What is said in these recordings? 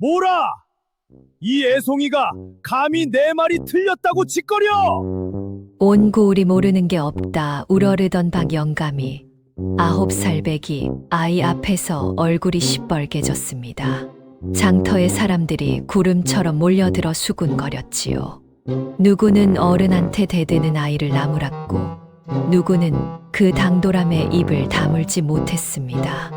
뭐라! 이 애송이가 감히 내 말이 틀렸다고 짓거려! 온 고을이 모르는 게 없다 우러르던 박 영감이 9살 배기 아이 앞에서 얼굴이 시뻘개졌습니다. 장터의 사람들이 구름처럼 몰려들어 수군거렸지요. 누구는 어른한테 대드는 아이를 나무랐고 누구는 그 당돌함에 입을 다물지 못했습니다.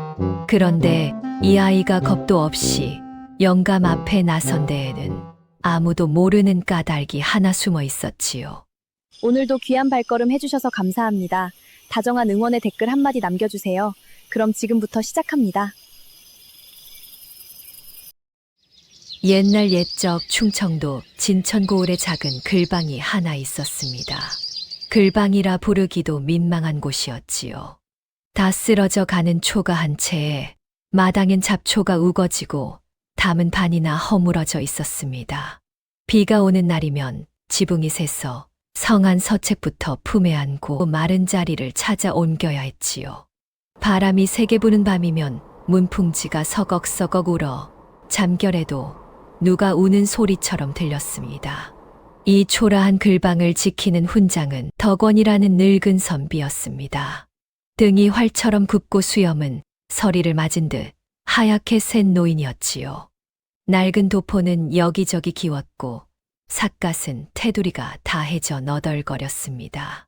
그런데 이 아이가 겁도 없이 영감 앞에 나선 데에는 아무도 모르는 까닭이 하나 숨어 있었지요. 오늘도 귀한 발걸음 해주셔서 감사합니다. 다정한 응원의 댓글 한마디 남겨주세요. 그럼 지금부터 시작합니다. 옛날 옛적 충청도 진천고을에 작은 글방이 하나 있었습니다. 글방이라 부르기도 민망한 곳이었지요. 다 쓰러져 가는 초가 한 채에 마당엔 잡초가 우거지고 담은 반이나 허물어져 있었습니다. 비가 오는 날이면 지붕이 새서 성한 서책부터 품에 안고 마른 자리를 찾아 옮겨야 했지요. 바람이 세게 부는 밤이면 문풍지가 서걱서걱 울어 잠결에도 누가 우는 소리처럼 들렸습니다. 이 초라한 글방을 지키는 훈장은 덕원이라는 늙은 선비였습니다. 등이 활처럼 굽고 수염은 서리를 맞은 듯 하얗게 센 노인이었지요. 낡은 도포는 여기저기 기웠고 삿갓은 테두리가 다해져 너덜거렸습니다.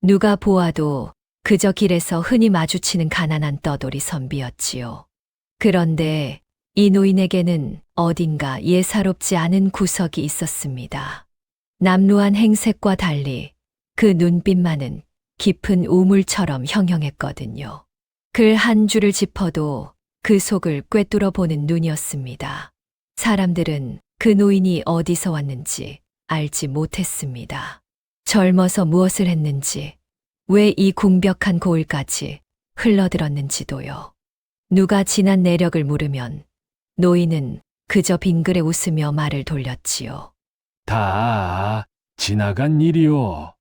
누가 보아도 그저 길에서 흔히 마주치는 가난한 떠돌이 선비였지요. 그런데 이 노인에게는 어딘가 예사롭지 않은 구석이 있었습니다. 남루한 행색과 달리 그 눈빛만은 깊은 우물처럼 형형했거든요. 글 한 줄을 짚어도 그 속을 꿰뚫어 보는 눈이었습니다. 사람들은 그 노인이 어디서 왔는지 알지 못했습니다. 젊어서 무엇을 했는지, 왜 이 궁벽한 고을까지 흘러들었는지도요. 누가 지난 내력을 물으면 노인은 그저 빙그레 웃으며 말을 돌렸지요. 다 지나간 일이오.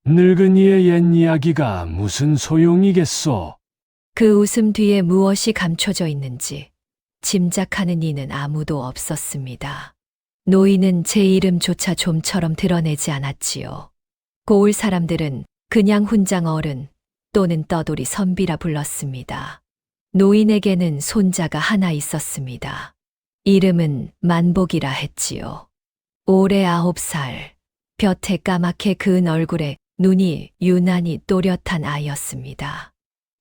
늙은이의 옛 이야기가 무슨 소용이겠소. 그 웃음 뒤에 무엇이 감춰져 있는지 짐작하는 이는 아무도 없었습니다. 노인은 제 이름조차 좀처럼 드러내지 않았지요. 고을 사람들은 그냥 훈장 어른 또는 떠돌이 선비라 불렀습니다. 노인에게는 손자가 하나 있었습니다. 이름은 만복이라 했지요. 올해 9살, 볕에 까맣게 그은 얼굴에 눈이 유난히 또렷한 아이였습니다.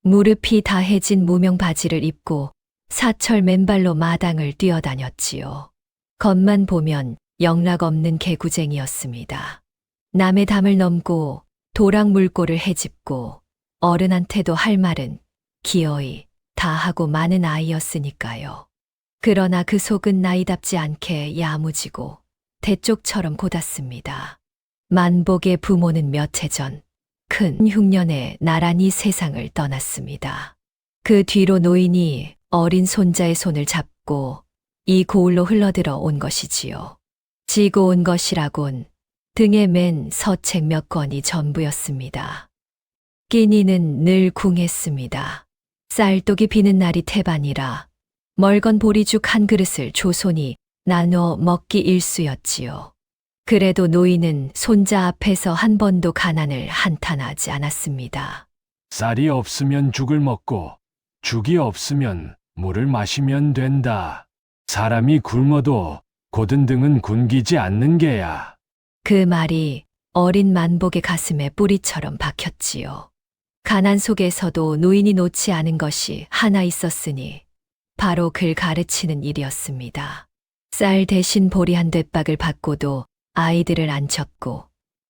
무릎이 다해진 무명 바지를 입고 사철 맨발로 마당을 뛰어다녔지요. 겉만 보면 영락없는 개구쟁이였습니다. 남의 담을 넘고 도랑 물꼬를 헤집고 어른한테도 할 말은 기어이 다 하고 많은 아이였으니까요. 그러나 그 속은 나이답지 않게 야무지고 대쪽처럼 곧았습니다. 만복의 부모는 몇 해 전 큰 흉년에 나란히 세상을 떠났습니다. 그 뒤로 노인이 어린 손자의 손을 잡고 이 고을로 흘러들어 온 것이지요. 지고 온 것이라곤 등에 맨 서책 몇 권이 전부였습니다. 끼니는 늘 궁했습니다. 쌀독이 비는 날이 태반이라 멀건 보리죽 한 그릇을 조손이 나눠 먹기 일쑤였지요. 그래도 노인은 손자 앞에서 한 번도 가난을 한탄하지 않았습니다. 쌀이 없으면 죽을 먹고 죽이 없으면 물을 마시면 된다. 사람이 굶어도 고든 등은 굶기지 않는 게야. 그 말이 어린 만복의 가슴에 뿌리처럼 박혔지요. 가난 속에서도 노인이 놓지 않은 것이 하나 있었으니 바로 글 가르치는 일이었습니다. 쌀 대신 보리 한 뙑박을 받고도 아이들을 안 쳤고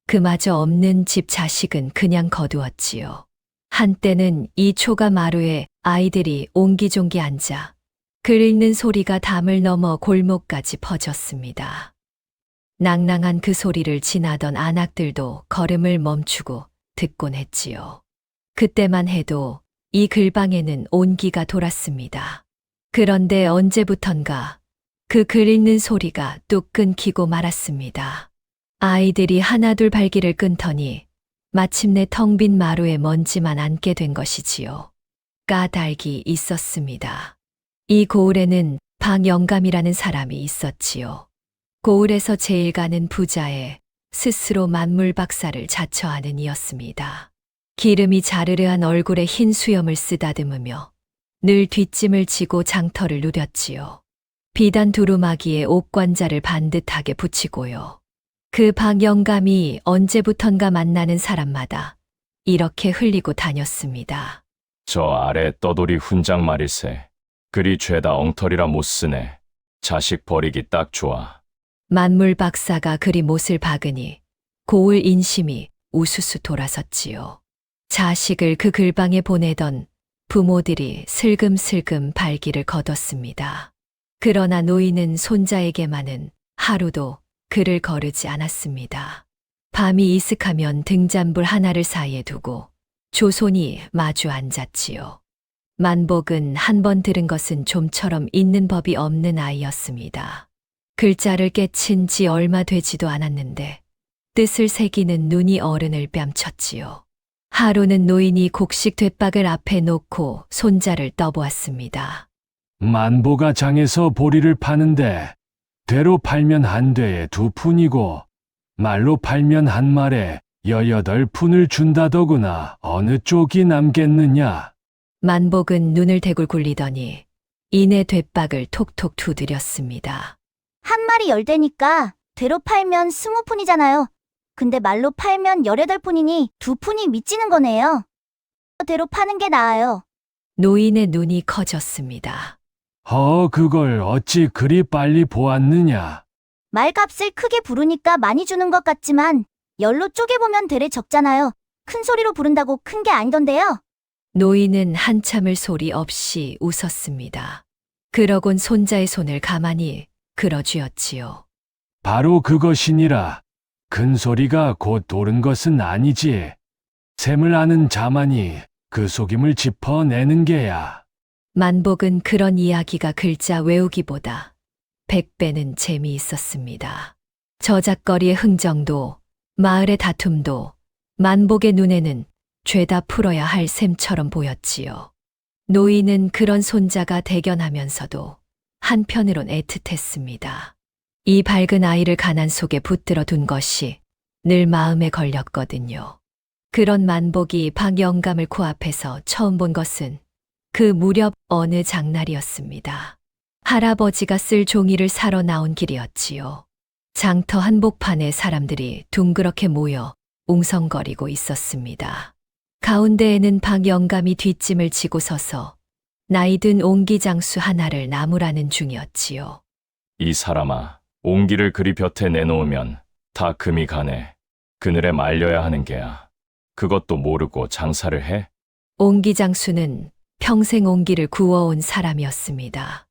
그마저 없는 집 자식은 그냥 거두었지요. 한때는 이 초가 마루에 아이들이 옹기종기 앉아 글 읽는 소리가 담을 넘어 골목까지 퍼졌습니다. 낭낭한 그 소리를 지나던 안악들도 걸음을 멈추고 듣곤 했지요. 그때만 해도 이 글방에는 온기가 돌았습니다. 그런데 언제부턴가 그 글 읽는 소리가 뚝 끊기고 말았습니다. 아이들이 하나둘 발길을 끊더니 마침내 텅 빈 마루에 먼지만 앉게 된 것이지요. 까닭이 있었습니다. 이 고을에는 방영감이라는 사람이 있었지요. 고을에서 제일 가는 부자에 스스로 만물 박사를 자처하는 이였습니다. 기름이 자르르한 얼굴에 흰 수염을 쓰다듬으며 늘 뒷짐을 지고 장터를 누렸지요. 비단 두루마기에 옥관자를 반듯하게 붙이고요. 그 방영감이 언제부턴가 만나는 사람마다 이렇게 흘리고 다녔습니다. 저 아래 떠돌이 훈장 말일세. 그리 죄다 엉터리라 못 쓰네. 자식 버리기 딱 좋아. 만물 박사가 그리 못을 박으니 고을 인심이 우수수 돌아섰지요. 자식을 그 글방에 보내던 부모들이 슬금슬금 발길을 거뒀습니다. 그러나 노인은 손자에게만은 하루도 글을 거르지 않았습니다. 밤이 이슥하면 등잔불 하나를 사이에 두고 조손이 마주 앉았지요. 만복은 한 번 들은 것은 좀처럼 있는 법이 없는 아이였습니다. 글자를 깨친 지 얼마 되지도 않았는데 뜻을 새기는 눈이 어른을 뺨쳤지요. 하루는 노인이 곡식 돛박을 앞에 놓고 손자를 떠보았습니다. 만보가 장에서 보리를 파는데 되로 팔면 한 되에 2푼이고 말로 팔면 한 말에 18푼을 준다더구나. 어느 쪽이 남겠느냐? 만복은 눈을 대굴 굴리더니 이내 돛박을 톡톡 두드렸습니다. 한 마리 10대니까 되로 팔면 20푼이잖아요. 근데 말로 팔면 18푼이니 2푼이 미치는 거네요. 되로 파는 게 나아요. 노인의 눈이 커졌습니다. 그걸 어찌 그리 빨리 보았느냐? 말값을 크게 부르니까 많이 주는 것 같지만 열로 쪼개보면 되레 적잖아요. 큰 소리로 부른다고 큰 게 아니던데요. 노인은 한참을 소리 없이 웃었습니다. 그러곤 손자의 손을 가만히 끌어쥐었지요. 바로 그것이니라. 큰 소리가 곧 옳은 것은 아니지. 셈을 아는 자만이 그 속임을 짚어내는 게야. 만복은 그런 이야기가 글자 외우기보다 100배는 재미있었습니다. 저작거리의 흥정도 마을의 다툼도 만복의 눈에는 죄다 풀어야 할 셈처럼 보였지요. 노인은 그런 손자가 대견하면서도 한편으론 애틋했습니다. 이 밝은 아이를 가난 속에 붙들어 둔 것이 늘 마음에 걸렸거든요. 그런 만복이 방영감을 코앞에서 처음 본 것은 그 무렵 어느 장날이었습니다. 할아버지가 쓸 종이를 사러 나온 길이었지요. 장터 한복판에 사람들이 둥그렇게 모여 웅성거리고 있었습니다. 가운데에는 방영감이 뒷짐을 지고 서서 나이든 옹기장수 하나를 나무라는 중이었지요. 이 사람아, 옹기를 그리 볕에 내놓으면 다 금이 가네. 그늘에 말려야 하는 게야. 그것도 모르고 장사를 해? 옹기장수는 평생 옹기를 구워온 사람이었습니다.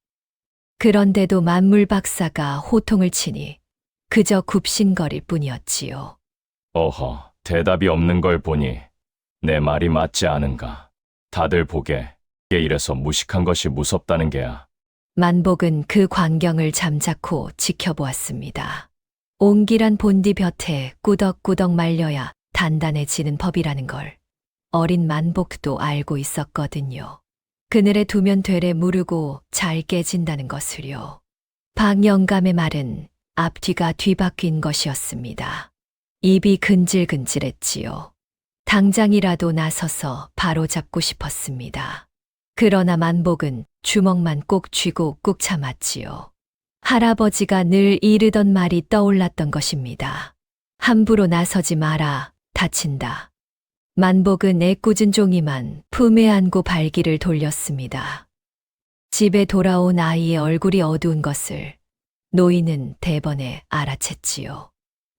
그런데도 만물 박사가 호통을 치니 그저 굽신거릴 뿐이었지요. 어허, 대답이 없는 걸 보니 내 말이 맞지 않은가. 다들 보게. 이게 이래서 무식한 것이 무섭다는 게야. 만복은 그 광경을 잠자코 지켜보았습니다. 옹기란 본디 볕에 꾸덕꾸덕 말려야 단단해지는 법이라는 걸 어린 만복도 알고 있었거든요. 그늘에 두면 되레 무르고 잘 깨진다는 것을요. 방영감의 말은 앞뒤가 뒤바뀐 것이었습니다. 입이 근질근질했지요. 당장이라도 나서서 바로잡고 싶었습니다. 그러나 만복은 주먹만 꼭 쥐고 꾹 참았지요. 할아버지가 늘 이르던 말이 떠올랐던 것입니다. 함부로 나서지 마라, 다친다. 만복은 애꿎은 종이만 품에 안고 발길을 돌렸습니다. 집에 돌아온 아이의 얼굴이 어두운 것을 노인은 대번에 알아챘지요.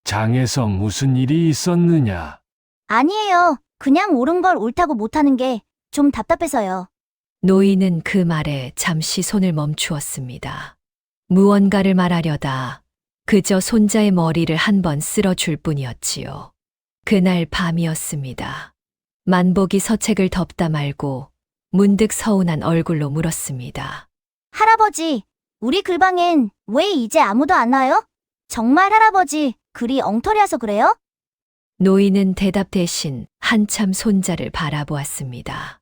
장에서 무슨 일이 있었느냐? 아니에요. 그냥 옳은 걸 옳다고 못하는 게 좀 답답해서요. 노인은 그 말에 잠시 손을 멈추었습니다. 무언가를 말하려다 그저 손자의 머리를 한번 쓸어줄 뿐이었지요. 그날 밤이었습니다. 만복이 서책을 덮다 말고 문득 서운한 얼굴로 물었습니다. 할아버지, 우리 글방엔 왜 이제 아무도 안 와요? 정말 할아버지, 글이 엉터리여서 그래요? 노인은 대답 대신 한참 손자를 바라보았습니다.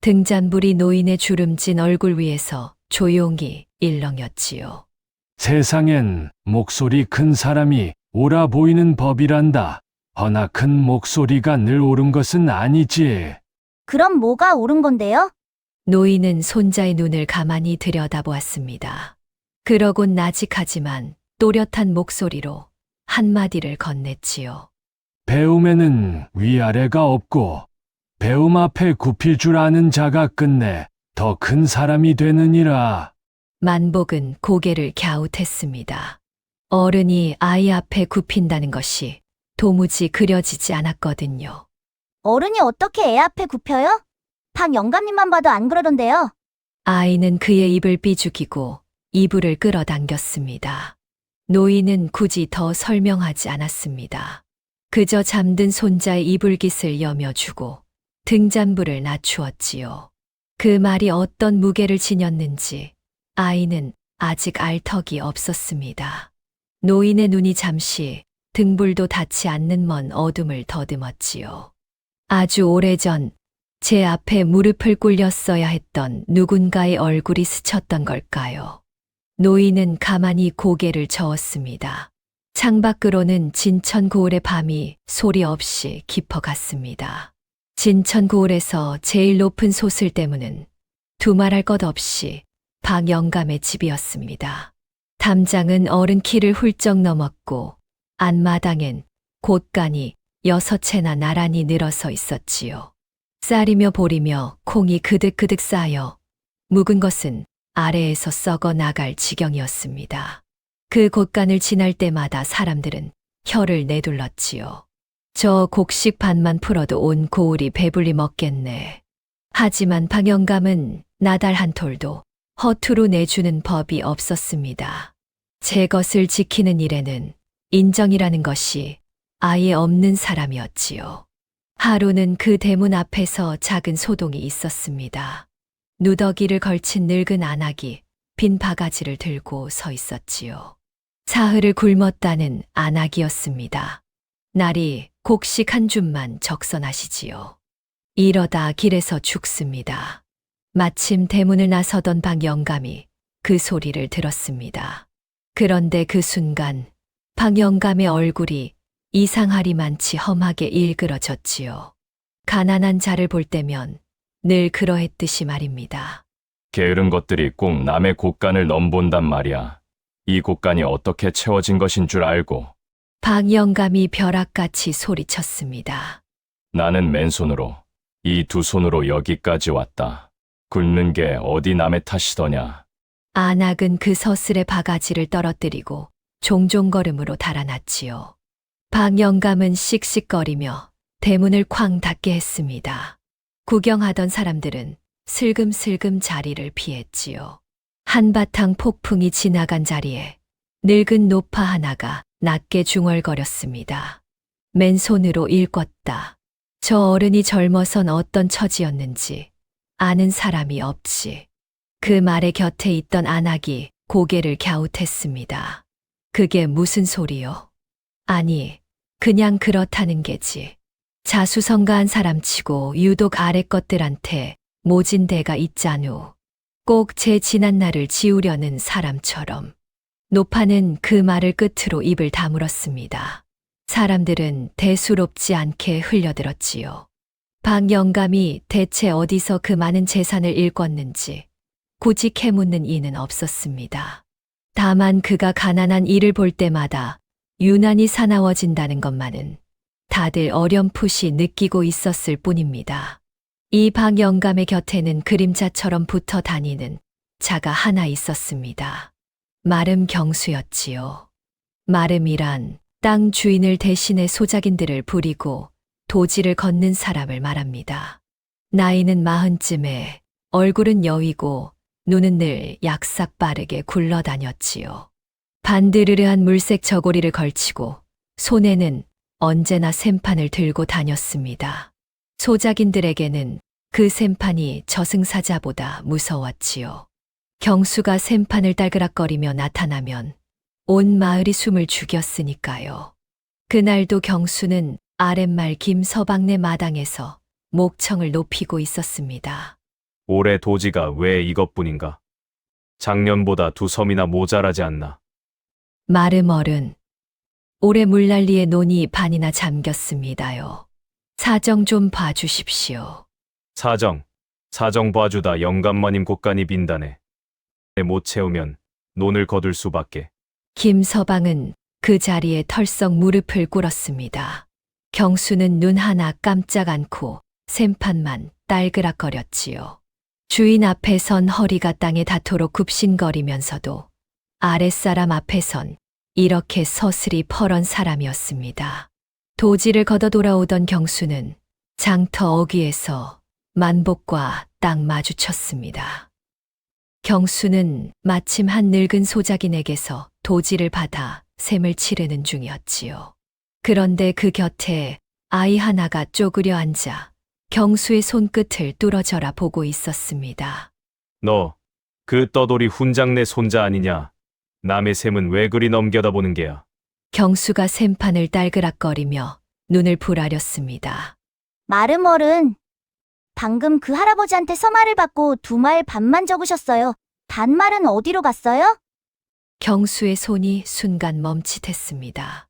등잔불이 노인의 주름진 얼굴 위에서 조용히 일렁였지요. 세상엔 목소리 큰 사람이 옳아 보이는 법이란다. 허나 큰 목소리가 늘 옳은 것은 아니지. 그럼 뭐가 옳은 건데요? 노인은 손자의 눈을 가만히 들여다보았습니다. 그러곤 나직하지만 또렷한 목소리로 한마디를 건넸지요. 배움에는 위아래가 없고 배움 앞에 굽힐 줄 아는 자가 끝내 더 큰 사람이 되느니라. 만복은 고개를 갸웃했습니다. 어른이 아이 앞에 굽힌다는 것이 도무지 그려지지 않았거든요. 어른이 어떻게 애 앞에 굽혀요? 박 영감님만 봐도 안 그러던데요. 아이는 그의 입을 삐죽이고 이불을 끌어당겼습니다. 노인은 굳이 더 설명하지 않았습니다. 그저 잠든 손자의 이불깃을 여며주고 등잔불을 낮추었지요. 그 말이 어떤 무게를 지녔는지 아이는 아직 알 턱이 없었습니다. 노인의 눈이 잠시 등불도 닿지 않는 먼 어둠을 더듬었지요. 아주 오래전 제 앞에 무릎을 꿇렸어야 했던 누군가의 얼굴이 스쳤던 걸까요? 노인은 가만히 고개를 저었습니다. 창밖으로는 진천 고을의 밤이 소리 없이 깊어갔습니다. 진천 고을에서 제일 높은 솟을대문은 두말할 것 없이 박 영감의 집이었습니다. 담장은 어른 키를 훌쩍 넘었고 안마당엔 곳간이 6채나 나란히 늘어서 있었지요. 쌀이며 보리며 콩이 그득그득 쌓여 묵은 것은 아래에서 썩어 나갈 지경이었습니다. 그 곳간을 지날 때마다 사람들은 혀를 내둘렀지요. 저 곡식 반만 풀어도 온 고을이 배불리 먹겠네. 하지만 박 영감은 나달 한 톨도 허투루 내주는 법이 없었습니다. 제 것을 지키는 일에는 인정이라는 것이 아예 없는 사람이었지요. 하루는 그 대문 앞에서 작은 소동이 있었습니다. 누더기를 걸친 늙은 안악이 빈 바가지를 들고 서 있었지요. 사흘을 굶었다는 안악이었습니다. 날이 곡식 한 줌만 적선하시지요. 이러다 길에서 죽습니다. 마침 대문을 나서던 박 영감이 그 소리를 들었습니다. 그런데 그 순간 박 영감의 얼굴이 이상하리만치 험하게 일그러졌지요. 가난한 자를 볼 때면 늘 그러했듯이 말입니다. 게으른 것들이 꼭 남의 곳간을 넘본단 말이야. 이 곳간이 어떻게 채워진 것인 줄 알고 박 영감이 벼락같이 소리쳤습니다. 나는 맨손으로 이 두 손으로 여기까지 왔다. 굶는 게 어디 남의 탓이더냐. 안악은 그 서슬의 바가지를 떨어뜨리고 종종걸음으로 달아났지요. 박 영감은 씩씩거리며 대문을 쾅 닫게 했습니다. 구경하던 사람들은 슬금슬금 자리를 피했지요. 한바탕 폭풍이 지나간 자리에 늙은 노파 하나가 낮게 중얼거렸습니다. 맨손으로 일궜다. 저 어른이 젊어선 어떤 처지였는지 아는 사람이 없지. 그 말의 곁에 있던 안악이 고개를 갸웃했습니다. 그게 무슨 소리요? 아니, 그냥 그렇다는 게지. 자수성가한 사람치고 유독 아래 것들한테 모진 데가 있잖우. 꼭 제 지난 날을 지우려는 사람처럼. 노파는 그 말을 끝으로 입을 다물었습니다. 사람들은 대수롭지 않게 흘려들었지요. 박 영감이 대체 어디서 그 많은 재산을 일궜는지 굳이 캐묻는 이는 없었습니다. 다만 그가 가난한 이를 볼 때마다 유난히 사나워진다는 것만은 다들 어렴풋이 느끼고 있었을 뿐입니다. 이 박 영감의 곁에는 그림자처럼 붙어 다니는 자가 하나 있었습니다. 마름 경수였지요. 마름이란 땅 주인을 대신해 소작인들을 부리고 도지를 걷는 사람을 말합니다. 나이는 40쯤에 얼굴은 여위고 눈은 늘 약삭 빠르게 굴러다녔지요. 반드르르한 물색 저고리를 걸치고 손에는 언제나 샘판을 들고 다녔습니다. 소작인들에게는 그 샘판이 저승사자보다 무서웠지요. 경수가 샘판을 딸그락거리며 나타나면 온 마을이 숨을 죽였으니까요. 그날도 경수는 아랫말 김서방네 마당에서 목청을 높이고 있었습니다. 올해 도지가 왜 이것뿐인가? 작년보다 2섬이나 모자라지 않나. 마름어른. 올해 물난리에 논이 반이나 잠겼습니다요. 사정 좀 봐주십시오. 사정 봐주다 영감마님 곳간이 빈다네. 못 채우면 논을 거둘 수밖에. 김서방은 그 자리에 털썩 무릎을 꿇었습니다. 경수는 눈 하나 깜짝 않고 샘판만 딸그락거렸지요. 주인 앞에선 허리가 땅에 닿도록 굽신거리면서도 아랫사람 앞에선 이렇게 서슬이 펄은 사람이었습니다. 도지를 걷어 돌아오던 경수는 장터 어귀에서 만복과 딱 마주쳤습니다. 경수는 마침 한 늙은 소작인에게서 도지를 받아 셈을 치르는 중이었지요. 그런데 그 곁에 아이 하나가 쪼그려 앉아 경수의 손끝을 뚫어져라 보고 있었습니다. 너, 그 떠돌이 훈장내 손자 아니냐? 남의 셈은 왜 그리 넘겨다 보는 게야? 경수가 셈판을 딸그락거리며 눈을 부라렸습니다. 마름어른. 방금 그 할아버지한테 서말을 받고 2말 반만 적으셨어요. 단말은 어디로 갔어요? 경수의 손이 순간 멈칫했습니다.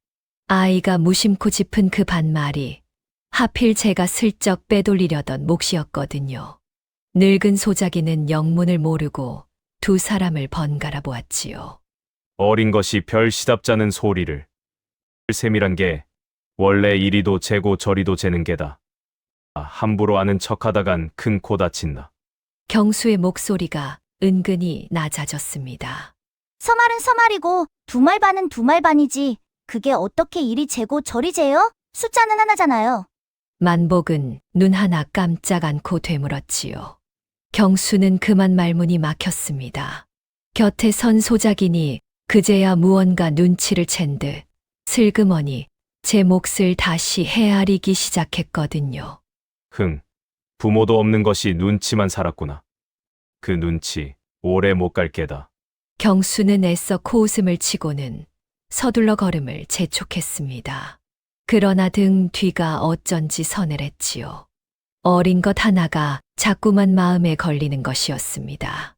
아이가 무심코 짚은 그 반말이 하필 제가 슬쩍 빼돌리려던 몫이었거든요. 늙은 소작이는 영문을 모르고 두 사람을 번갈아 보았지요. 어린 것이 별 시답잖은 소리를. 셈이란 게 원래 이리도 재고 저리도 재는 게다. 함부로 아는 척하다간 큰 코 다친다. 경수의 목소리가 은근히 낮아졌습니다. 서말은 서말이고 2말 반은 2말 반이지. 그게 어떻게 이리 재고 저리 재요? 숫자는 하나잖아요. 만복은 눈 하나 깜짝 않고 되물었지요. 경수는 그만 말문이 막혔습니다. 곁에 선 소작인이 그제야 무언가 눈치를 챈 듯 슬그머니 제 몫을 다시 헤아리기 시작했거든요. 부모도 없는 것이 눈치만 살았구나. 그 눈치 오래 못 갈 게다. 경수는 애써 코웃음을 치고는 서둘러 걸음을 재촉했습니다. 그러나 등 뒤가 어쩐지 서늘했지요. 어린 것 하나가 자꾸만 마음에 걸리는 것이었습니다.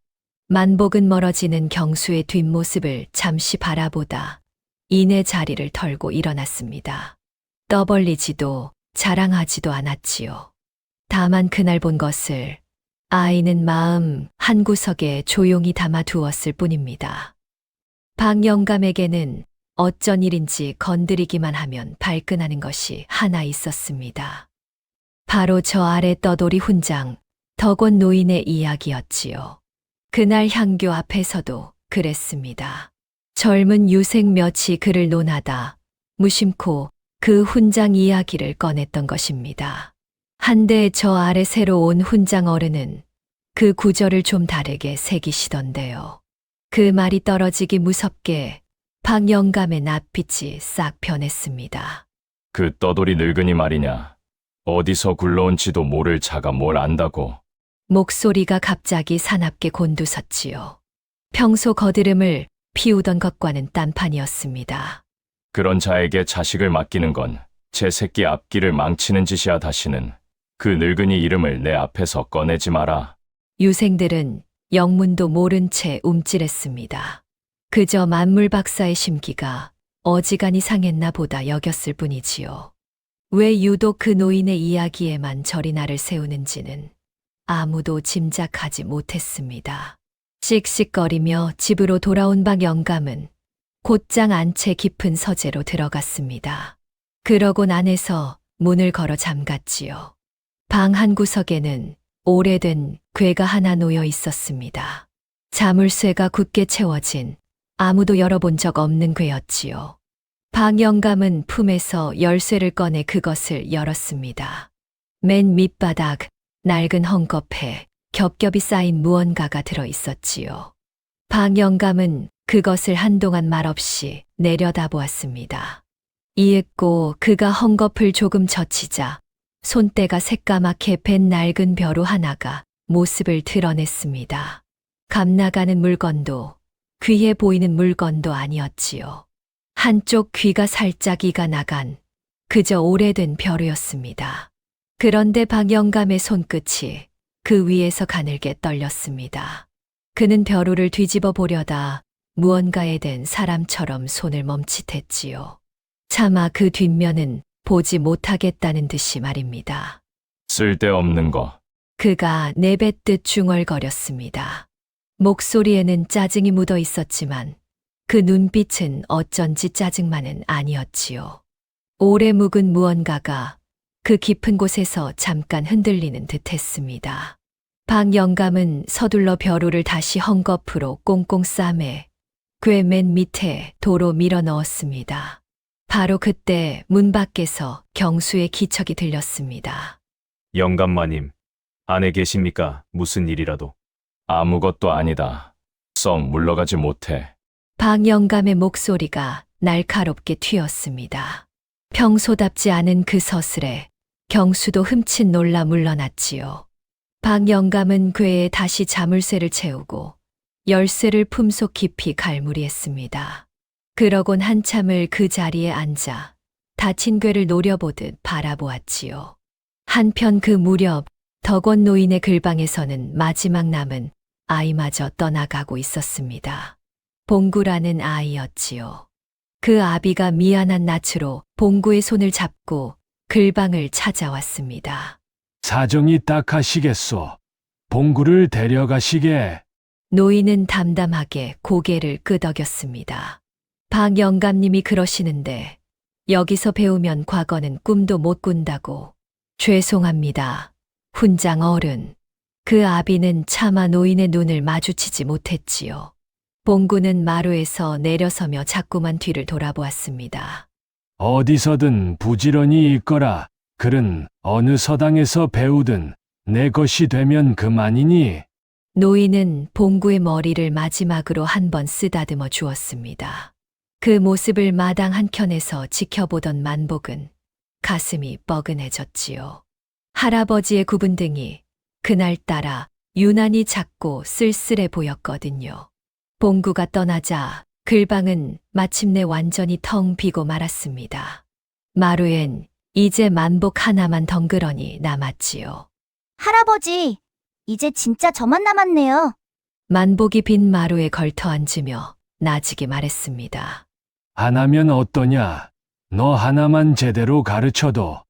만복은 멀어지는 경수의 뒷모습을 잠시 바라보다 이내 자리를 털고 일어났습니다. 떠벌리지도 자랑하지도 않았지요. 다만 그날 본 것을 아이는 마음 한구석에 조용히 담아두었을 뿐입니다. 박 영감에게는 어쩐 일인지 건드리기만 하면 발끈하는 것이 하나 있었습니다. 바로 저 아래 떠돌이 훈장, 덕원 노인의 이야기였지요. 그날 향교 앞에서도 그랬습니다. 젊은 유생 몇이 그를 논하다 무심코 그 훈장 이야기를 꺼냈던 것입니다. 한데 저 아래 새로 온 훈장 어른은 그 구절을 좀 다르게 새기시던데요. 그 말이 떨어지기 무섭게 박 영감의 낯빛이 싹 변했습니다. 그 떠돌이 늙은이 말이냐. 어디서 굴러온지도 모를 자가 뭘 안다고. 목소리가 갑자기 사납게 곤두섰지요. 평소 거드름을 피우던 것과는 딴판이었습니다. 그런 자에게 자식을 맡기는 건 제 새끼 앞길을 망치는 짓이야. 다시는 그 늙은이 이름을 내 앞에서 꺼내지 마라. 유생들은 영문도 모른 채 움찔했습니다. 그저 만물 박사의 심기가 어지간히 상했나 보다 여겼을 뿐이지요. 왜 유독 그 노인의 이야기에만 저리 나를 세우는지는 아무도 짐작하지 못했습니다. 씩씩거리며 집으로 돌아온 박 영감은 곧장 안채 깊은 서재로 들어갔습니다. 그러곤 안에서 문을 걸어 잠갔지요. 방 한 구석에는 오래된 궤가 하나 놓여 있었습니다. 자물쇠가 굳게 채워진 아무도 열어본 적 없는 궤였지요. 박 영감은 품에서 열쇠를 꺼내 그것을 열었습니다. 맨 밑바닥 낡은 헝겊에 겹겹이 쌓인 무언가가 들어 있었지요. 박 영감은 그것을 한동안 말없이 내려다보았습니다. 이윽고 그가 헝겊을 조금 젖히자 손때가 새까맣게 밴 낡은 벼루 하나가 모습을 드러냈습니다. 감나가는 물건도 귀해 보이는 물건도 아니었지요. 한쪽 귀가 살짝 이가 나간 그저 오래된 벼루였습니다. 그런데 박 영감의 손끝이 그 위에서 가늘게 떨렸습니다. 그는 벼루를 뒤집어 보려다 무언가에 댄 사람처럼 손을 멈칫했지요. 차마 그 뒷면은 보지 못하겠다는 듯이 말입니다. 쓸데없는 거. 그가 내뱉듯 중얼거렸습니다. 목소리에는 짜증이 묻어 있었지만 그 눈빛은 어쩐지 짜증만은 아니었지요. 오래 묵은 무언가가 그 깊은 곳에서 잠깐 흔들리는 듯 했습니다. 박 영감은 서둘러 벼루를 다시 헝겊으로 꽁꽁 싸매 궤 맨 밑에 도로 밀어 넣었습니다. 바로 그때 문 밖에서 경수의 기척이 들렸습니다. 영감마님, 안에 계십니까? 무슨 일이라도. 아무것도 아니다. 썩 물러가지 못해. 박 영감의 목소리가 날카롭게 튀었습니다. 평소답지 않은 그 서슬에 경수도 흠칫 놀라 물러났지요. 박 영감은 궤에 다시 자물쇠를 채우고 열쇠를 품속 깊이 갈무리했습니다. 그러곤 한참을 그 자리에 앉아 닫힌 궤를 노려보듯 바라보았지요. 한편 그 무렵 덕원 노인의 글방에서는 마지막 남은 아이마저 떠나가고 있었습니다. 봉구라는 아이였지요. 그 아비가 미안한 낯으로 봉구의 손을 잡고 글방을 찾아왔습니다. 사정이 딱하시겠소. 봉구를 데려가시게. 노인은 담담하게 고개를 끄덕였습니다. 박 영감님이 그러시는데 여기서 배우면 과거는 꿈도 못 꾼다고. 죄송합니다. 훈장 어른. 그 아비는 차마 노인의 눈을 마주치지 못했지요. 봉구는 마루에서 내려서며 자꾸만 뒤를 돌아보았습니다. 어디서든 부지런히 있거라. 글은 어느 서당에서 배우든 내 것이 되면 그만이니. 노인은 봉구의 머리를 마지막으로 한 번 쓰다듬어 주었습니다. 그 모습을 마당 한켠에서 지켜보던 만복은 가슴이 뻐근해졌지요. 할아버지의 굽은 등이 그날따라 유난히 작고 쓸쓸해 보였거든요. 봉구가 떠나자 글방은 마침내 완전히 텅 비고 말았습니다. 마루엔 이제 만복 하나만 덩그러니 남았지요. 할아버지, 이제 진짜 저만 남았네요. 만복이 빈 마루에 걸터 앉으며 나지게 말했습니다. 하나면 어떠냐? 너 하나만 제대로 가르쳐도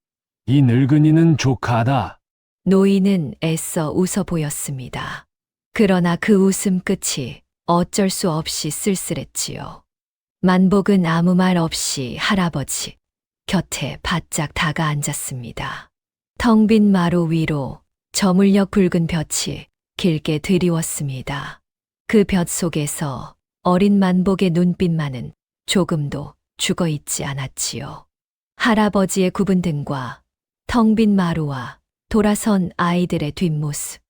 이 늙은이는 조카다. 노인은 애써 웃어 보였습니다. 그러나 그 웃음 끝이 어쩔 수 없이 쓸쓸했지요. 만복은 아무 말 없이 할아버지 곁에 바짝 다가 앉았습니다. 텅 빈 마루 위로 저물녘 붉은 볕이 길게 드리웠습니다. 그 볕 속에서 어린 만복의 눈빛만은 조금도 죽어 있지 않았지요. 할아버지의 굽은 등과 텅 빈 마루와 돌아선 아이들의 뒷모습.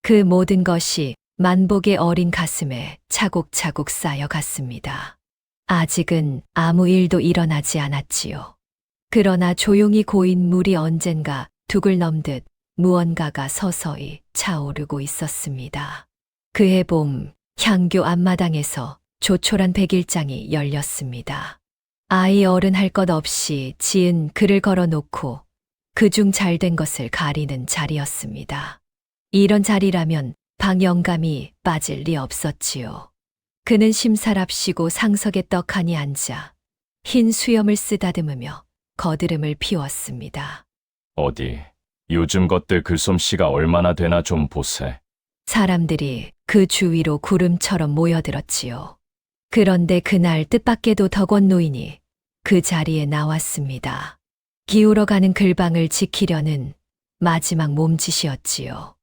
그 모든 것이 만복의 어린 가슴에 차곡차곡 쌓여갔습니다. 아직은 아무 일도 일어나지 않았지요. 그러나 조용히 고인 물이 언젠가 둑을 넘듯 무언가가 서서히 차오르고 있었습니다. 그해 봄 향교 앞마당에서 조촐한 백일장이 열렸습니다. 아이 어른 할 것 없이 지은 글을 걸어놓고 그중 잘된 것을 가리는 자리였습니다. 이런 자리라면 박 영감이 빠질 리 없었지요. 그는 심사랍시고 상석에 떡하니 앉아 흰 수염을 쓰다듬으며 거드름을 피웠습니다. 어디, 요즘 것들 글솜씨가 얼마나 되나 좀 보세. 사람들이 그 주위로 구름처럼 모여들었지요. 그런데 그날 뜻밖에도 덕원 노인이 그 자리에 나왔습니다. 기울어가는 글방을 지키려는 마지막 몸짓이었지요.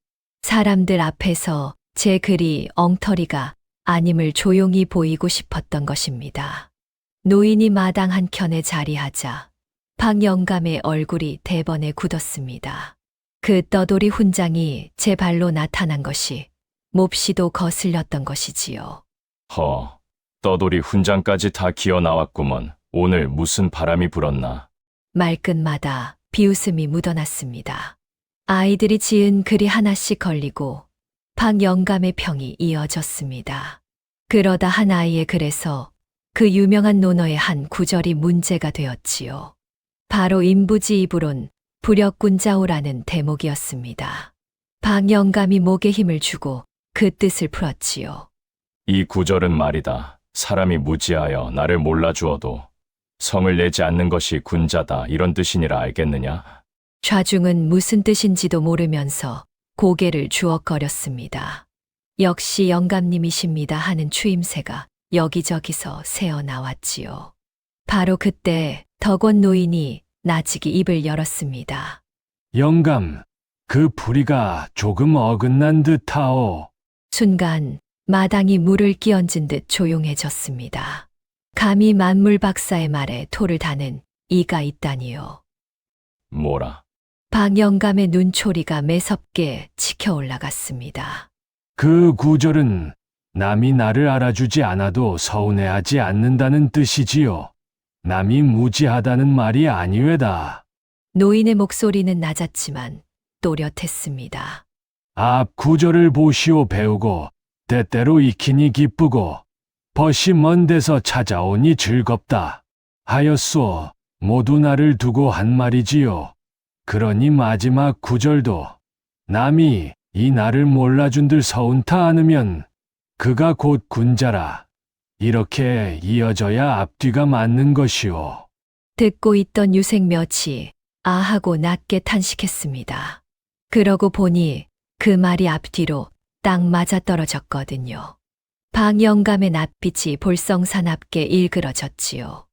사람들 앞에서 제 글이 엉터리가 아님을 조용히 보이고 싶었던 것입니다. 노인이 마당 한켠에 자리하자 박 영감의 얼굴이 대번에 굳었습니다. 그 떠돌이 훈장이 제 발로 나타난 것이 몹시도 거슬렸던 것이지요. 허, 떠돌이 훈장까지 다 기어 나왔구먼. 오늘 무슨 바람이 불었나. 말끝마다 비웃음이 묻어났습니다. 아이들이 지은 글이 하나씩 걸리고 박 영감의 평이 이어졌습니다. 그러다 한 아이의 글에서 그 유명한 논어의 한 구절이 문제가 되었지요. 바로 인부지 입으론 부력군자오라는 대목이었습니다. 박 영감이 목에 힘을 주고 그 뜻을 풀었지요. 이 구절은 말이다. 사람이 무지하여 나를 몰라주어도 성을 내지 않는 것이 군자다. 이런 뜻이니라 알겠느냐? 좌중은 무슨 뜻인지도 모르면서 고개를 주걱거렸습니다. 역시 영감님이십니다 하는 추임새가 여기저기서 새어 나왔지요. 바로 그때 덕원 노인이 나직이 입을 열었습니다. 영감, 그 풀이가 조금 어긋난 듯하오. 순간 마당이 물을 끼얹은 듯 조용해졌습니다. 감히 만물 박사의 말에 토를 다는 이가 있다니요. 뭐라? 박 영감의 눈초리가 매섭게 치켜 올라갔습니다. 그 구절은 남이 나를 알아주지 않아도 서운해하지 않는다는 뜻이지요. 남이 무지하다는 말이 아니외다. 노인의 목소리는 낮았지만 또렷했습니다. 앞 구절을 보시오 배우고 때때로 익히니 기쁘고 벗이 먼 데서 찾아오니 즐겁다 하였소. 모두 나를 두고 한 말이지요. 그러니 마지막 구절도 남이 이 나를 몰라준들 서운타 않으면 그가 곧 군자라. 이렇게 이어져야 앞뒤가 맞는 것이오. 듣고 있던 유생 몇이 아하고 낮게 탄식했습니다. 그러고 보니 그 말이 앞뒤로 딱 맞아떨어졌거든요. 박 영감의 낯빛이 볼썽사납게 일그러졌지요.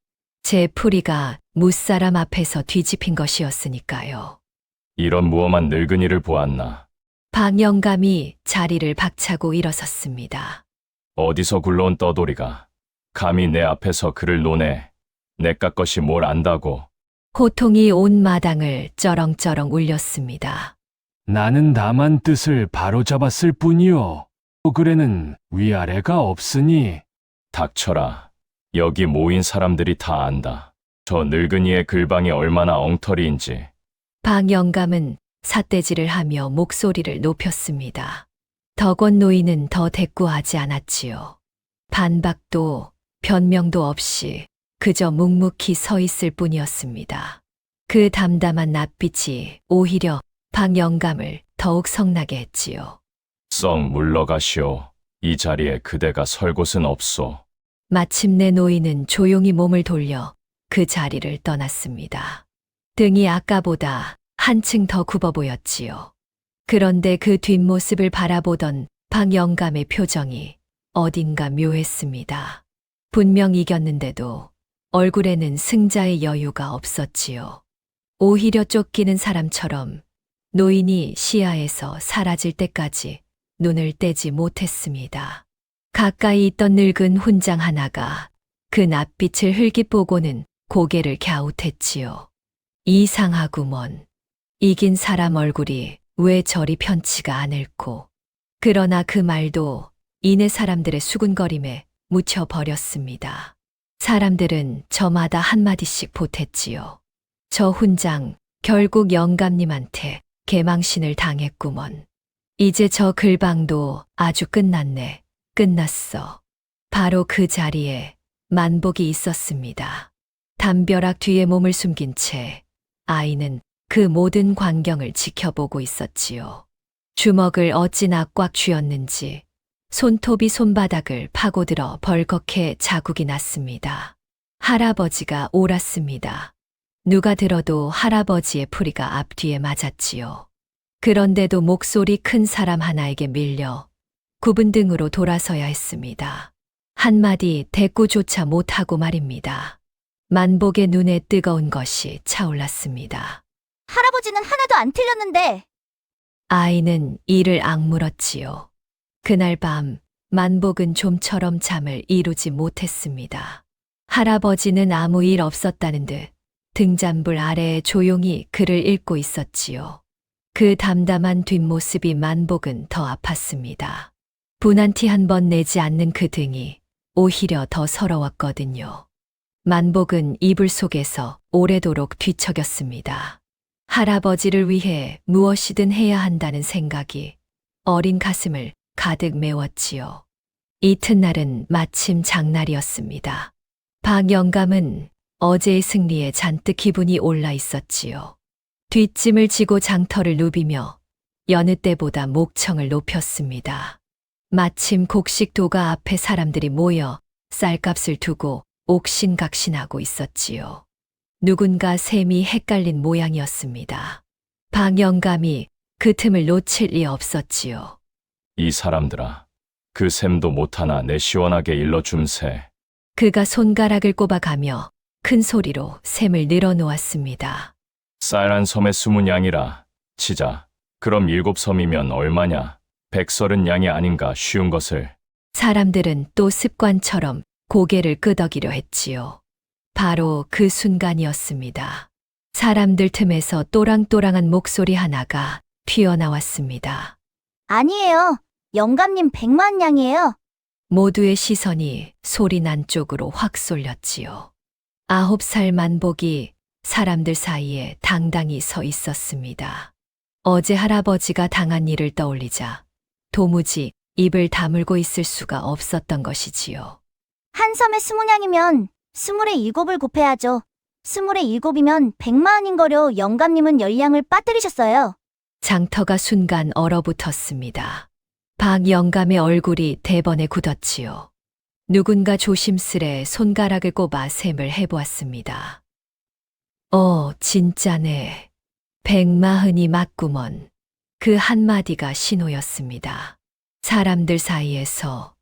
제 풀이가 무사람 앞에서 뒤집힌 것이었으니까요. 이런 무엄한 늙은이를 보았나? 박 영감이 자리를 박차고 일어섰습니다. 어디서 굴러온 떠돌이가 감히 내 앞에서 그를 노네. 내깟 것이 뭘 안다고. 고통이 온 마당을 쩌렁쩌렁 울렸습니다. 나는 다만 뜻을 바로잡았을 뿐이오. 그래는 위아래가 없으니. 닥쳐라. 여기 모인 사람들이 다 안다. 저 늙은이의 글방이 얼마나 엉터리인지. 박 영감은 삿대질을 하며 목소리를 높였습니다. 덕원 노인은 더 대꾸하지 않았지요. 반박도 변명도 없이 그저 묵묵히 서 있을 뿐이었습니다. 그 담담한 낯빛이 오히려 박 영감을 더욱 성나게 했지요. 썩 물러가시오. 이 자리에 그대가 설 곳은 없소. 마침내 노인은 조용히 몸을 돌려 그 자리를 떠났습니다. 등이 아까보다 한층 더 굽어 보였지요. 그런데 그 뒷모습을 바라보던 박 영감의 표정이 어딘가 묘했습니다. 분명 이겼는데도 얼굴에는 승자의 여유가 없었지요. 오히려 쫓기는 사람처럼 노인이 시야에서 사라질 때까지 눈을 떼지 못했습니다. 가까이 있던 늙은 훈장 하나가 그 낯빛을 흘깃 보고는 고개를 갸웃했지요. 이상하구먼. 이긴 사람 얼굴이 왜 저리 편치가 않을꼬. 그러나 그 말도 이내 사람들의 수군거림에 묻혀버렸습니다. 사람들은 저마다 한마디씩 보탰지요. 저 훈장 결국 영감님한테 개망신을 당했구먼. 이제 저 글방도 아주 끝났네. 끝났어. 바로 그 자리에 만복이 있었습니다. 담벼락 뒤에 몸을 숨긴 채 아이는 그 모든 광경을 지켜보고 있었지요. 주먹을 어찌나 꽉 쥐었는지 손톱이 손바닥을 파고들어 벌겋게 자국이 났습니다. 할아버지가 옳았습니다. 누가 들어도 할아버지의 풀이가 앞뒤에 맞았지요. 그런데도 목소리 큰 사람 하나에게 밀려 굽은 등으로 돌아서야 했습니다. 한마디 대꾸조차 못하고 말입니다. 만복의 눈에 뜨거운 것이 차올랐습니다. 할아버지는 하나도 안 틀렸는데. 아이는 이를 악물었지요. 그날 밤 만복은 좀처럼 잠을 이루지 못했습니다. 할아버지는 아무 일 없었다는 듯 등잔불 아래에 조용히 글을 읽고 있었지요. 그 담담한 뒷모습이 만복은 더 아팠습니다. 분한 티 한 번 내지 않는 그 등이 오히려 더 서러웠거든요. 만복은 이불 속에서 오래도록 뒤척였습니다. 할아버지를 위해 무엇이든 해야 한다는 생각이 어린 가슴을 가득 메웠지요. 이튿날은 마침 장날이었습니다. 박 영감은 어제의 승리에 잔뜩 기분이 올라 있었지요. 뒷짐을 지고 장터를 누비며 여느 때보다 목청을 높였습니다. 마침 곡식도가 앞에 사람들이 모여 쌀값을 두고 옥신각신하고 있었지요. 누군가 셈이 헷갈린 모양이었습니다. 박 영감이 그 틈을 놓칠 리 없었지요. 이 사람들아, 그 셈도 못하나 내 시원하게 일러줌세. 그가 손가락을 꼽아가며 큰 소리로 셈을 늘어놓았습니다. 쌀 한 섬에 20양이라 치자. 그럼 7섬이면 얼마냐? 130양이 아닌가 쉬운 것을. 사람들은 또 습관처럼 고개를 끄덕이려 했지요. 바로 그 순간이었습니다. 사람들 틈에서 또랑또랑한 목소리 하나가 튀어나왔습니다. 아니에요. 영감님 100만 양이에요. 모두의 시선이 소리난 쪽으로 확 쏠렸지요. 9살 만복이 사람들 사이에 당당히 서 있었습니다. 어제 할아버지가 당한 일을 떠올리자 도무지 입을 다물고 있을 수가 없었던 것이지요. 한 섬에 20양이면 27을 곱해야죠. 27이면 100만인거려 영감님은 10양을 빠뜨리셨어요. 장터가 순간 얼어붙었습니다. 박 영감의 얼굴이 대번에 굳었지요. 누군가 조심스레 손가락을 꼽아 셈을 해보았습니다. 진짜네. 140이 맞구먼. 그 한마디가 신호였습니다. 사람들 사이에서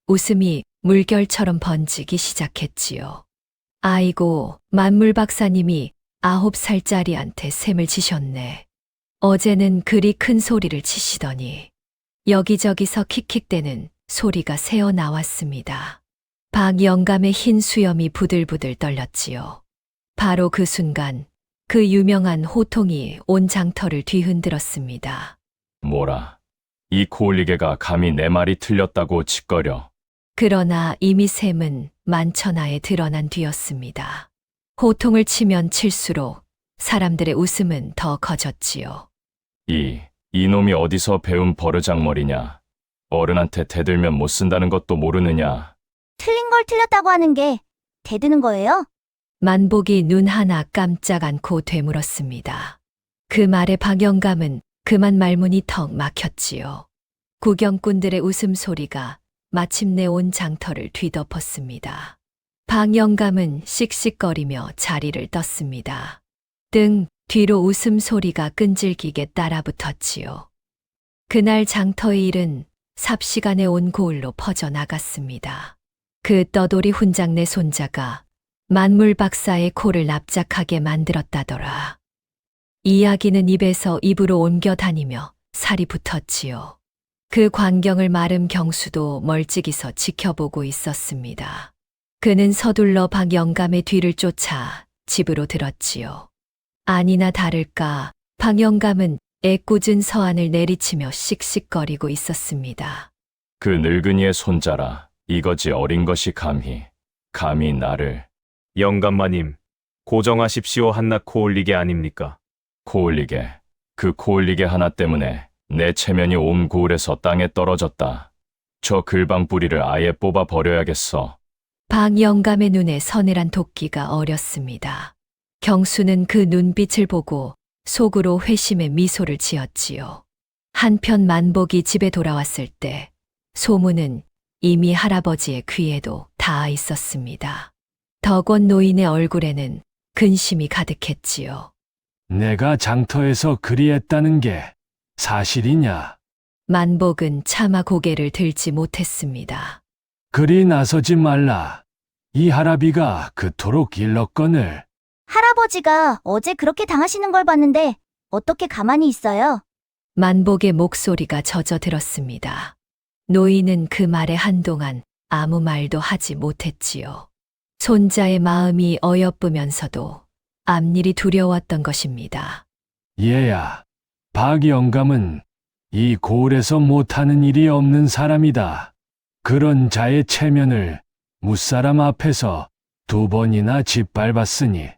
웃음이 물결처럼 번지기 시작했지요. 아이고, 만물 박사님이 9살짜리한테 셈을 지셨네. 어제는 그리 큰 소리를 치시더니 여기저기서 킥킥대는 소리가 새어 나왔습니다. 박 영감의 흰 수염이 부들부들 떨렸지요. 바로 그 순간 그 유명한 호통이 온 장터를 뒤흔들었습니다. 뭐라? 이 코올리개가 감히 내 말이 틀렸다고 짓거려. 그러나 이미 셈은 만천하에 드러난 뒤였습니다. 호통을 치면 칠수록 사람들의 웃음은 더 커졌지요. 이놈이 어디서 배운 버르장머리냐? 어른한테 대들면 못 쓴다는 것도 모르느냐? 틀린 걸 틀렸다고 하는 게 대드는 거예요? 만복이 눈 하나 깜짝 않고 되물었습니다. 그 말에 박 영감은 그만 말문이 턱 막혔지요. 구경꾼들의 웃음소리가 마침내 온 장터를 뒤덮었습니다. 박 영감은 씩씩거리며 자리를 떴습니다. 등 뒤로 웃음소리가 끈질기게 따라붙었지요. 그날 장터의 일은 삽시간에 온 고을로 퍼져나갔습니다. 그 떠돌이 훈장내 손자가 만물 박사의 코를 납작하게 만들었다더라. 이야기는 입에서 입으로 옮겨 다니며 살이 붙었지요. 그 광경을 마름 경수도 멀찍이서 지켜보고 있었습니다. 그는 서둘러 박 영감의 뒤를 쫓아 집으로 들었지요. 아니나 다를까 박 영감은 애꿎은 서한을 내리치며 씩씩거리고 있었습니다. 그 늙은이의 손자라. 이거지 어린 것이 감히 나를. 영감마님, 고정하십시오. 한낱 코올리게 아닙니까? 코올리게. 그 코올리게 하나 때문에 내 체면이 온 고을에서 땅에 떨어졌다. 저 글방 뿌리를 아예 뽑아 버려야겠어. 박 영감의 눈에 서늘한 도끼가 어렸습니다. 경수는 그 눈빛을 보고 속으로 회심의 미소를 지었지요. 한편 만복이 집에 돌아왔을 때 소문은 이미 할아버지의 귀에도 닿아 있었습니다. 덕원 노인의 얼굴에는 근심이 가득했지요. 내가 장터에서 그리했다는 게 사실이냐? 만복은 차마 고개를 들지 못했습니다. 그리 나서지 말라. 이 할아비가 그토록 일렀거늘. 할아버지가 어제 그렇게 당하시는 걸 봤는데 어떻게 가만히 있어요? 만복의 목소리가 젖어들었습니다. 노인은 그 말에 한동안 아무 말도 하지 못했지요. 손자의 마음이 어여쁘면서도 앞일이 두려웠던 것입니다. 얘야, 박 영감은 이 고을에서 못하는 일이 없는 사람이다. 그런 자의 체면을 무사람 앞에서 2번이나 짓밟았으니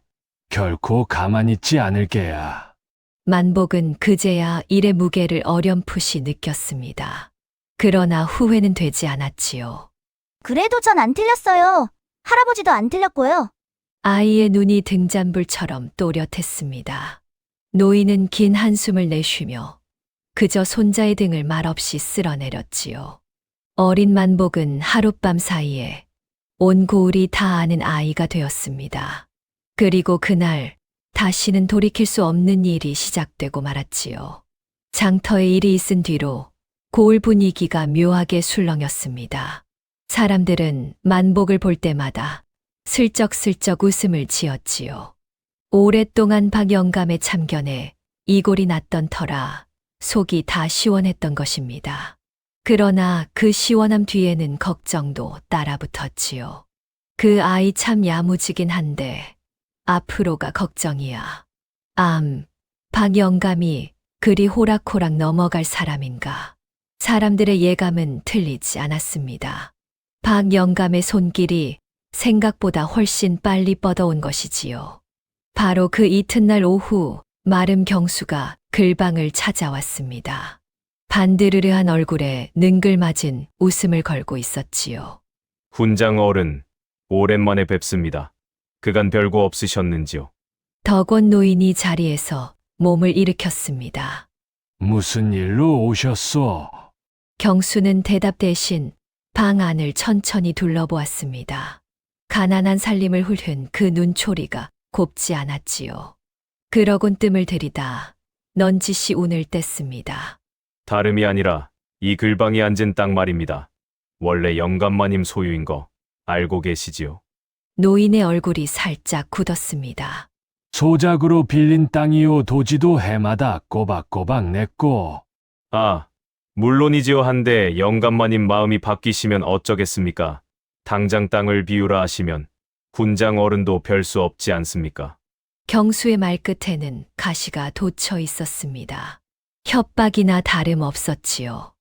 결코 가만히 있지 않을 게야. 만복은 그제야 일의 무게를 어렴풋이 느꼈습니다. 그러나 후회는 되지 않았지요. 그래도 전 안 틀렸어요. 할아버지도 안 틀렸고요. 아이의 눈이 등잔불처럼 또렷했습니다. 노인은 긴 한숨을 내쉬며 그저 손자의 등을 말없이 쓸어내렸지요. 어린 만복은 하룻밤 사이에 온 고을이 다 아는 아이가 되었습니다. 그리고 그날 다시는 돌이킬 수 없는 일이 시작되고 말았지요. 장터의 일이 있은 뒤로 고을 분위기가 묘하게 술렁였습니다. 사람들은 만복을 볼 때마다 슬쩍슬쩍 웃음을 지었지요. 오랫동안 박영감의 참견에 이골이 났던 터라 속이 다 시원했던 것입니다. 그러나 그 시원함 뒤에는 걱정도 따라붙었지요. 그 아이 참 야무지긴 한데 앞으로가 걱정이야. 박영감이 그리 호락호락 넘어갈 사람인가. 사람들의 예감은 틀리지 않았습니다. 박영감의 손길이 생각보다 훨씬 빨리 뻗어온 것이지요. 바로 그 이튿날 오후 마름 경수가 글방을 찾아왔습니다. 반드르르한 얼굴에 능글맞은 웃음을 걸고 있었지요. 훈장 어른, 오랜만에 뵙습니다. 그간 별거 없으셨는지요? 덕원 노인이 자리에서 몸을 일으켰습니다. 무슨 일로 오셨소? 경수는 대답 대신 방 안을 천천히 둘러보았습니다. 가난한 살림을 훑은 그 눈초리가 곱지 않았지요. 그러곤 뜸을 들이다 넌지시 운을 뗐습니다. 다름이 아니라 이 글방에 앉은 땅 말입니다. 원래 영감마님 소유인 거 알고 계시지요? 노인의 얼굴이 살짝 굳었습니다. 소작으로 빌린 땅이요 도지도 해마다 꼬박꼬박 냈고. 아, 물론이지요. 한데 영감마님 마음이 바뀌시면 어쩌겠습니까? 당장 땅을 비우라 하시면 훈장 어른도 별 수 없지 않습니까? 경수의 말끝에는 가시가 돋쳐 있었습니다. 협박이나 다름없었지요.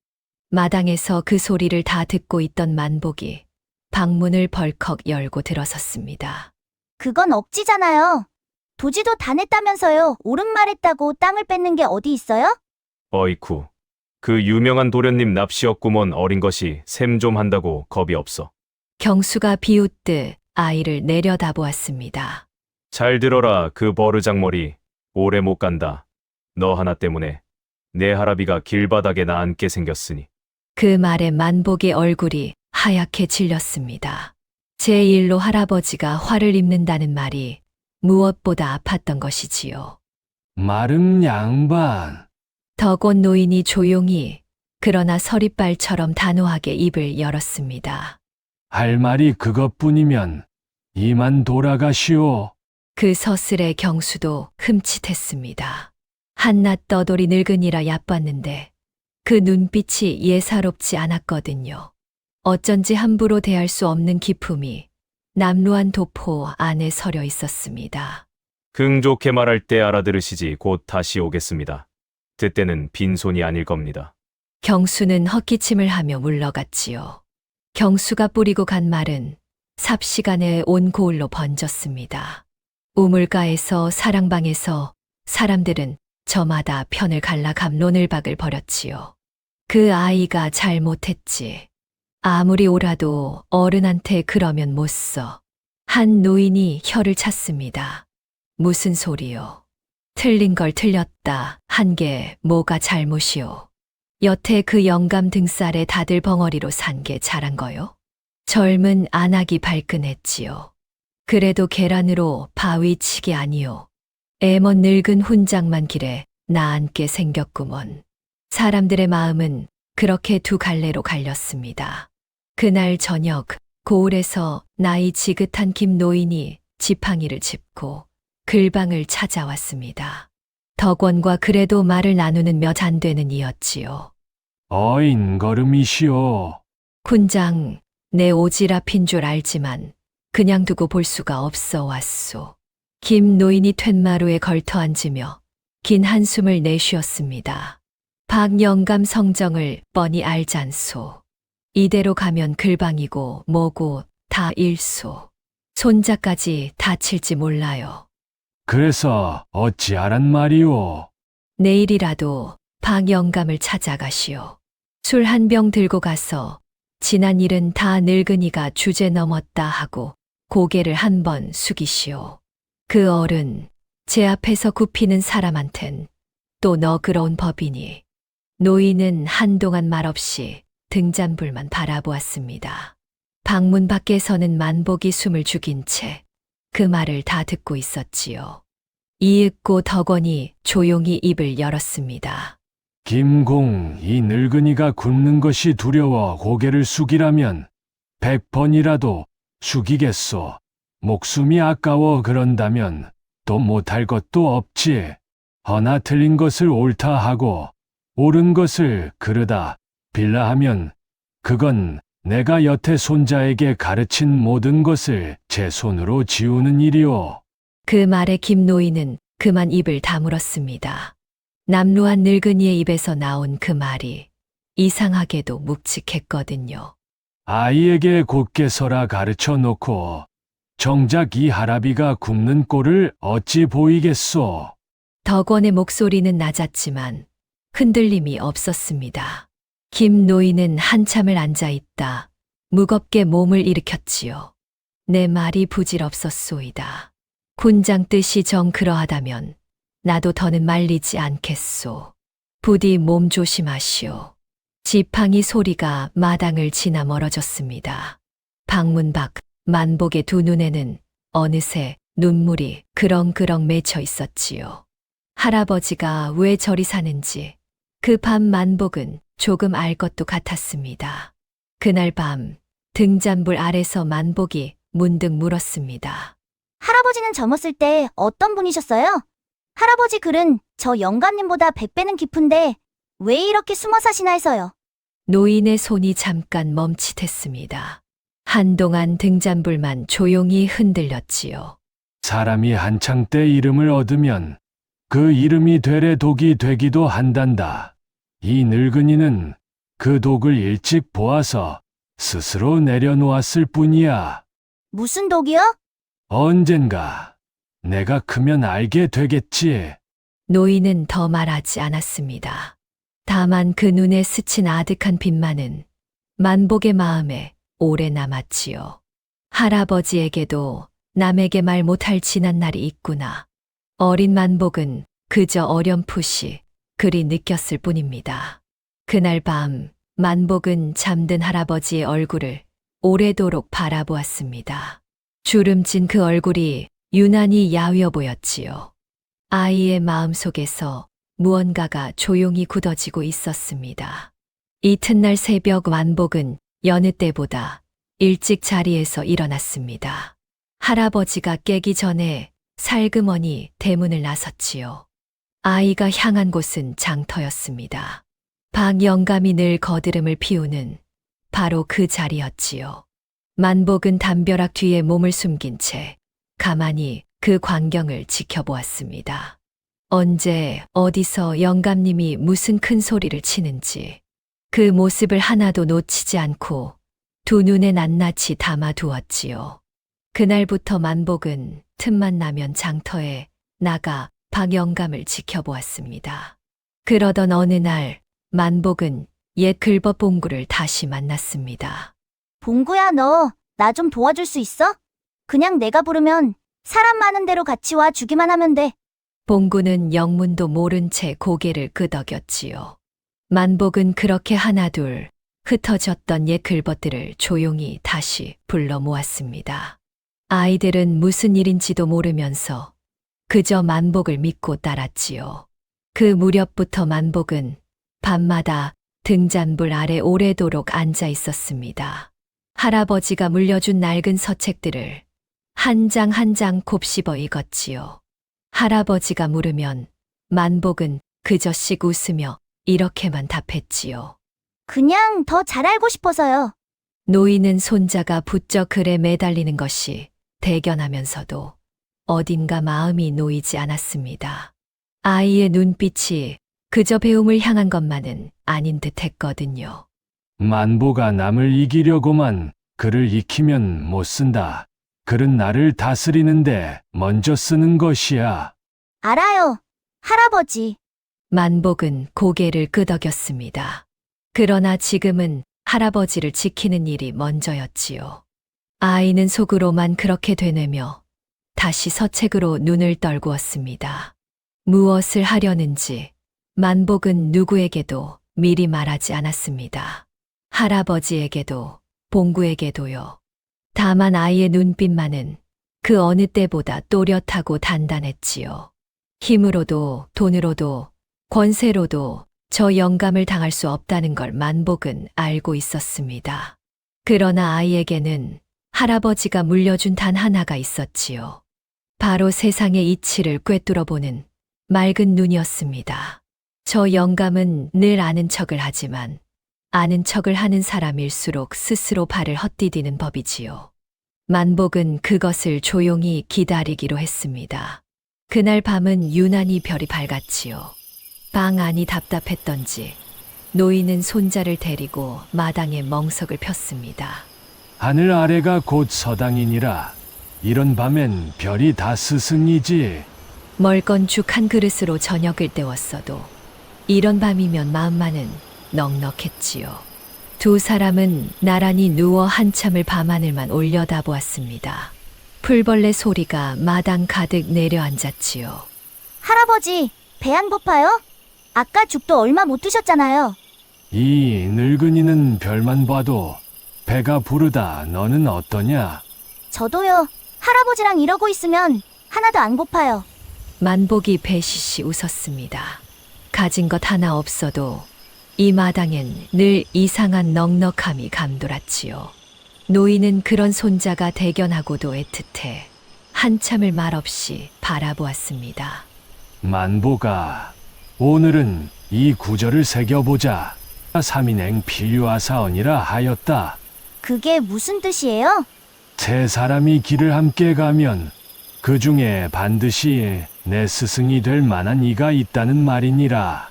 마당에서 그 소리를 다 듣고 있던 만복이 방문을 벌컥 열고 들어섰습니다. 그건 억지잖아요. 도지도 다 냈다면서요. 옳은 말 했다고 땅을 뺏는 게 어디 있어요? 어이쿠, 그 유명한 도련님 납시였구먼. 어린 것이 셈 좀 한다고 겁이 없어. 경수가 비웃듯 아이를 내려다보았습니다. 잘 들어라. 그 버르장머리 오래 못 간다. 너 하나 때문에 내 할아비가 길바닥에 나 앉게 생겼으니. 그 말에 만복의 얼굴이 하얗게 질렸습니다. 제1로 할아버지가 화를 입는다는 말이 무엇보다 아팠던 것이지요. 마름 양반. 덕원 노인이 조용히 그러나 서리빨처럼 단호하게 입을 열었습니다. 할 말이 그것뿐이면 이만 돌아가시오. 그 서슬에 경수도 흠칫했습니다. 한낱 떠돌이 늙은이라 얕봤는데 그 눈빛이 예사롭지 않았거든요. 어쩐지 함부로 대할 수 없는 기품이 남루한 도포 안에 서려 있었습니다. 긍 좋게 말할 때 알아들으시지. 곧 다시 오겠습니다. 그때는 빈손이 아닐 겁니다. 경수는 헛기침을 하며 물러갔지요. 경수가 뿌리고 간 말은 삽시간에 온 고을로 번졌습니다. 우물가에서 사랑방에서 사람들은 저마다 편을 갈라 갑론을박을 벌였지요. 그 아이가 잘못했지. 아무리 옳아도 어른한테 그러면 못 써. 한 노인이 혀를 찼습니다. 무슨 소리요? 틀린 걸 틀렸다 한 게 뭐가 잘못이오? 여태 그 영감 등살에 다들 벙어리로 산 게 잘한 거요? 젊은 안악이 발끈했지요. 그래도 계란으로 바위 치기 아니오. 애먼 늙은 훈장만 길에 나앉게 생겼구먼. 사람들의 마음은 그렇게 두 갈래로 갈렸습니다. 그날 저녁 고을에서 나이 지긋한 김 노인이 지팡이를 짚고 글방을 찾아왔습니다. 덕원과 그래도 말을 나누는 몇 안 되는 이였지요. 어인걸음이시오. 훈장, 내 오지랖인 줄 알지만 그냥 두고 볼 수가 없어 왔소. 김 노인이 툇마루에 걸터 앉으며 긴 한숨을 내쉬었습니다. 박영감 성정을 뻔히 알잖소. 이대로 가면 글방이고 뭐고 다 일소. 손자까지 다칠지 몰라요. 그래서 어찌하란 말이오? 내일이라도 박영감을 찾아가시오. 술 한 병 들고 가서 지난 일은 다 늙은이가 주제 넘었다 하고 고개를 한번 숙이시오. 그 어른, 제 앞에서 굽히는 사람한텐 또 너그러운 법이니. 노인은 한동안 말없이 등잔불만 바라보았습니다. 방문 밖에서는 만복이 숨을 죽인 채 그 말을 다 듣고 있었지요. 이윽고 덕원이 조용히 입을 열었습니다. 김공, 이 늙은이가 굶는 것이 두려워 고개를 숙이라면 100번이라도 숙이겠소. 목숨이 아까워 그런다면 또 못할 것도 없지. 허나 틀린 것을 옳다 하고 옳은 것을 그르다 빌라 하면 그건 내가 여태 손자에게 가르친 모든 것을 제 손으로 지우는 일이오. 그 말에 김 노인은 그만 입을 다물었습니다. 남루한 늙은이의 입에서 나온 그 말이 이상하게도 묵직했거든요. 아이에게 곧게 서라 가르쳐 놓고 정작 이 할아비가 굶는 꼴을 어찌 보이겠소. 덕원의 목소리는 낮았지만 흔들림이 없었습니다. 김 노인은 한참을 앉아 있다 무겁게 몸을 일으켰지요. 내 말이 부질없었소이다. 군장 뜻이 정 그러하다면 나도 더는 말리지 않겠소. 부디 몸 조심하시오. 지팡이 소리가 마당을 지나 멀어졌습니다. 방문 밖 만복의 두 눈에는 어느새 눈물이 그렁그렁 맺혀 있었지요. 할아버지가 왜 저리 사는지 그 밤 만복은 조금 알 것도 같았습니다. 그날 밤 등잔불 아래서 만복이 문득 물었습니다. 할아버지는 젊었을 때 어떤 분이셨어요? 할아버지 글은 저 영감님보다 100배는 깊은데 왜 이렇게 숨어 사시나 해서요. 노인의 손이 잠깐 멈칫했습니다. 한동안 등잔불만 조용히 흔들렸지요. 사람이 한창 때 이름을 얻으면 그 이름이 되레 독이 되기도 한단다. 이 늙은이는 그 독을 일찍 보아서 스스로 내려놓았을 뿐이야. 무슨 독이요? 언젠가 내가 크면 알게 되겠지. 노인은 더 말하지 않았습니다. 다만 그 눈에 스친 아득한 빛만은 만복의 마음에 오래 남았지요. 할아버지에게도 남에게 말 못할 지난 날이 있구나. 어린 만복은 그저 어렴풋이 그리 느꼈을 뿐입니다. 그날 밤 만복은 잠든 할아버지의 얼굴을 오래도록 바라보았습니다. 주름진 그 얼굴이 유난히 야위어 보였지요. 아이의 마음속에서 무언가가 조용히 굳어지고 있었습니다. 이튿날 새벽 만복은 여느 때보다 일찍 자리에서 일어났습니다. 할아버지가 깨기 전에 살그머니 대문을 나섰지요. 아이가 향한 곳은 장터였습니다. 박 영감이 늘 거드름을 피우는 바로 그 자리였지요. 만복은 담벼락 뒤에 몸을 숨긴 채 가만히 그 광경을 지켜보았습니다. 언제 어디서 영감님이 무슨 큰 소리를 치는지 그 모습을 하나도 놓치지 않고 두 눈에 낱낱이 담아두었지요. 그날부터 만복은 틈만 나면 장터에 나가 박 영감을 지켜보았습니다. 그러던 어느 날 만복은 옛 글벗 봉구를 다시 만났습니다. 봉구야, 너 나 좀 도와줄 수 있어? 그냥 내가 부르면 사람 많은 데로 같이 와 주기만 하면 돼. 봉구는 영문도 모른 채 고개를 끄덕였지요. 만복은 그렇게 하나둘 흩어졌던 옛 글벗들을 조용히 다시 불러 모았습니다. 아이들은 무슨 일인지도 모르면서 그저 만복을 믿고 따랐지요. 그 무렵부터 만복은 밤마다 등잔불 아래 오래도록 앉아 있었습니다. 할아버지가 물려준 낡은 서책들을 한 장 한 장 곱씹어 읽었지요. 할아버지가 물으면 만복은 그저 씩 웃으며 이렇게만 답했지요. 그냥 더 잘 알고 싶어서요. 노인은 손자가 부쩍 글에 매달리는 것이 대견하면서도 어딘가 마음이 놓이지 않았습니다. 아이의 눈빛이 그저 배움을 향한 것만은 아닌 듯 했거든요. 만보가 남을 이기려고만 글을 익히면 못 쓴다. 글은 나를 다스리는데 먼저 쓰는 것이야. 알아요, 할아버지. 만복은 고개를 끄덕였습니다. 그러나 지금은 할아버지를 지키는 일이 먼저였지요. 아이는 속으로만 그렇게 되뇌며 다시 서책으로 눈을 떨구었습니다. 무엇을 하려는지 만복은 누구에게도 미리 말하지 않았습니다. 할아버지에게도 봉구에게도요. 다만 아이의 눈빛만은 그 어느 때보다 또렷하고 단단했지요. 힘으로도 돈으로도 권세로도 저 영감을 당할 수 없다는 걸 만복은 알고 있었습니다. 그러나 아이에게는 할아버지가 물려준 단 하나가 있었지요. 바로 세상의 이치를 꿰뚫어보는 맑은 눈이었습니다. 저 영감은 늘 아는 척을 하지만 아는 척을 하는 사람일수록 스스로 발을 헛디디는 법이지요. 만복은 그것을 조용히 기다리기로 했습니다. 그날 밤은 유난히 별이 밝았지요. 방 안이 답답했던지 노인은 손자를 데리고 마당에 멍석을 폈습니다. 하늘 아래가 곧 서당이니라. 이런 밤엔 별이 다 스승이지. 멀건 죽 한 그릇으로 저녁을 때웠어도 이런 밤이면 마음만은 넉넉했지요. 두 사람은 나란히 누워 한참을 밤하늘만 올려다보았습니다. 풀벌레 소리가 마당 가득 내려앉았지요. 할아버지, 배 안 고파요? 아까 죽도 얼마 못 드셨잖아요. 이 늙은이는 별만 봐도 배가 부르다. 너는 어떠냐? 저도요. 할아버지랑 이러고 있으면 하나도 안 고파요. 만복이 배시시 웃었습니다. 가진 것 하나 없어도 이 마당엔 늘 이상한 넉넉함이 감돌았지요. 노인은 그런 손자가 대견하고도 애틋해 한참을 말없이 바라보았습니다. 만보가 오늘은 이 구절을 새겨보자. 삼인행 필요하사언이라 하였다. 그게 무슨 뜻이에요? 세 사람이 길을 함께 가면 그 중에 반드시 내 스승이 될 만한 이가 있다는 말이니라.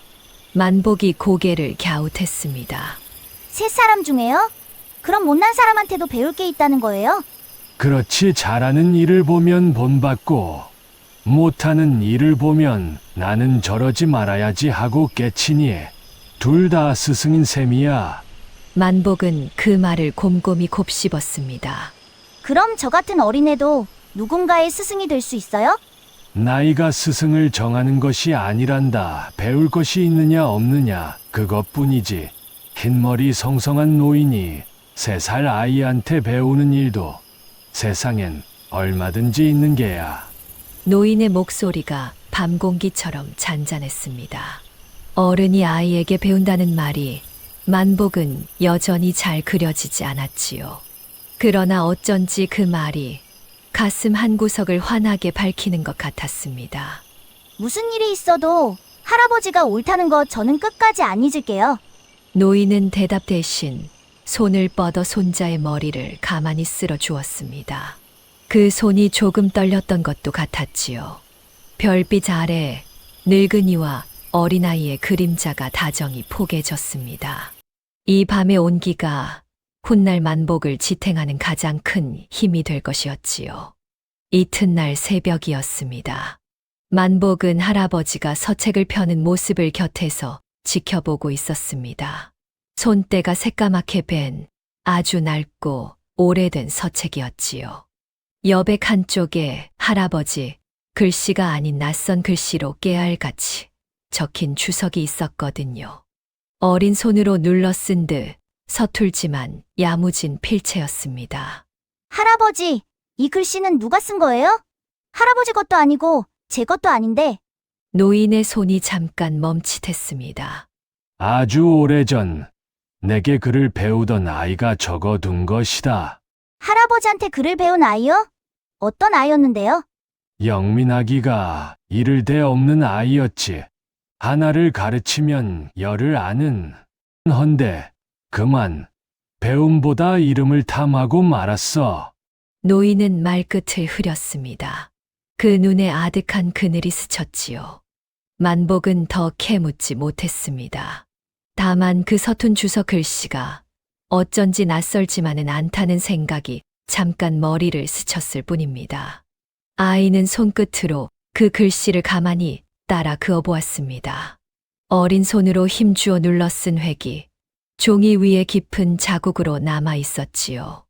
만복이 고개를 갸웃했습니다. 세 사람 중에요? 그럼 못난 사람한테도 배울 게 있다는 거예요? 그렇지. 잘하는 일을 보면 본받고 못하는 일을 보면 나는 저러지 말아야지 하고 깨치니 둘 다 스승인 셈이야. 만복은 그 말을 곰곰이 곱씹었습니다. 그럼 저 같은 어린애도 누군가의 스승이 될 수 있어요? 나이가 스승을 정하는 것이 아니란다. 배울 것이 있느냐 없느냐 그것뿐이지. 흰머리 성성한 노인이 3살 아이한테 배우는 일도 세상엔 얼마든지 있는 게야. 노인의 목소리가 밤 공기처럼 잔잔했습니다. 어른이 아이에게 배운다는 말이 만복은 여전히 잘 그려지지 않았지요. 그러나 어쩐지 그 말이 가슴 한구석을 환하게 밝히는 것 같았습니다. 무슨 일이 있어도 할아버지가 옳다는 거 저는 끝까지 안 잊을게요. 노인은 대답 대신 손을 뻗어 손자의 머리를 가만히 쓸어 주었습니다. 그 손이 조금 떨렸던 것도 같았지요. 별빛 아래 늙은이와 어린아이의 그림자가 다정히 포개졌습니다. 이 밤의 온기가 훗날 만복을 지탱하는 가장 큰 힘이 될 것이었지요. 이튿날 새벽이었습니다. 만복은 할아버지가 서책을 펴는 모습을 곁에서 지켜보고 있었습니다. 손때가 새까맣게 벤 아주 낡고 오래된 서책이었지요. 여백 한쪽에 할아버지 글씨가 아닌 낯선 글씨로 깨알같이 적힌 주석이 있었거든요. 어린 손으로 눌러 쓴 듯 서툴지만 야무진 필체였습니다. 할아버지, 이 글씨는 누가 쓴 거예요? 할아버지 것도 아니고 제 것도 아닌데. 노인의 손이 잠깐 멈칫했습니다. 아주 오래전 내게 글을 배우던 아이가 적어둔 것이다. 할아버지한테 글을 배운 아이요? 어떤 아이였는데요? 영민하기가 이를 데 없는 아이였지. 하나를 가르치면 열을 아는. 헌데 그만 배움보다 이름을 탐하고 말았어. 노인은 말끝을 흐렸습니다. 그 눈에 아득한 그늘이 스쳤지요. 만복은 더 캐묻지 못했습니다. 다만 그 서툰 주석 글씨가 어쩐지 낯설지만은 않다는 생각이 잠깐 머리를 스쳤을 뿐입니다. 아이는 손끝으로 그 글씨를 가만히 따라 그어보았습니다. 어린 손으로 힘주어 눌러 쓴 획이 종이 위에 깊은 자국으로 남아 있었지요.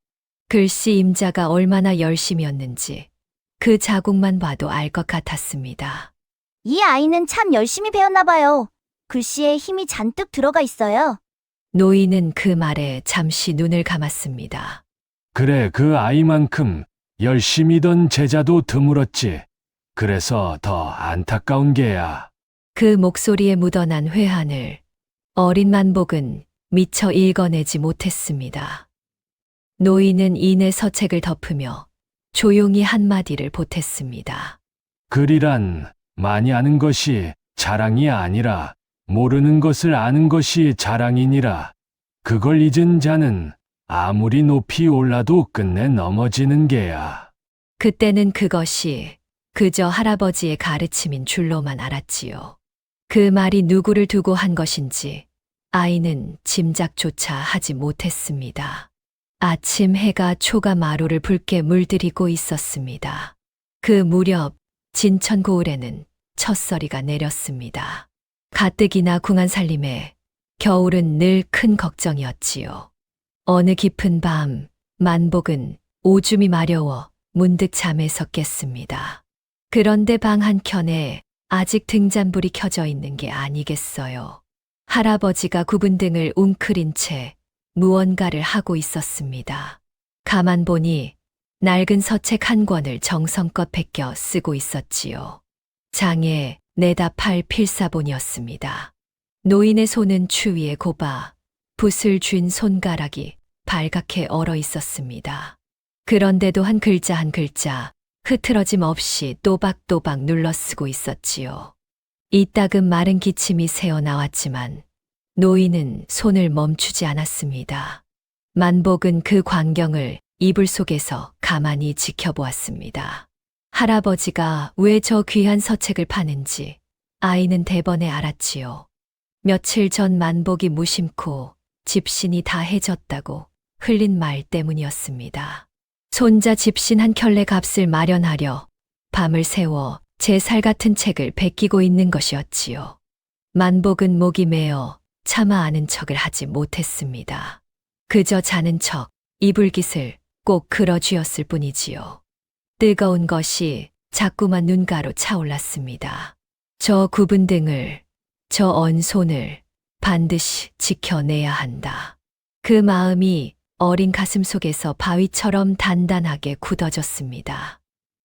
글씨 임자가 얼마나 열심이었는지 그 자국만 봐도 알 것 같았습니다. 이 아이는 참 열심히 배웠나 봐요. 글씨에 힘이 잔뜩 들어가 있어요. 노인은 그 말에 잠시 눈을 감았습니다. 그래, 그 아이만큼 열심히던 제자도 드물었지. 그래서 더 안타까운 게야. 그 목소리에 묻어난 회한을 어린 만복은 미처 읽어내지 못했습니다. 노인은 이내 서책을 덮으며 조용히 한마디를 보탰습니다. 글이란 많이 아는 것이 자랑이 아니라 모르는 것을 아는 것이 자랑이니라. 그걸 잊은 자는 아무리 높이 올라도 끝내 넘어지는 게야. 그때는 그것이 그저 할아버지의 가르침인 줄로만 알았지요. 그 말이 누구를 두고 한 것인지 아이는 짐작조차 하지 못했습니다. 아침 해가 초가 마루를 붉게 물들이고 있었습니다. 그 무렵 진천 고을에는 첫서리가 내렸습니다. 가뜩이나 궁한 살림에 겨울은 늘 큰 걱정이었지요. 어느 깊은 밤 만복은 오줌이 마려워 문득 잠에서 깼습니다. 그런데 방 한켠에 아직 등잔불이 켜져 있는 게 아니겠어요. 할아버지가 굽은 등을 웅크린 채 무언가를 하고 있었습니다. 가만 보니 낡은 서책 한 권을 정성껏 베껴 쓰고 있었지요. 장에 내다 팔 필사본이었습니다. 노인의 손은 추위에 곱아 붓을 쥔 손가락이 발갛게 얼어 있었습니다. 그런데도 한 글자 한 글자 흐트러짐 없이 또박또박 눌러 쓰고 있었지요. 이따금 마른 기침이 새어나왔지만 노인은 손을 멈추지 않았습니다. 만복은 그 광경을 이불 속에서 가만히 지켜보았습니다. 할아버지가 왜 저 귀한 서책을 파는지 아이는 대번에 알았지요. 며칠 전 만복이 무심코 집신이 다 해졌다고 흘린 말 때문이었습니다. 손자 집신 한 켤레 값을 마련하려 밤을 새워 제 살 같은 책을 베끼고 있는 것이었지요. 만복은 목이 메어 차마 아는 척을 하지 못했습니다. 그저 자는 척 이불깃을 꼭 그려쥐었을 뿐이지요. 뜨거운 것이 자꾸만 눈가로 차올랐습니다. 저 굽은 등을, 저 언 손을 반드시 지켜내야 한다. 그 마음이 어린 가슴 속에서 바위처럼 단단하게 굳어졌습니다.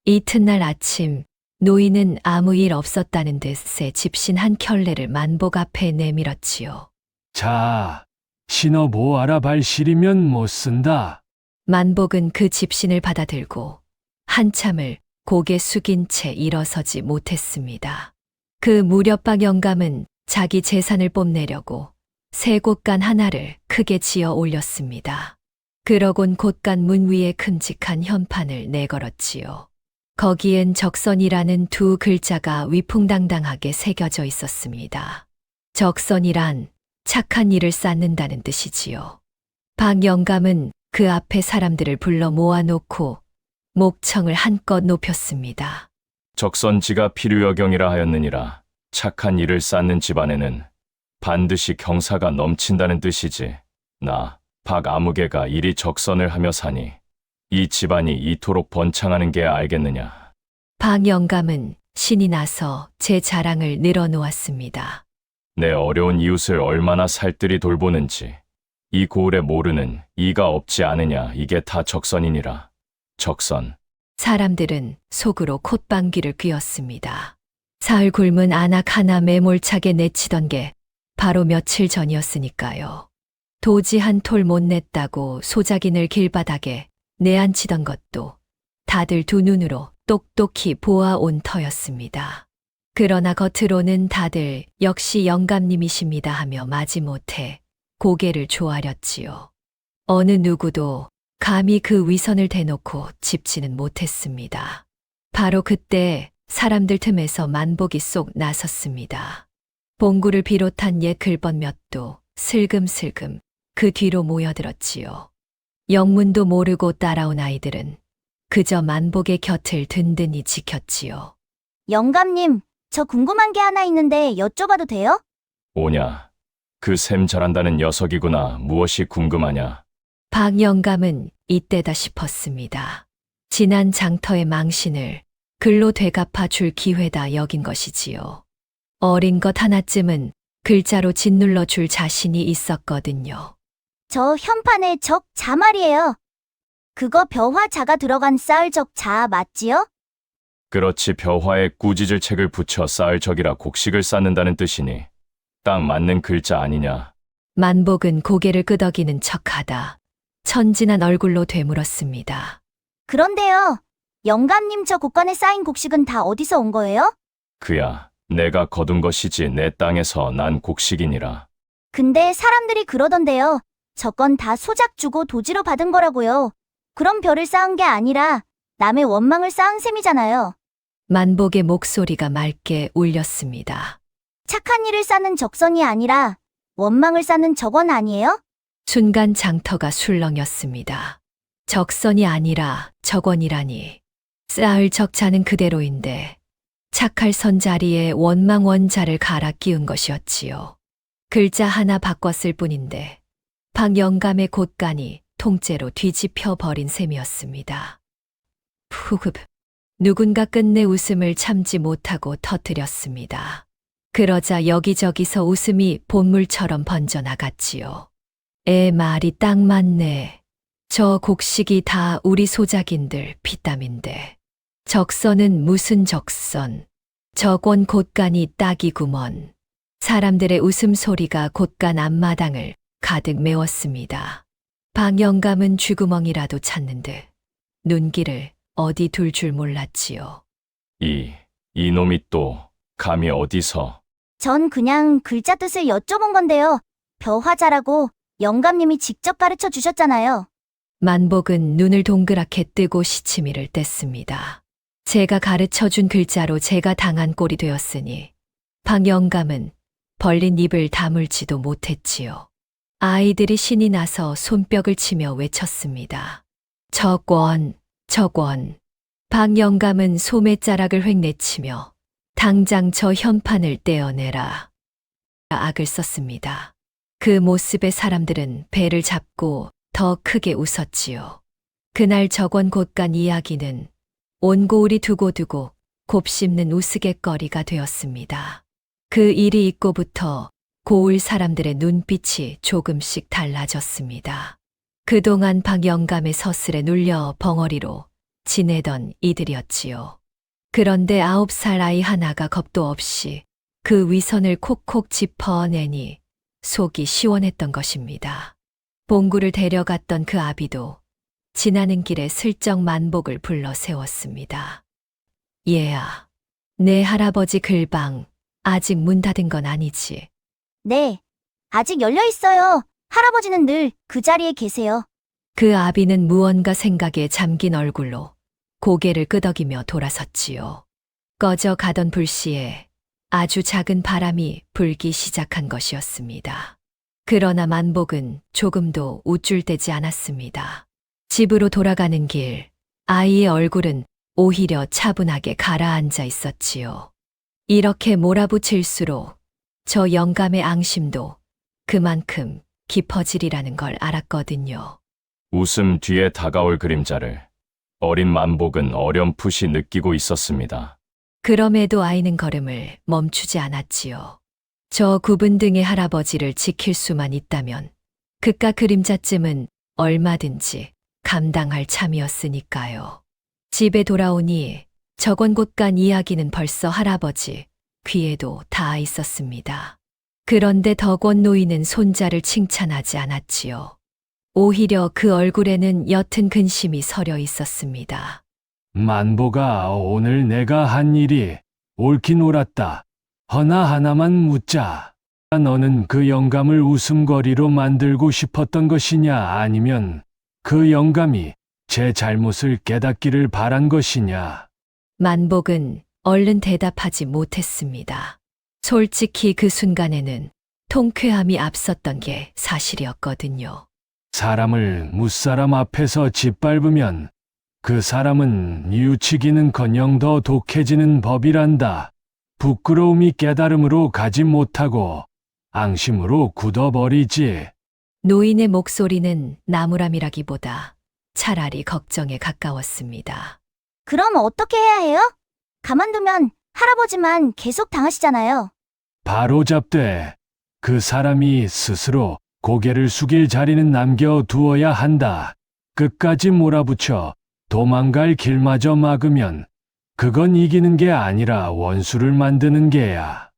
이튿날 아침 노인은 아무 일 없었다는 듯이 집신 한 켤레를 만복 앞에 내밀었지요. 자, 신어보아라. 발시리면 못 쓴다. 만복은 그 집신을 받아들고 한참을 고개 숙인 채 일어서지 못했습니다. 그 무렵박 영감은 자기 재산을 뽐내려고 새 곳간 하나를 크게 지어 올렸습니다. 그러곤 곳간 문 위에 큼직한 현판을 내걸었지요. 거기엔 적선이라는 두 글자가 위풍당당하게 새겨져 있었습니다. 적선이란 착한 일을 쌓는다는 뜻이지요. 박 영감은 그 앞에 사람들을 불러 모아놓고 목청을 한껏 높였습니다. 적선지가 필요여경이라 하였느니라. 착한 일을 쌓는 집안에는 반드시 경사가 넘친다는 뜻이지. 나 박아무개가 이리 적선을 하며 사니 이 집안이 이토록 번창하는 게 알겠느냐. 박 영감은 신이 나서 제 자랑을 늘어놓았습니다. 내 어려운 이웃을 얼마나 살뜰히 돌보는지 이 고을에 모르는 이가 없지 않으냐. 이게 다 적선이니라. 적선. 사람들은 속으로 콧방귀를 뀌었습니다. 사흘 굶은 안악 하나 매몰차게 내치던 게 바로 며칠 전이었으니까요. 도지 한 톨 못 냈다고 소작인을 길바닥에 내앉히던 것도 다들 두 눈으로 똑똑히 보아온 터였습니다. 그러나 겉으로는 다들 역시 영감님이십니다 하며 마지못해 고개를 조아렸지요. 어느 누구도 감히 그 위선을 대놓고 짚지는 못했습니다. 바로 그때 사람들 틈에서 만복이 쏙 나섰습니다. 봉구를 비롯한 옛 글번 몇도 슬금슬금 그 뒤로 모여들었지요. 영문도 모르고 따라온 아이들은 그저 만복의 곁을 든든히 지켰지요. 영감님, 저 궁금한 게 하나 있는데 여쭤봐도 돼요? 오냐. 그 셈 잘한다는 녀석이구나. 무엇이 궁금하냐. 박 영감은 이때다 싶었습니다. 지난 장터의 망신을 글로 되갚아 줄 기회다 여긴 것이지요. 어린 것 하나쯤은 글자로 짓눌러 줄 자신이 있었거든요. 저 현판의 적 자 말이에요. 그거 벼화 자가 들어간 쌀 적 자 맞지요? 그렇지 벼화에 꾸짖을 책을 붙여 쌓을 적이라 곡식을 쌓는다는 뜻이니 딱 맞는 글자 아니냐. 만복은 고개를 끄덕이는 척하다 천진한 얼굴로 되물었습니다. 그런데요. 영감님 저 곡간에 쌓인 곡식은 다 어디서 온 거예요? 그야 내가 거둔 것이지 내 땅에서 난 곡식이니라. 근데 사람들이 그러던데요. 저건 다 소작 주고 도지로 받은 거라고요. 그럼 벼를 쌓은 게 아니라 남의 원망을 쌓은 셈이잖아요. 만복의 목소리가 맑게 울렸습니다. 착한 일을 쌓는 적선이 아니라 원망을 쌓는 적원 아니에요? 순간 장터가 술렁였습니다. 적선이 아니라 적원이라니. 쌓을 적자는 그대로인데 착할 선 자리에 원망 원자를 갈아 끼운 것이었지요. 글자 하나 바꿨을 뿐인데 박영감의 곳간이 통째로 뒤집혀 버린 셈이었습니다. 푸흡. 누군가 끝내 웃음을 참지 못하고 터뜨렸습니다. 그러자 여기저기서 웃음이 본물처럼 번져나갔지요. 말이 딱 맞네. 저 곡식이 다 우리 소작인들 피땀인데. 적선은 무슨 적선. 적원 곳간이 딱이구먼. 사람들의 웃음소리가 곳간 앞마당을 가득 메웠습니다. 박영감은 쥐구멍이라도 찾는 듯 눈길을 어디 둘 줄 몰랐지요. 이놈이 또 감히 어디서. 전 그냥 글자 뜻을 여쭤본 건데요. 벼화자라고 영감님이 직접 가르쳐 주셨잖아요. 만복은 눈을 동그랗게 뜨고 시치미를 뗐습니다. 제가 가르쳐준 글자로 제가 당한 꼴이 되었으니 박영감은 벌린 입을 다물지도 못했지요. 아이들이 신이 나서 손뼉을 치며 외쳤습니다. 적원, 적원. 박영감은 소매자락을 획내치며 당장 저 현판을 떼어내라. 악을 썼습니다. 그 모습에 사람들은 배를 잡고 더 크게 웃었지요. 그날 적원 곳간 이야기는 온 고을이 두고두고 곱씹는 우스갯거리가 되었습니다. 그 일이 있고부터 고을 사람들의 눈빛이 조금씩 달라졌습니다. 그동안 박영감의 서슬에 눌려 벙어리로 지내던 이들이었지요. 그런데 9살 아이 하나가 겁도 없이 그 위선을 콕콕 짚어내니 속이 시원했던 것입니다. 봉구를 데려갔던 그 아비도 지나는 길에 슬쩍 만복을 불러 세웠습니다. 얘야, 내 할아버지 글방 아직 문 닫은 건 아니지? 네, 아직 열려 있어요. 할아버지는 늘 그 자리에 계세요. 그 아비는 무언가 생각에 잠긴 얼굴로 고개를 끄덕이며 돌아섰지요. 꺼져 가던 불씨에 아주 작은 바람이 불기 시작한 것이었습니다. 그러나 만복은 조금도 우쭐대지 않았습니다. 집으로 돌아가는 길, 아이의 얼굴은 오히려 차분하게 가라앉아 있었지요. 이렇게 몰아붙일수록 저 영감의 앙심도 그만큼 깊어지리라는 걸 알았거든요. 웃음 뒤에 다가올 그림자를 어린 만복은 어렴풋이 느끼고 있었습니다. 그럼에도 아이는 걸음을 멈추지 않았지요. 저 구분등의 할아버지를 지킬 수만 있다면 그깟 그림자쯤은 얼마든지 감당할 참이었으니까요. 집에 돌아오니 적원 곳간 이야기는 벌써 할아버지 귀에도 닿아 있었습니다. 그런데 덕원 노인은 손자를 칭찬하지 않았지요. 오히려 그 얼굴에는 옅은 근심이 서려 있었습니다. 만보가 오늘 내가 한 일이 옳긴 옳았다. 허나 하나만 묻자. 너는 그 영감을 웃음거리로 만들고 싶었던 것이냐 아니면 그 영감이 제 잘못을 깨닫기를 바란 것이냐. 만복은 얼른 대답하지 못했습니다. 솔직히 그 순간에는 통쾌함이 앞섰던 게 사실이었거든요. 사람을 무사람 앞에서 짓밟으면 그 사람은 뉘우치기는커녕 더 독해지는 법이란다. 부끄러움이 깨달음으로 가지 못하고 앙심으로 굳어버리지. 노인의 목소리는 나무람이라기보다 차라리 걱정에 가까웠습니다. 그럼 어떻게 해야 해요? 가만두면 할아버지만 계속 당하시잖아요. 바로 잡되 그 사람이 스스로 고개를 숙일 자리는 남겨두어야 한다. 끝까지 몰아붙여 도망갈 길마저 막으면 그건 이기는 게 아니라 원수를 만드는 게야.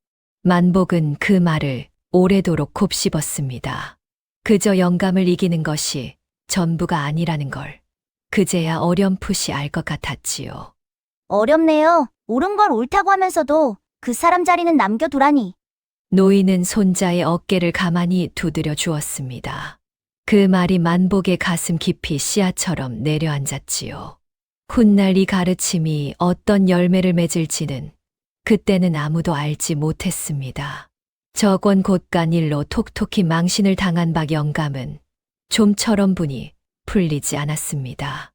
만복은 그 말을 오래도록 곱씹었습니다. 그저 영감을 이기는 것이 전부가 아니라는 걸 그제야 어렴풋이 알 것 같았지요. 어렵네요. 옳은 걸 옳다고 하면서도 그 사람 자리는 남겨두라니. 노인은 손자의 어깨를 가만히 두드려 주었습니다. 그 말이 만복의 가슴 깊이 씨앗처럼 내려앉았지요. 훗날 이 가르침이 어떤 열매를 맺을지는 그때는 아무도 알지 못했습니다. 적원 곳간 일로 톡톡히 망신을 당한 박 영감은 좀처럼 분이 풀리지 않았습니다.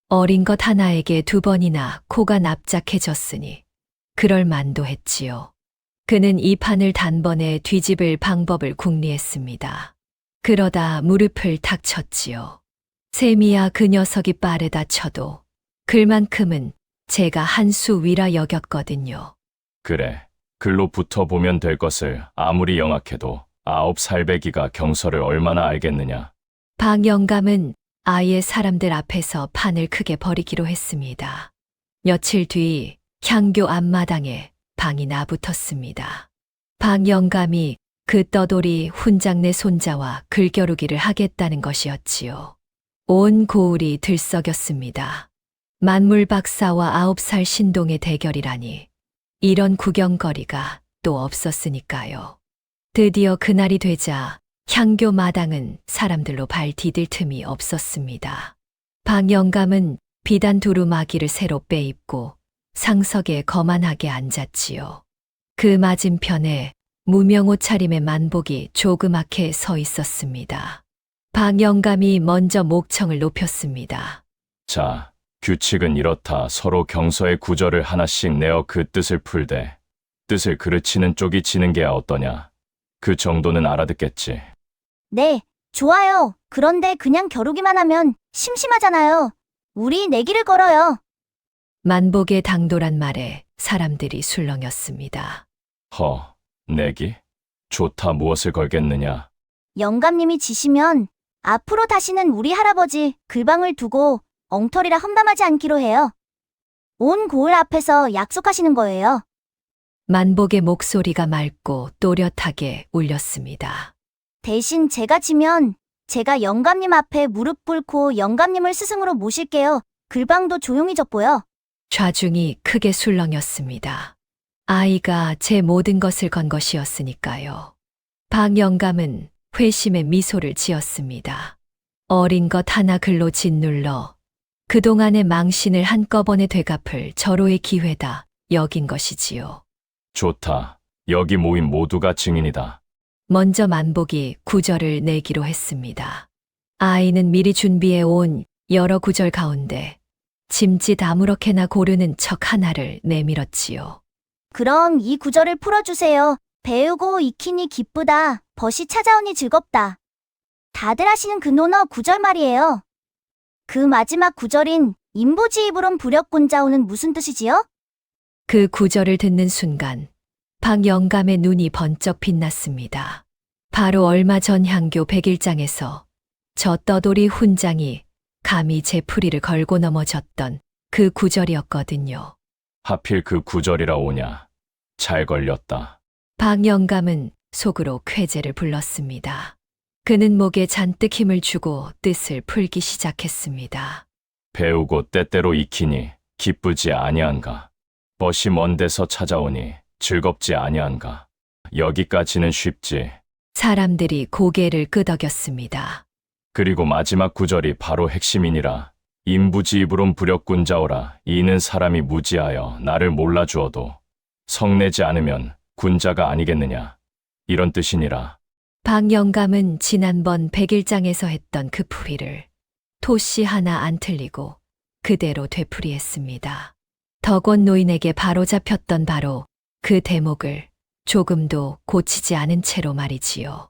어린 것 하나에게 2번이나 코가 납작해졌으니 그럴 만도 했지요. 그는 이 판을 단번에 뒤집을 방법을 궁리했습니다. 그러다 무릎을 탁 쳤지요. 셈이야 그 녀석이 빠르다 쳐도 글만큼은 제가 한 수 위라 여겼거든요. 그래, 글로 붙어보면 될 것을 아무리 영악해도 9살배기가 경서를 얼마나 알겠느냐. 박 영감은 아예 사람들 앞에서 판을 크게 벌이기로 했습니다. 며칠 뒤 향교 앞마당에 방이 나붙었습니다. 박 영감이 그 떠돌이 훈장내 손자와 글겨루기를 하겠다는 것이었지요. 온 고을이 들썩였습니다. 만물 박사와 9살 신동의 대결이라니 이런 구경거리가 또 없었으니까요. 드디어 그날이 되자 향교 마당은 사람들로 발 디딜 틈이 없었습니다. 박 영감은 비단 두루마기를 새로 빼입고 상석에 거만하게 앉았지요. 그 맞은편에 무명 옷차림의 만복이 조그맣게 서 있었습니다. 박 영감이 먼저 목청을 높였습니다. 자, 규칙은 이렇다. 서로 경서의 구절을 하나씩 내어 그 뜻을 풀되 뜻을 그르치는 쪽이 지는 게 어떠냐. 그 정도는 알아듣겠지. 네, 좋아요. 그런데 그냥 겨루기만 하면 심심하잖아요. 우리 내기를 걸어요. 만복의 당돌한 말에 사람들이 술렁였습니다. 허, 내기? 좋다. 무엇을 걸겠느냐. 영감님이 지시면 앞으로 다시는 우리 할아버지 글방을 두고 엉터리라 험담하지 않기로 해요. 온 고을 앞에서 약속하시는 거예요. 만복의 목소리가 맑고 또렷하게 울렸습니다. 대신 제가 지면 제가 영감님 앞에 무릎 꿇고 영감님을 스승으로 모실게요. 글방도 조용히 접고요. 좌중이 크게 술렁였습니다. 아이가 제 모든 것을 건 것이었으니까요. 박 영감은 회심의 미소를 지었습니다. 어린 것 하나 글로 짓눌러 그동안의 망신을 한꺼번에 되갚을 절호의 기회다 여긴 것이지요. 좋다. 여기 모인 모두가 증인이다. 먼저 만복이 구절을 내기로 했습니다. 아이는 미리 준비해 온 여러 구절 가운데 짐짓 아무렇게나 고르는 척 하나를 내밀었지요. 그럼 이 구절을 풀어주세요. 배우고 익히니 기쁘다. 벗이 찾아오니 즐겁다. 다들 하시는 그 논어 구절 말이에요. 그 마지막 구절인 인부지입으론 부력군자오는 무슨 뜻이지요? 그 구절을 듣는 순간 박 영감의 눈이 번쩍 빛났습니다. 바로 얼마 전 향교 100일장에서 저 떠돌이 훈장이 감히 제 풀이를 걸고 넘어졌던 그 구절이었거든요. 하필 그 구절이라 오냐. 잘 걸렸다. 박 영감은 속으로 쾌재를 불렀습니다. 그는 목에 잔뜩 힘을 주고 뜻을 풀기 시작했습니다. 배우고 때때로 익히니 기쁘지 아니한가. 벗이 먼 데서 찾아오니 즐겁지 아니한가. 여기까지는 쉽지. 사람들이 고개를 끄덕였습니다. 그리고 마지막 구절이 바로 핵심이니라. 인부지입으론 부력군자오라. 이는 사람이 무지하여 나를 몰라주어도 성내지 않으면 군자가 아니겠느냐. 이런 뜻이니라. 박 영감은 지난번 100일장에서 했던 그 풀이를 토씨 하나 안 틀리고 그대로 되풀이했습니다. 덕원 노인에게 바로잡혔던 바로 그 대목을 조금도 고치지 않은 채로 말이지요.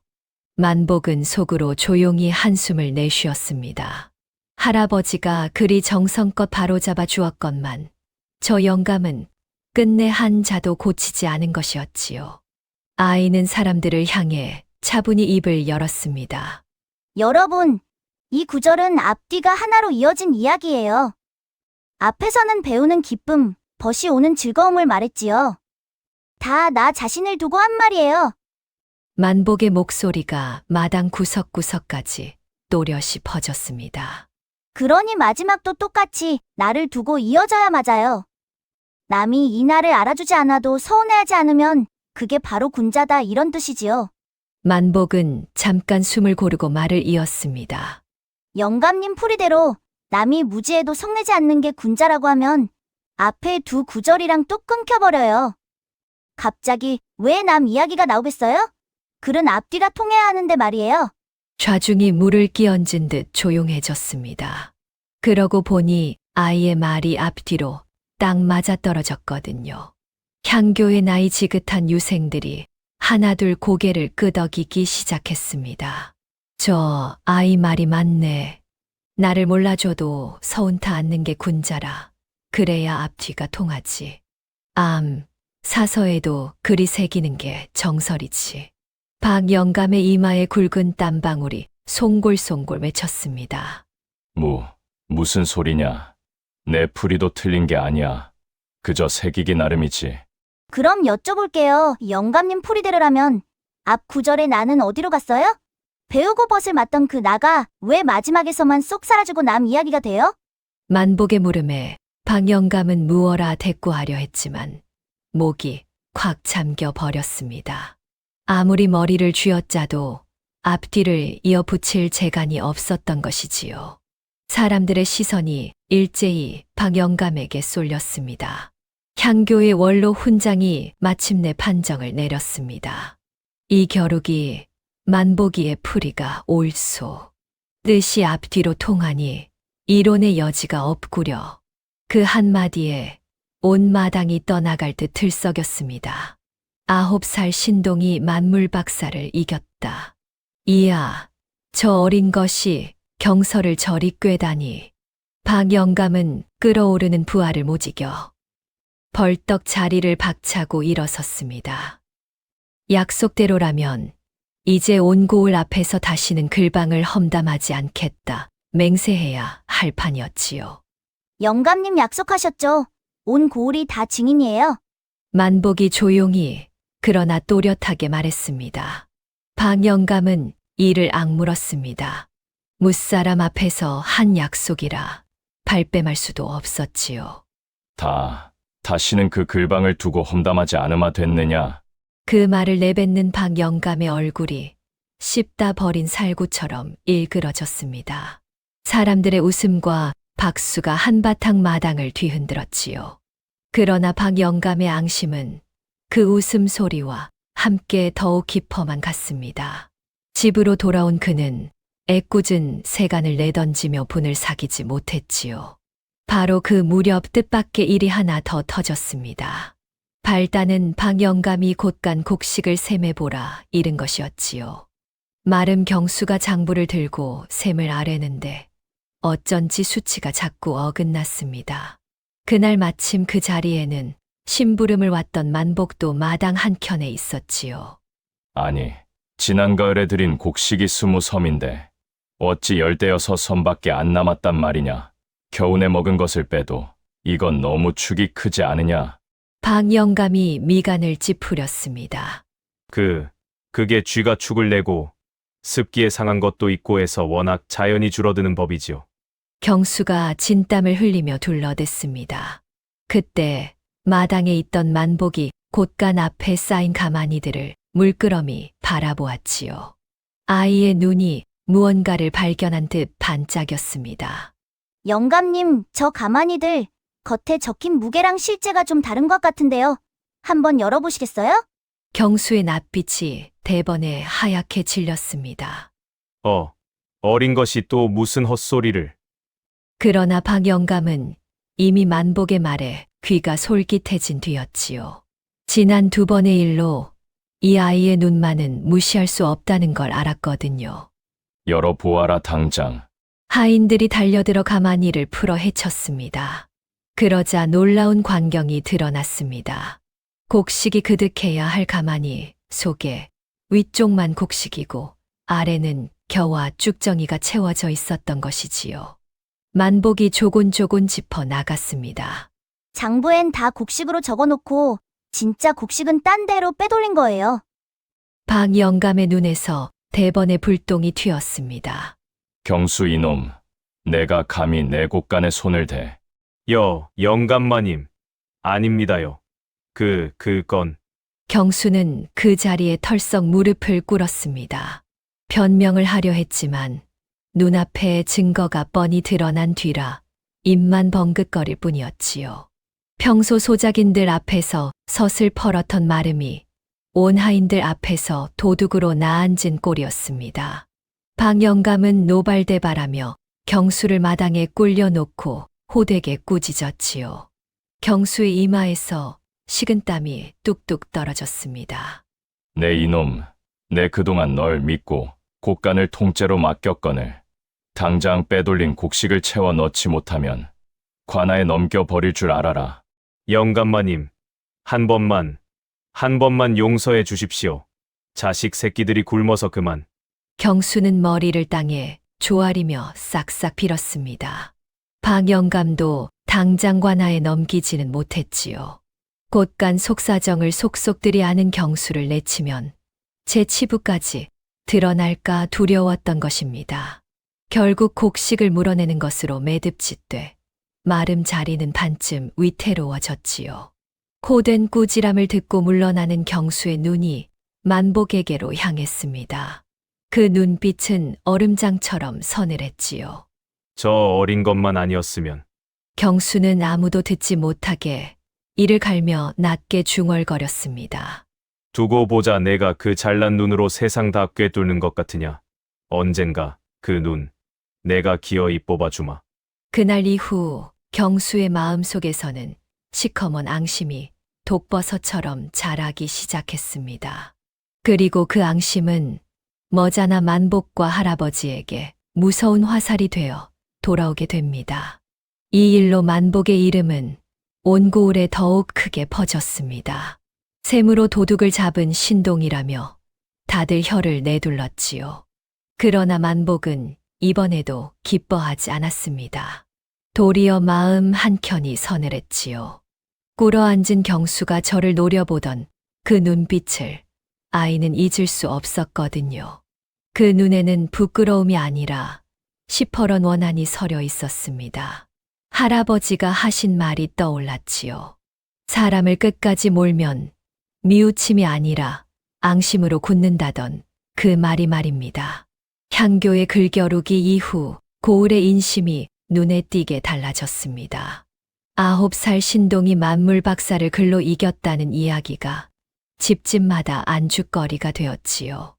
만복은 속으로 조용히 한숨을 내쉬었습니다. 할아버지가 그리 정성껏 바로잡아 주었건만 저 영감은 끝내 한 자도 고치지 않은 것이었지요. 아이는 사람들을 향해 차분히 입을 열었습니다. 여러분, 이 구절은 앞뒤가 하나로 이어진 이야기예요. 앞에서는 배우는 기쁨, 벗이 오는 즐거움을 말했지요. 다 나 자신을 두고 한 말이에요. 만복의 목소리가 마당 구석구석까지 또렷이 퍼졌습니다. 그러니 마지막도 똑같이 나를 두고 이어져야 맞아요. 남이 이 나를 알아주지 않아도 서운해하지 않으면 그게 바로 군자다 이런 뜻이지요. 만복은 잠깐 숨을 고르고 말을 이었습니다. 영감님 풀이대로 남이 무지해도 성내지 않는 게 군자라고 하면 앞에 두 구절이랑 뚝 끊겨버려요. 갑자기 왜 남 이야기가 나오겠어요? 글은 앞뒤가 통해야 하는데 말이에요. 좌중이 물을 끼얹은 듯 조용해졌습니다. 그러고 보니 아이의 말이 앞뒤로 딱 맞아떨어졌거든요. 향교의 나이 지긋한 유생들이 하나둘 고개를 끄덕이기 시작했습니다. 저 아이 말이 맞네. 나를 몰라줘도 서운타 않는 게 군자라. 그래야 앞뒤가 통하지. 사서에도 글이 새기는 게 정설이지. 박 영감의 이마에 굵은 땀방울이 송골송골 맺혔습니다. 무슨 소리냐? 내 풀이도 틀린 게 아니야. 그저 새기기 나름이지. 그럼 여쭤볼게요. 영감님 풀이대로라면 앞 구절에 나는 어디로 갔어요? 배우고 벗을 맞던 그 나가 왜 마지막에서만 쏙 사라지고 남 이야기가 돼요? 만복의 물음에 박 영감은 무어라 대꾸하려 했지만 목이 콱 잠겨 버렸습니다. 아무리 머리를 쥐어짜도 앞뒤를 이어붙일 재간이 없었던 것이지요. 사람들의 시선이 일제히 박 영감에게 쏠렸습니다. 향교의 원로 훈장이 마침내 판정을 내렸습니다. 이 겨루기 만보기의 풀이가 옳소. 뜻이 앞뒤로 통하니 이론의 여지가 없구려. 그 한마디에 온 마당이 떠나갈 듯 들썩였습니다. 9살 신동이 만물 박사를 이겼다. 이야, 저 어린 것이 경서를 저리 꿰다니. 박 영감은 끓어오르는 부하를 못 이겨 벌떡 자리를 박차고 일어섰습니다. 약속대로라면 이제 온 고을 앞에서 다시는 글방을 험담하지 않겠다 맹세해야 할 판이었지요. 영감님 약속하셨죠? 온 고을이 다 증인이에요. 만복이 조용히 그러나 또렷하게 말했습니다. 박 영감은 이를 악물었습니다. 무사람 앞에서 한 약속이라 발뺌할 수도 없었지요. 다시는 그 글방을 두고 험담하지 않으마 됐느냐? 그 말을 내뱉는 박 영감의 얼굴이 씹다 버린 살구처럼 일그러졌습니다. 사람들의 웃음과 박수가 한바탕 마당을 뒤흔들었지요. 그러나 박 영감의 앙심은 그 웃음소리와 함께 더욱 깊어만 갔습니다. 집으로 돌아온 그는 애꿎은 세간을 내던지며 분을 사기지 못했지요. 바로 그 무렵 뜻밖의 일이 하나 더 터졌습니다. 발단은 박 영감이 곧간 곡식을 셈해보라 이른 것이었지요. 마름 경수가 장부를 들고 셈을 아뢰는데 어쩐지 수치가 자꾸 어긋났습니다. 그날 마침 그 자리에는 심부름을 왔던 만복도 마당 한켠에 있었지요. 아니, 지난 가을에 들인 곡식이 20섬인데 어찌 16섬밖에 안 남았단 말이냐? 겨우내 먹은 것을 빼도 이건 너무 축이 크지 않으냐? 박 영감이 미간을 찌푸렸습니다. 그게 쥐가 축을 내고 습기에 상한 것도 있고 해서 워낙 자연히 줄어드는 법이지요. 경수가 진땀을 흘리며 둘러댔습니다. 그때 마당에 있던 만복이 곳간 앞에 쌓인 가마니들을 물끄러미 바라보았지요. 아이의 눈이 무언가를 발견한 듯 반짝였습니다. 영감님, 저 가마니들 겉에 적힌 무게랑 실제가 좀 다른 것 같은데요. 한번 열어보시겠어요? 경수의 낯빛이 대번에 하얗게 질렸습니다. 어린 것이 또 무슨 헛소리를. 그러나 박 영감은 이미 만복의 말에 귀가 솔깃해진 뒤였지요. 지난 2번의 일로 이 아이의 눈만은 무시할 수 없다는 걸 알았거든요. 열어보아라 당장. 하인들이 달려들어 가마니를 풀어 헤쳤습니다. 그러자 놀라운 광경이 드러났습니다. 곡식이 그득해야 할 가마니 속에 위쪽만 곡식이고 아래는 겨와 쭉정이가 채워져 있었던 것이지요. 만복이 조곤조곤 짚어 나갔습니다. 장부엔 다 곡식으로 적어놓고 진짜 곡식은 딴 데로 빼돌린 거예요. 박 영감의 눈에서 대번의 불똥이 튀었습니다. 경수 이놈, 내가 감히 내 곳간에 손을 대. 영감마님. 아닙니다요. 그건. 경수는 그 자리에 털썩 무릎을 꿇었습니다. 변명을 하려 했지만 눈앞에 증거가 뻔히 드러난 뒤라 입만 벙긋거릴 뿐이었지요. 평소 소작인들 앞에서 서슬 펄었던 마름이 온 하인들 앞에서 도둑으로 나앉은 꼴이었습니다. 박 영감은 노발대발하며 경수를 마당에 꿀려놓고 호되게 꾸짖었지요. 경수의 이마에서 식은땀이 뚝뚝 떨어졌습니다. 내 이놈, 내 그동안 널 믿고 곳간을 통째로 맡겼거늘 당장 빼돌린 곡식을 채워 넣지 못하면 관아에 넘겨버릴 줄 알아라. 영감마님. 한 번만 용서해 주십시오. 자식 새끼들이 굶어서 그만. 경수는 머리를 땅에 조아리며 싹싹 빌었습니다. 박 영감도 당장 관아에 넘기지는 못했지요. 곳간 속사정을 속속들이 아는 경수를 내치면 제 치부까지 드러날까 두려웠던 것입니다. 결국 곡식을 물어내는 것으로 매듭짓되 마름 자리는 반쯤 위태로워졌지요. 코된 꾸지람을 듣고 물러나는 경수의 눈이 만복에게로 향했습니다. 그 눈빛은 얼음장처럼 서늘했지요. 저 어린 것만 아니었으면. 경수는 아무도 듣지 못하게 이를 갈며 낮게 중얼거렸습니다. 두고 보자. 내가 그 잘난 눈으로 세상 다 꿰뚫는 것 같으냐. 언젠가 그 눈 내가 기어이 뽑아주마. 그날 이후 경수의 마음속에서는 시커먼 앙심이 독버섯처럼 자라기 시작했습니다. 그리고 그 앙심은 머자나 만복과 할아버지에게 무서운 화살이 되어 돌아오게 됩니다. 이 일로 만복의 이름은 온 고을에 더욱 크게 퍼졌습니다. 샘으로 도둑을 잡은 신동이라며 다들 혀를 내둘렀지요. 그러나 만복은 이번에도 기뻐하지 않았습니다. 도리어 마음 한켠이 서늘했지요. 꿇어앉은 경수가 저를 노려보던 그 눈빛을 아이는 잊을 수 없었거든요. 그 눈에는 부끄러움이 아니라 시퍼런 원한이 서려 있었습니다. 할아버지가 하신 말이 떠올랐지요. 사람을 끝까지 몰면 미우침이 아니라 앙심으로 굳는다던 그 말이 말입니다. 향교의 글겨루기 이후 고을의 인심이 눈에 띄게 달라졌습니다. 9살 신동이 만물 박사를 글로 이겼다는 이야기가 집집마다 안주거리가 되었지요.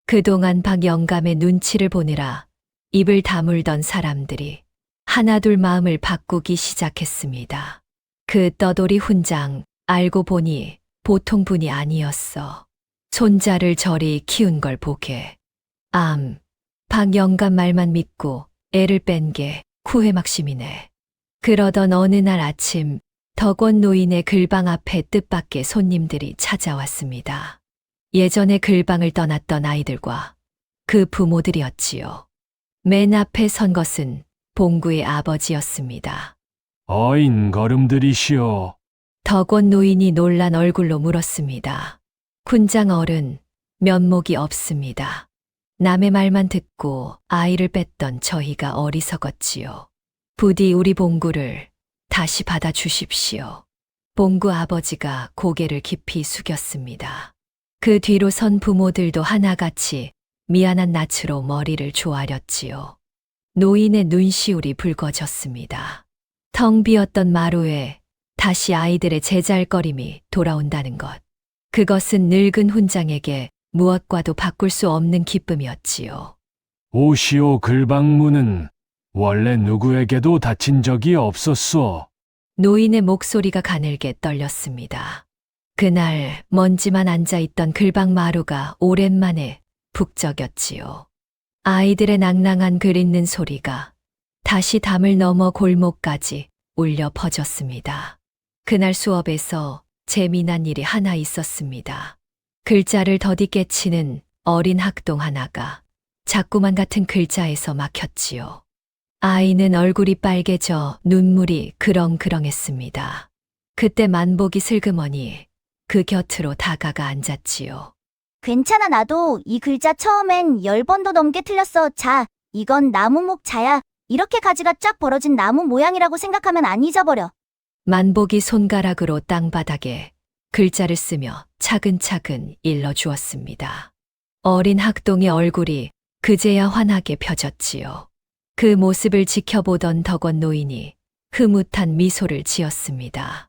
그동안 박 영감의 눈치를 보느라 입을 다물던 사람들이 하나둘 마음을 바꾸기 시작했습니다. 그 떠돌이 훈장 알고 보니 보통 분이 아니었어. 손자를 저리 키운 걸 보게. 박 영감 말만 믿고 애를 뺀 게 후회막심이네. 그러던 어느 날 아침 덕원 노인의 글방 앞에 뜻밖의 손님들이 찾아왔습니다. 예전에 글방을 떠났던 아이들과 그 부모들이었지요. 맨 앞에 선 것은 봉구의 아버지였습니다. 어인 걸음들이시오. 덕원 노인이 놀란 얼굴로 물었습니다. 군장 어른, 면목이 없습니다. 남의 말만 듣고 아이를 뺐던 저희가 어리석었지요. 부디 우리 봉구를 다시 받아주십시오. 봉구 아버지가 고개를 깊이 숙였습니다. 그 뒤로 선 부모들도 하나같이 미안한 낯으로 머리를 조아렸지요. 노인의 눈시울이 붉어졌습니다. 텅 비었던 마루에 다시 아이들의 제잘거림이 돌아온다는 것. 그것은 늙은 훈장에게 무엇과도 바꿀 수 없는 기쁨이었지요. 오시오 글방문은 원래 누구에게도 다친 적이 없었소. 노인의 목소리가 가늘게 떨렸습니다. 그날 먼지만 앉아있던 글방 마루가 오랜만에 북적였지요. 아이들의 낭낭한 글 읽는 소리가 다시 담을 넘어 골목까지 울려 퍼졌습니다. 그날 수업에서 재미난 일이 하나 있었습니다. 글자를 더디 깨치는 어린 학동 하나가 자꾸만 같은 글자에서 막혔지요. 아이는 얼굴이 빨개져 눈물이 그렁그렁했습니다. 그때 만복이 슬그머니 그 곁으로 다가가 앉았지요. 괜찮아, 나도 이 글자 처음엔 10번도 넘게 틀렸어. 자, 이건 나무목 자야. 이렇게 가지가 쫙 벌어진 나무 모양이라고 생각하면 안 잊어버려. 만복이 손가락으로 땅바닥에 글자를 쓰며 차근차근 일러주었습니다. 어린 학동의 얼굴이 그제야 환하게 펴졌지요. 그 모습을 지켜보던 덕원 노인이 흐뭇한 미소를 지었습니다.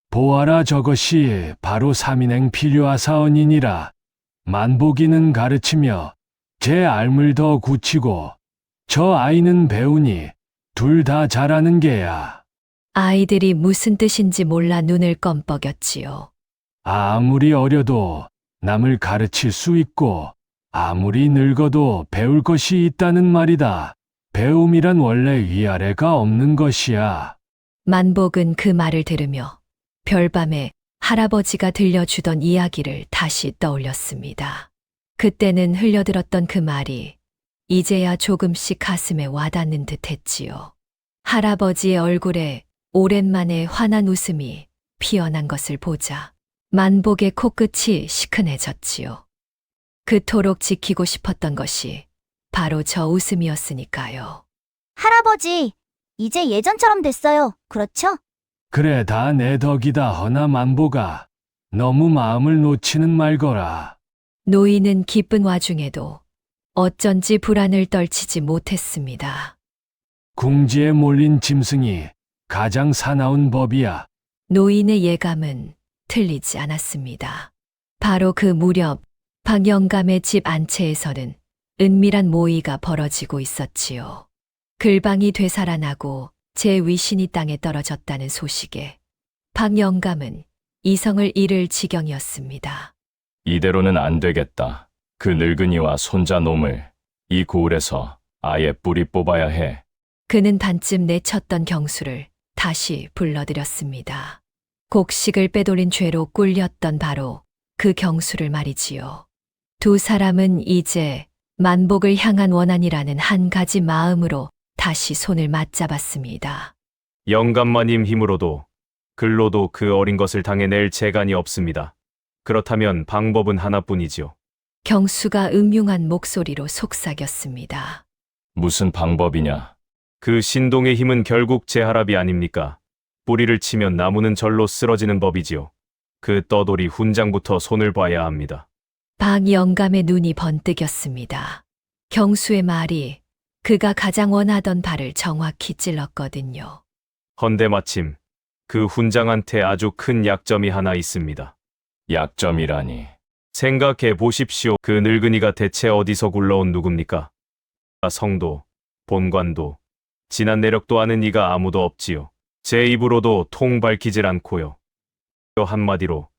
보아라, 저것이 바로 삼인행 필요하사언이니라. 만복이는 가르치며 제 알물 더 굳히고 저 아이는 배우니 둘 다 잘하는 게야. 아이들이 무슨 뜻인지 몰라 눈을 껌뻑였지요. 아무리 어려도 남을 가르칠 수 있고 아무리 늙어도 배울 것이 있다는 말이다. 배움이란 원래 위아래가 없는 것이야. 만복은 그 말을 들으며 별밤에 할아버지가 들려주던 이야기를 다시 떠올렸습니다. 그때는 흘려들었던 그 말이 이제야 조금씩 가슴에 와닿는 듯 했지요. 할아버지의 얼굴에 오랜만에 환한 웃음이 피어난 것을 보자 만복의 코끝이 시큰해졌지요. 그토록 지키고 싶었던 것이 바로 저 웃음이었으니까요. 할아버지, 이제 예전처럼 됐어요. 그렇죠? 그래, 다 내 덕이다. 허나 만보가 너무 마음을 놓치는 말거라. 노인은 기쁜 와중에도 어쩐지 불안을 떨치지 못했습니다. 궁지에 몰린 짐승이 가장 사나운 법이야. 노인의 예감은 틀리지 않았습니다. 바로 그 무렵 박영감의 집 안채에서는 은밀한 모의가 벌어지고 있었지요. 글방이 되살아나고 제 위신이 땅에 떨어졌다는 소식에 박영감은 이성을 잃을 지경이었습니다. 이대로는 안 되겠다. 그 늙은이와 손자 놈을 이 고을에서 아예 뿌리 뽑아야 해. 그는 반쯤 내쳤던 경수를 다시 불러들였습니다. 곡식을 빼돌린 죄로 꿀렸던 바로 그 경수를 말이지요. 두 사람은 이제 만복을 향한 원한이라는 한 가지 마음으로 다시 손을 맞잡았습니다. 영감마님 힘으로도 글로도 그 어린 것을 당해낼 재간이 없습니다. 그렇다면 방법은 하나뿐이지요. 경수가 음흉한 목소리로 속삭였습니다. 무슨 방법이냐? 그 신동의 힘은 결국 제하랍이 아닙니까? 뿌리를 치면 나무는 절로 쓰러지는 법이지요. 그 떠돌이 훈장부터 손을 봐야 합니다. 박영감의 눈이 번뜩였습니다. 경수의 말이 그가 가장 원하던 바를 정확히 찔렀거든요. 헌데 마침 그 훈장한테 아주 큰 약점이 하나 있습니다. 약점이라니. 생각해 보십시오. 그 늙은이가 대체 어디서 굴러온 누굽니까? 성도, 본관도, 진한 내력도 아는 이가 아무도 없지요. 제 입으로도 통 밝히질 않고요. 한마디로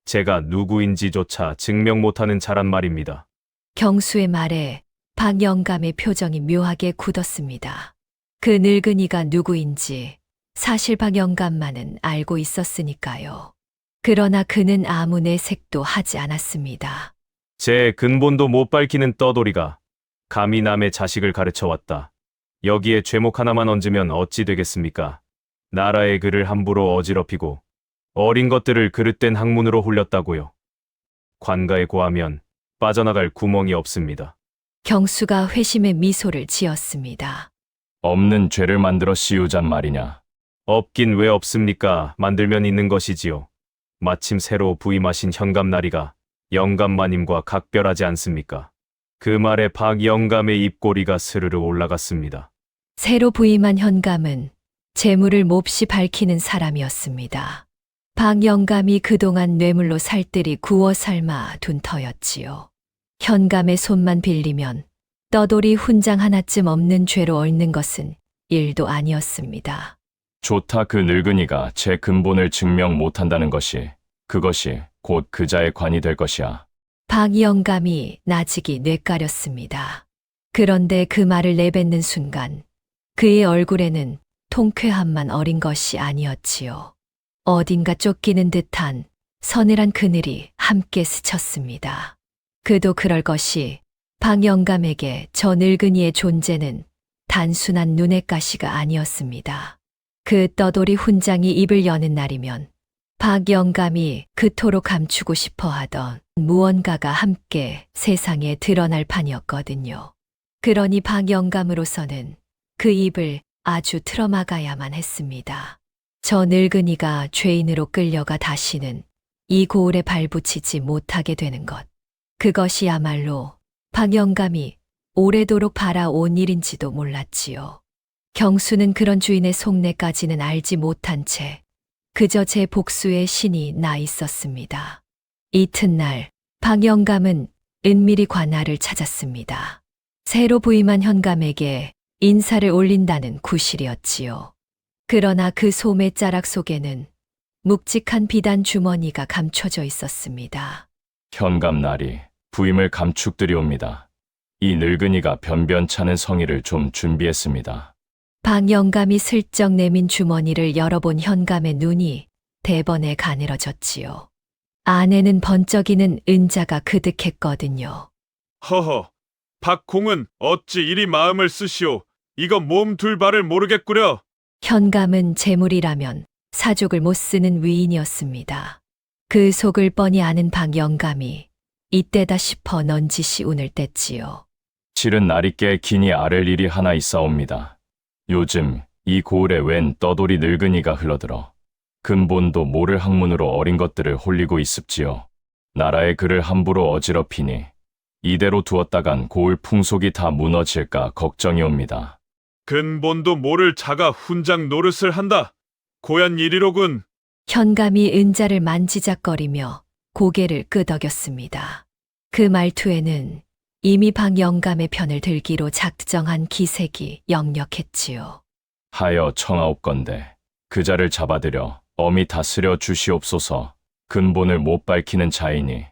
제가 누구인지조차 증명 못하는 자란 말입니다. 경수의 말에 박영감의 표정이 묘하게 굳었습니다. 그 늙은이가 누구인지 사실 박영감만은 알고 있었으니까요. 그러나 그는 아무 내색도 하지 않았습니다. 제 근본도 못 밝히는 떠돌이가 감히 남의 자식을 가르쳐왔다. 여기에 죄목 하나만 얹으면 어찌 되겠습니까? 나라의 글을 함부로 어지럽히고 어린 것들을 그릇된 학문으로 홀렸다고요. 관가에 고하면 빠져나갈 구멍이 없습니다. 경수가 회심의 미소를 지었습니다. 없는 죄를 만들어 씌우잔 말이냐? 없긴 왜 없습니까? 만들면 있는 것이지요. 마침 새로 부임하신 현감나리가 영감마님과 각별하지 않습니까? 그 말에 박영감의 입꼬리가 스르르 올라갔습니다. 새로 부임한 현감은 재물을 몹시 밝히는 사람이었습니다. 박영감이 그동안 뇌물로 살뜰히 구워 삶아 둔 터였지요. 현감의 손만 빌리면 떠돌이 훈장 하나쯤 없는 죄로 얽는 것은 일도 아니었습니다. 좋다. 그 늙은이가 제 근본을 증명 못한다는 것이 그것이 곧 그자의 관이 될 것이야. 박영감이 나직이 뇌까렸습니다. 그런데 그 말을 내뱉는 순간 그의 얼굴에는 통쾌함만 어린 것이 아니었지요. 어딘가 쫓기는 듯한 서늘한 그늘이 함께 스쳤습니다. 그도 그럴 것이 박 영감에게 저 늙은이의 존재는 단순한 눈의 가시가 아니었습니다. 그 떠돌이 훈장이 입을 여는 날이면 박 영감이 그토록 감추고 싶어 하던 무언가가 함께 세상에 드러날 판이었거든요. 그러니 박 영감으로서는 그 입을 아주 틀어막아야만 했습니다. 저 늙은이가 죄인으로 끌려가 다시는 이 고을에 발붙이지 못하게 되는 것. 그것이야말로 박 영감이 오래도록 바라온 일인지도 몰랐지요. 경수는 그런 주인의 속내까지는 알지 못한 채 그저 제 복수의 신이 나 있었습니다. 이튿날 박 영감은 은밀히 관할을 찾았습니다. 새로 부임한 현감에게 인사를 올린다는 구실이었지요. 그러나 그 소매자락 속에는 묵직한 비단 주머니가 감춰져 있었습니다. 현감 나리 부임을 감축드리옵니다. 이 늙은이가 변변찮은 성의를 좀 준비했습니다. 박 영감이 슬쩍 내민 주머니를 열어본 현감의 눈이 대번에 가늘어졌지요. 안에는 번쩍이는 은자가 그득했거든요. 허허, 박공은 어찌 이리 마음을 쓰시오. 이거 몸 둘 바를 모르겠구려. 현감은 재물이라면 사족을 못 쓰는 위인이었습니다. 그 속을 뻔히 아는 박 영감이 이때다 싶어 넌지시 운을 뗐지요. 실은 나리께 기니 아랠 일이 하나 있사옵니다. 요즘 이 고을에 웬 떠돌이 늙은이가 흘러들어 근본도 모를 학문으로 어린 것들을 홀리고 있습지요. 나라의 그를 함부로 어지럽히니 이대로 두었다간 고을 풍속이 다 무너질까 걱정이옵니다. 근본도 모를 자가 훈장 노릇을 한다. 고얀 일이로군. 현감이 은자를 만지작거리며 고개를 끄덕였습니다. 그 말투에는 이미 박 영감의 편을 들기로 작정한 기색이 역력했지요. 하여 청하옵건대 그 자를 잡아들여 엄히 다스려 주시옵소서. 근본을 못 밝히는 자이니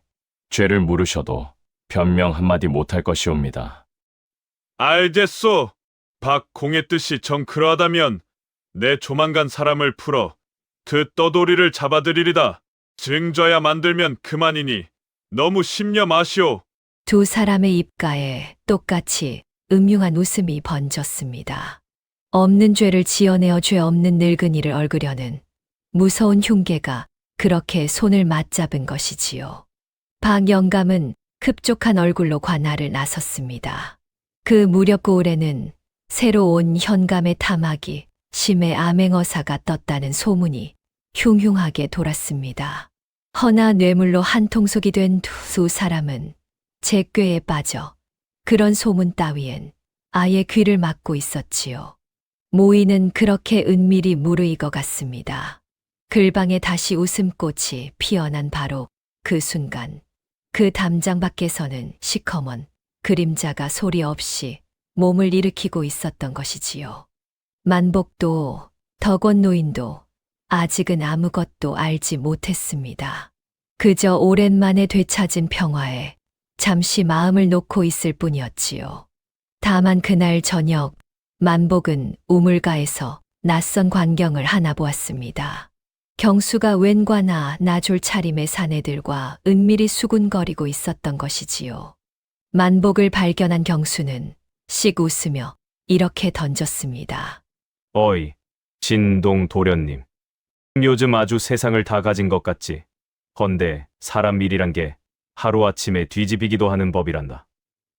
죄를 물으셔도 변명 한마디 못할 것이옵니다. 알겠소. 박공의 뜻이 정 그러하다면 내 조만간 사람을 풀어 그 떠돌이를 잡아들이리다. 증져야 만들면 그만이니 너무 심려 마시오. 두 사람의 입가에 똑같이 음흉한 웃음이 번졌습니다. 없는 죄를 지어내어 죄 없는 늙은이를 얽으려는 무서운 흉계가 그렇게 손을 맞잡은 것이지요. 박 영감은 급족한 얼굴로 관할을 나섰습니다. 그 무렵 고을에는 새로 온 현감의 탐악이 심해 암행어사가 떴다는 소문이 흉흉하게 돌았습니다. 허나 뇌물로 한통속이 된 두 사람은 제 꾀에 빠져 그런 소문 따위엔 아예 귀를 막고 있었지요. 모이는 그렇게 은밀히 무르익어 갔습니다. 글방에 다시 웃음꽃이 피어난 바로 그 순간 그 담장 밖에서는 시커먼 그림자가 소리 없이 몸을 일으키고 있었던 것이지요. 만복도 덕원 노인도 아직은 아무것도 알지 못했습니다. 그저 오랜만에 되찾은 평화에 잠시 마음을 놓고 있을 뿐이었지요. 다만 그날 저녁 만복은 우물가에서 낯선 광경을 하나 보았습니다. 경수가 웬과나 나졸 차림의 사내들과 은밀히 수군거리고 있었던 것이지요. 만복을 발견한 경수는 씩 웃으며 이렇게 던졌습니다. 어이, 진동 도련님. 요즘 아주 세상을 다 가진 것 같지. 헌데 사람 일이란 게 하루아침에 뒤집이기도 하는 법이란다.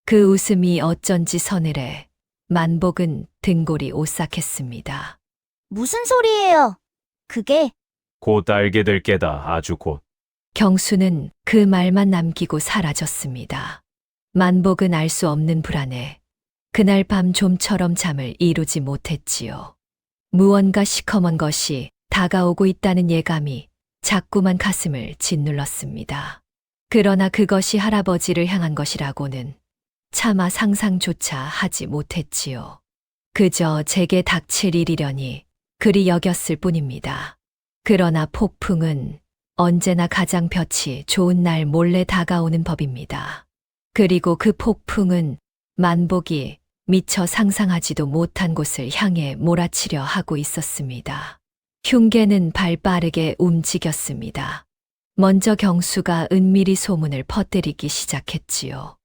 그 웃음이 어쩐지 서늘해 만복은 등골이 오싹했습니다. 무슨 소리예요? 그게 곧 알게 될 게다, 아주 곧. 경수는 그 말만 남기고 사라졌습니다. 만복은 알 수 없는 불안에 그날 밤 좀처럼 잠을 이루지 못했지요. 무언가 시커먼 것이 다가오고 있다는 예감이 자꾸만 가슴을 짓눌렀습니다. 그러나 그것이 할아버지를 향한 것이라고는 차마 상상조차 하지 못했지요. 그저 제게 닥칠 일이려니 그리 여겼을 뿐입니다. 그러나 폭풍은 언제나 가장 볕이 좋은 날 몰래 다가오는 법입니다. 그리고 그 폭풍은 만복이 미처 상상하지도 못한 곳을 향해 몰아치려 하고 있었습니다. 흉계는 발빠르게 움직였습니다. 먼저 경수가 은밀히 소문을 퍼뜨리기 시작했지요.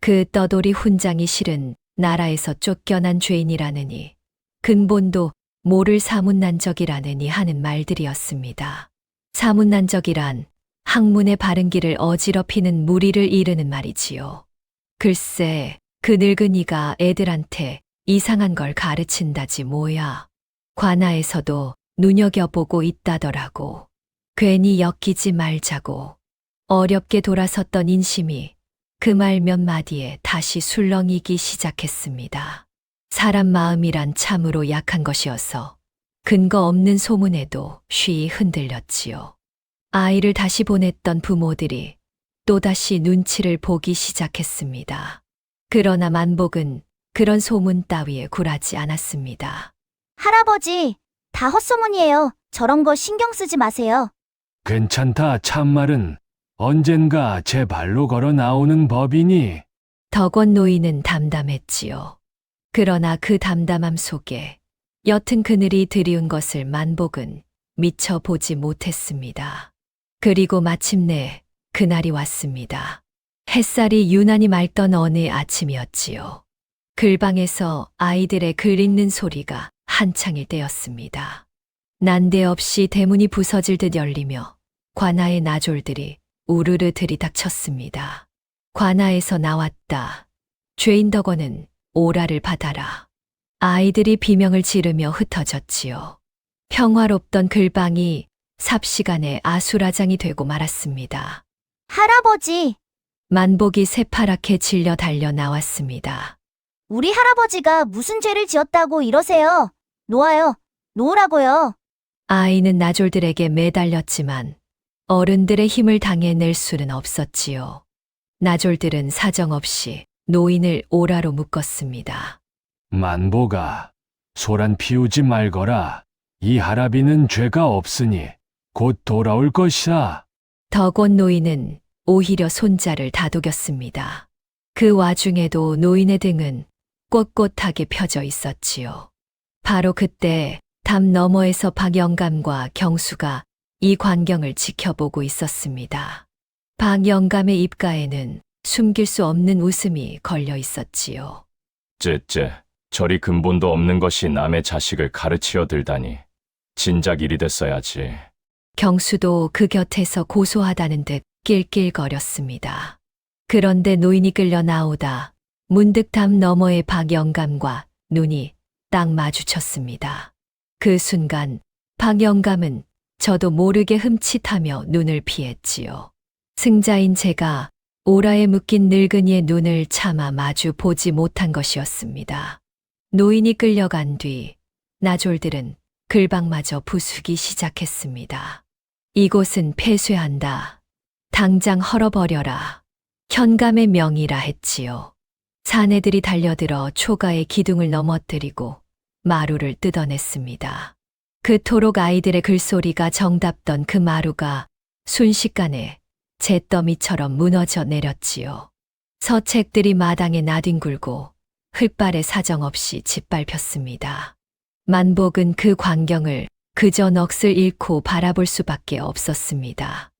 그 떠돌이 훈장이 실은 나라에서 쫓겨난 죄인이라느니 근본도 모를 사문난적이라느니 하는 말들이었습니다. 사문난적이란 학문의 바른 길을 어지럽히는 무리를 이르는 말이지요. 글쎄, 그 늙은이가 애들한테 이상한 걸 가르친다지 뭐야. 관아에서도 눈여겨보고 있다더라고. 괜히 엮이지 말자고. 어렵게 돌아섰던 인심이 그 말 몇 마디에 다시 술렁이기 시작했습니다. 사람 마음이란 참으로 약한 것이어서 근거 없는 소문에도 쉬이 흔들렸지요. 아이를 다시 보냈던 부모들이 또다시 눈치를 보기 시작했습니다. 그러나 만복은 그런 소문 따위에 굴하지 않았습니다. 할아버지, 다 헛소문이에요. 저런 거 신경 쓰지 마세요. 괜찮다. 참말은 언젠가 제 발로 걸어 나오는 법이니. 덕원 노인은 담담했지요. 그러나 그 담담함 속에 옅은 그늘이 드리운 것을 만복은 미처 보지 못했습니다. 그리고 마침내 그날이 왔습니다. 햇살이 유난히 맑던 어느 아침이었지요. 글방에서 아이들의 글 읽는 소리가 한창일 때였습니다. 난데없이 대문이 부서질 듯 열리며 관아의 나졸들이 우르르 들이닥쳤습니다. 관아에서 나왔다. 죄인 덕원은 오라를 받아라. 아이들이 비명을 지르며 흩어졌지요. 평화롭던 글방이 삽시간에 아수라장이 되고 말았습니다. 할아버지, 만복이 새파랗게 질려 달려 나왔습니다. 우리 할아버지가 무슨 죄를 지었다고 이러세요? 놓아요. 놓으라고요. 아이는 나졸들에게 매달렸지만 어른들의 힘을 당해낼 수는 없었지요. 나졸들은 사정없이 노인을 오라로 묶었습니다. 만보가 소란 피우지 말거라. 이 할아비는 죄가 없으니 곧 돌아올 것이다. 덕원 노인은 오히려 손자를 다독였습니다. 그 와중에도 노인의 등은 꼿꼿하게 펴져 있었지요. 바로 그때 담 너머에서 박영감과 경수가 이 광경을 지켜보고 있었습니다. 박영감의 입가에는 숨길 수 없는 웃음이 걸려 있었지요. 째째, 저리 근본도 없는 것이 남의 자식을 가르치려 들다니. 진작 일이 됐어야지. 경수도 그 곁에서 고소하다는 듯 낄낄거렸습니다. 그런데 노인이 끌려 나오다 문득 담 너머의 박영감과 눈이 딱 마주쳤습니다. 그 순간 박영감은 저도 모르게 흠칫하며 눈을 피했지요. 승자인 제가 오라에 묶인 늙은이의 눈을 차마 마주 보지 못한 것이었습니다. 노인이 끌려간 뒤 나졸들은 글방마저 부수기 시작했습니다. 이곳은 폐쇄한다. 당장 헐어버려라. 현감의 명이라 했지요. 사내들이 달려들어 초가의 기둥을 넘어뜨리고 마루를 뜯어냈습니다. 그토록 아이들의 글소리가 정답던 그 마루가 순식간에 잿더미처럼 무너져 내렸지요. 서책들이 마당에 나뒹굴고 흙발에 사정없이 짓밟혔습니다. 만복은 그 광경을 그저 넋을 잃고 바라볼 수밖에 없었습니다.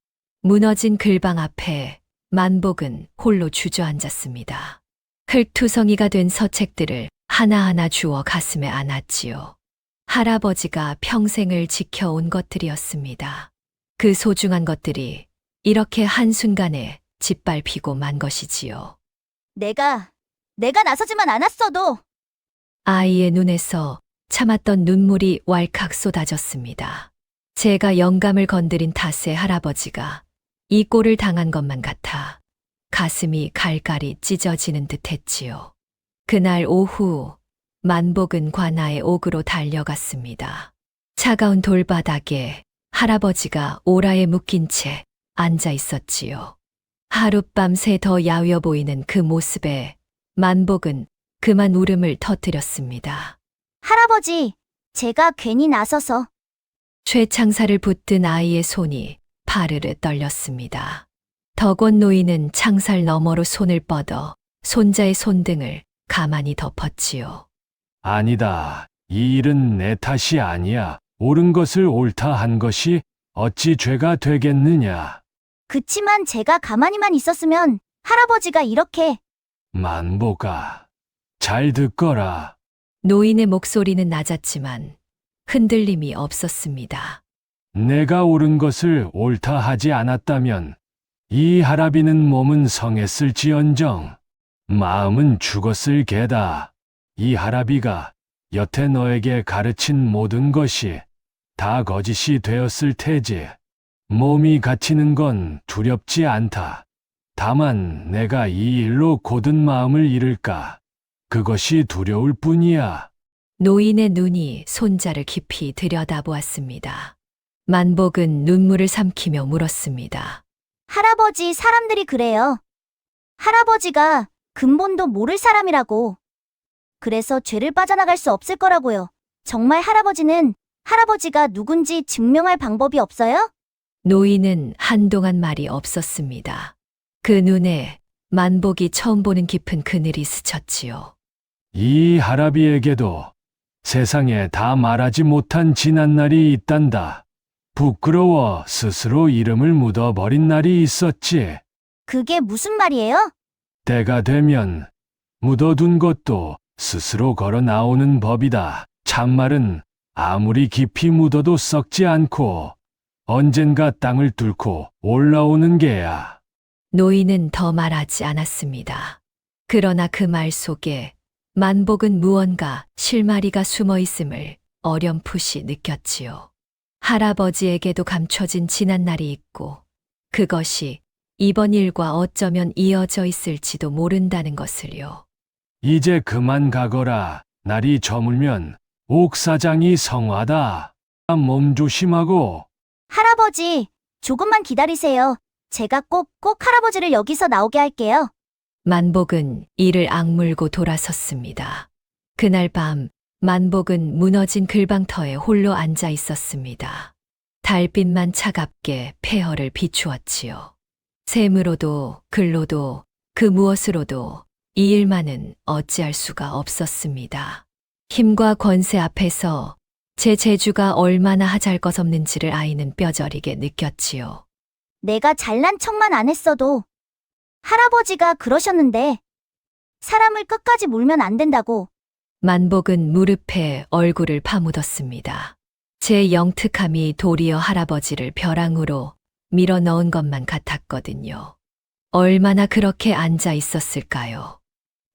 무너진 글방 앞에 만복은 홀로 주저앉았습니다. 흙투성이가 된 서책들을 하나하나 주워 가슴에 안았지요. 할아버지가 평생을 지켜온 것들이었습니다. 그 소중한 것들이 이렇게 한순간에 짓밟히고 만 것이지요. 내가 나서지만 않았어도. 아이의 눈에서 참았던 눈물이 왈칵 쏟아졌습니다. 제가 영감을 건드린 탓에 할아버지가 이 꼴을 당한 것만 같아 가슴이 갈갈이 찢어지는 듯 했지요. 그날 오후 만복은 관아의 옥으로 달려갔습니다. 차가운 돌바닥에 할아버지가 오라에 묶인 채 앉아 있었지요. 하룻밤새 더 야위어 보이는 그 모습에 만복은 그만 울음을 터뜨렸습니다. 할아버지, 제가 괜히 나서서. 쇠창살을 붙든 아이의 손이 파르르 떨렸습니다. 덕원 노인은 창살 너머로 손을 뻗어 손자의 손등을 가만히 덮었지요. 아니다. 이 일은 내 탓이 아니야. 옳은 것을 옳다 한 것이 어찌 죄가 되겠느냐. 그치만 제가 가만히만 있었으면 할아버지가 이렇게 만보가, 잘 듣거라. 노인의 목소리는 낮았지만 흔들림이 없었습니다. 내가 옳은 것을 옳다 하지 않았다면 이 할아비는 몸은 성했을지언정 마음은 죽었을 게다. 이 할아비가 여태 너에게 가르친 모든 것이 다 거짓이 되었을 테지. 몸이 갇히는 건 두렵지 않다. 다만 내가 이 일로 곧은 마음을 잃을까? 그것이 두려울 뿐이야. 노인의 눈이 손자를 깊이 들여다보았습니다. 만복은 눈물을 삼키며 물었습니다. 할아버지 사람들이 그래요. 할아버지가 근본도 모를 사람이라고. 그래서 죄를 빠져나갈 수 없을 거라고요. 정말 할아버지가 누군지 증명할 방법이 없어요? 노인은 한동안 말이 없었습니다. 그 눈에 만복이 처음 보는 깊은 그늘이 스쳤지요. 이 할아비에게도 세상에 다 말하지 못한 지난 날이 있단다. 부끄러워 스스로 이름을 묻어버린 날이 있었지. 그게 무슨 말이에요? 때가 되면 묻어둔 것도 스스로 걸어 나오는 법이다. 참말은 아무리 깊이 묻어도 썩지 않고 언젠가 땅을 뚫고 올라오는 게야. 노인은 더 말하지 않았습니다. 그러나 그 말 속에 만복은 무언가 실마리가 숨어 있음을 어렴풋이 느꼈지요. 할아버지에게도 감춰진 지난 날이 있고 그것이 이번 일과 어쩌면 이어져 있을지도 모른다는 것을요. 이제 그만 가거라. 날이 저물면 옥사장이 성화다. 몸 조심하고. 할아버지, 조금만 기다리세요. 제가 꼭 할아버지를 여기서 나오게 할게요. 만복은 이를 악물고 돌아섰습니다. 그날 밤 만복은 무너진 글방터에 홀로 앉아 있었습니다. 달빛만 차갑게 폐허를 비추었지요. 샘으로도 글로도 그 무엇으로도 이 일만은 어찌할 수가 없었습니다. 힘과 권세 앞에서 제 재주가 얼마나 하잘것없는지를 아이는 뼈저리게 느꼈지요. 내가 잘난 척만 안 했어도 할아버지가 그러셨는데 사람을 끝까지 물면 안 된다고. 만복은 무릎에 얼굴을 파묻었습니다. 제 영특함이 도리어 할아버지를 벼랑으로 밀어 넣은 것만 같았거든요. 얼마나 그렇게 앉아 있었을까요?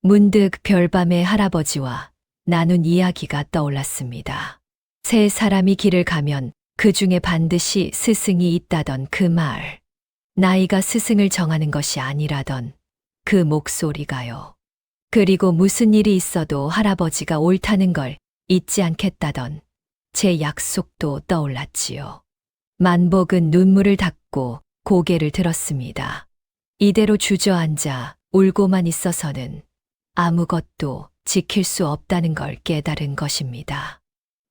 문득 별밤에 할아버지와 나눈 이야기가 떠올랐습니다. 세 사람이 길을 가면 그 중에 반드시 스승이 있다던 그 말. 나이가 스승을 정하는 것이 아니라던 그 목소리가요. 그리고 무슨 일이 있어도 할아버지가 옳다는 걸 잊지 않겠다던 제 약속도 떠올랐지요. 만복은 눈물을 닦고 고개를 들었습니다. 이대로 주저앉아 울고만 있어서는 아무것도 지킬 수 없다는 걸 깨달은 것입니다.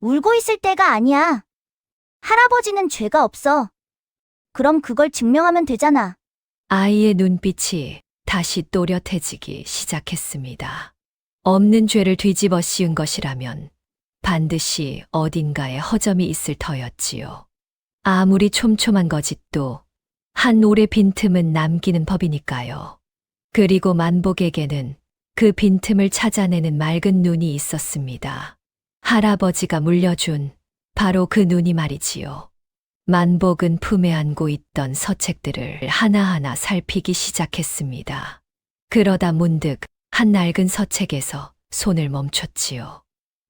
울고 있을 때가 아니야. 할아버지는 죄가 없어. 그럼 그걸 증명하면 되잖아. 아이의 눈빛이 다시 또렷해지기 시작했습니다. 없는 죄를 뒤집어 씌운 것이라면 반드시 어딘가에 허점이 있을 터였지요. 아무리 촘촘한 거짓도 한 올의 빈틈은 남기는 법이니까요. 그리고 만복에게는 그 빈틈을 찾아내는 맑은 눈이 있었습니다. 할아버지가 물려준 바로 그 눈이 말이지요. 만복은 품에 안고 있던 서책들을 하나하나 살피기 시작했습니다. 그러다 문득 한 낡은 서책에서 손을 멈췄지요.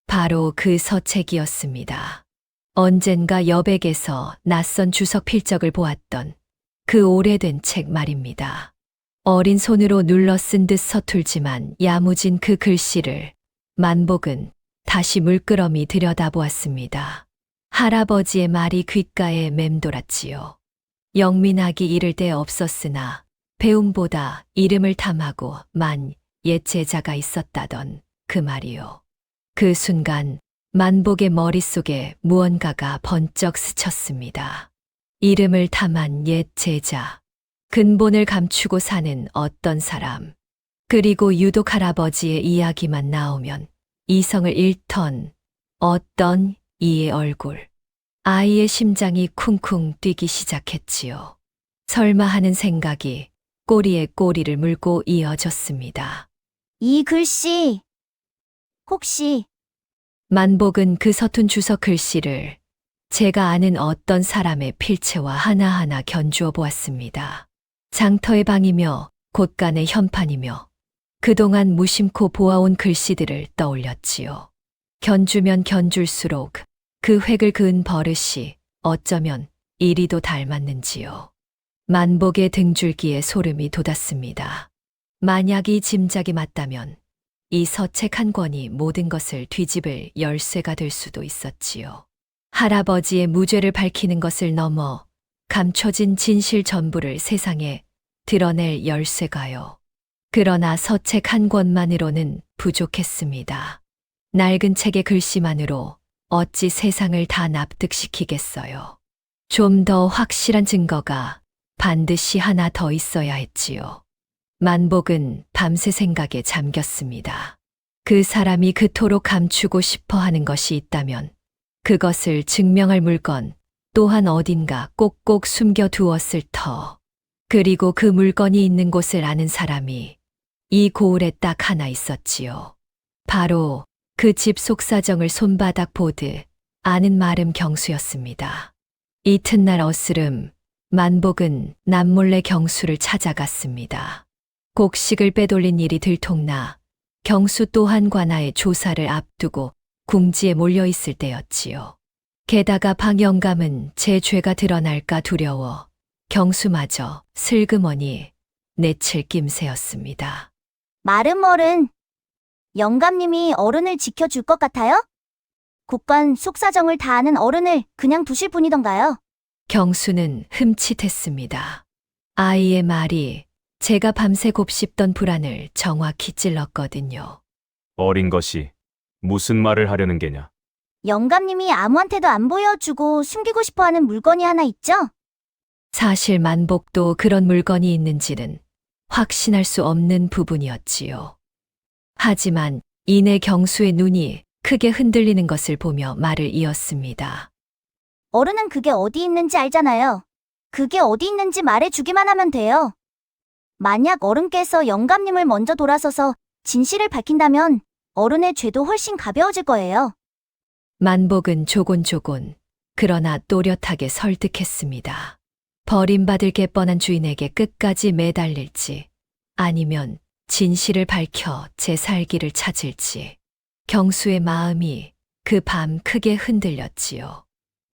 바로 그 서책이었습니다. 언젠가 여백에서 낯선 주석 필적을 보았던 그 오래된 책 말입니다. 어린 손으로 눌러 쓴 듯 서툴지만 야무진 그 글씨를 만복은 다시 물끄러미 들여다보았습니다. 할아버지의 말이 귓가에 맴돌았지요. 영민하기 이를 데 없었으나 배움보다 이름을 탐하고 만 옛 제자가 있었다던 그 말이요. 그 순간 만복의 머릿속에 무언가가 번쩍 스쳤습니다. 이름을 탐한 옛 제자, 근본을 감추고 사는 어떤 사람, 그리고 유독 할아버지의 이야기만 나오면 이성을 잃던 어떤 이의 얼굴. 아이의 심장이 쿵쿵 뛰기 시작했지요. 설마 하는 생각이 꼬리에 꼬리를 물고 이어졌습니다. 이 글씨, 혹시 만복은 그 서툰 주석 글씨를 제가 아는 어떤 사람의 필체와 하나하나 견주어 보았습니다. 장터의 방이며 곳간의 현판이며 그동안 무심코 보아온 글씨들을 떠올렸지요. 견주면 견줄수록 그 획을 그은 버릇이 어쩌면 이리도 닮았는지요. 만복의 등줄기에 소름이 돋았습니다. 만약 이 짐작이 맞다면 이 서책 한 권이 모든 것을 뒤집을 열쇠가 될 수도 있었지요. 할아버지의 무죄를 밝히는 것을 넘어 감춰진 진실 전부를 세상에 드러낼 열쇠가요. 그러나 서책 한 권만으로는 부족했습니다. 낡은 책의 글씨만으로 어찌 세상을 다 납득시키겠어요. 좀 더 확실한 증거가 반드시 하나 더 있어야 했지요. 만복은 밤새 생각에 잠겼습니다. 그 사람이 그토록 감추고 싶어 하는 것이 있다면 그것을 증명할 물건 또한 어딘가 꼭꼭 숨겨두었을 터. 그리고 그 물건이 있는 곳을 아는 사람이 이 고을에 딱 하나 있었지요. 바로 그 집 속사정을 손바닥 보듯 아는 마름 경수였습니다. 이튿날 어스름 만복은 남몰래 경수를 찾아갔습니다. 곡식을 빼돌린 일이 들통나 경수 또한 관아의 조사를 앞두고 궁지에 몰려 있을 때였지요. 게다가 방 영감은 제 죄가 드러날까 두려워 경수마저 슬그머니 내칠 낌새였습니다. 마름어른, 영감님이 어른을 지켜줄 것 같아요? 곳간 속사정을 다 아는 어른을 그냥 두실 분이던가요? 경수는 흠칫했습니다. 아이의 말이 제가 밤새 곱씹던 불안을 정확히 찔렀거든요. 어린 것이 무슨 말을 하려는 게냐? 영감님이 아무한테도 안 보여주고 숨기고 싶어하는 물건이 하나 있죠? 사실 만복도 그런 물건이 있는지는 확신할 수 없는 부분이었지요. 하지만 이내 경수의 눈이 크게 흔들리는 것을 보며 말을 이었습니다. 어른은 그게 어디 있는지 알잖아요. 그게 어디 있는지 말해주기만 하면 돼요. 만약 어른께서 영감님을 먼저 돌아서서 진실을 밝힌다면 어른의 죄도 훨씬 가벼워질 거예요. 만복은 조곤조곤 그러나 또렷하게 설득했습니다. 버림받을 게 뻔한 주인에게 끝까지 매달릴지 아니면 진실을 밝혀 제 살기를 찾을지 경수의 마음이 그 밤 크게 흔들렸지요.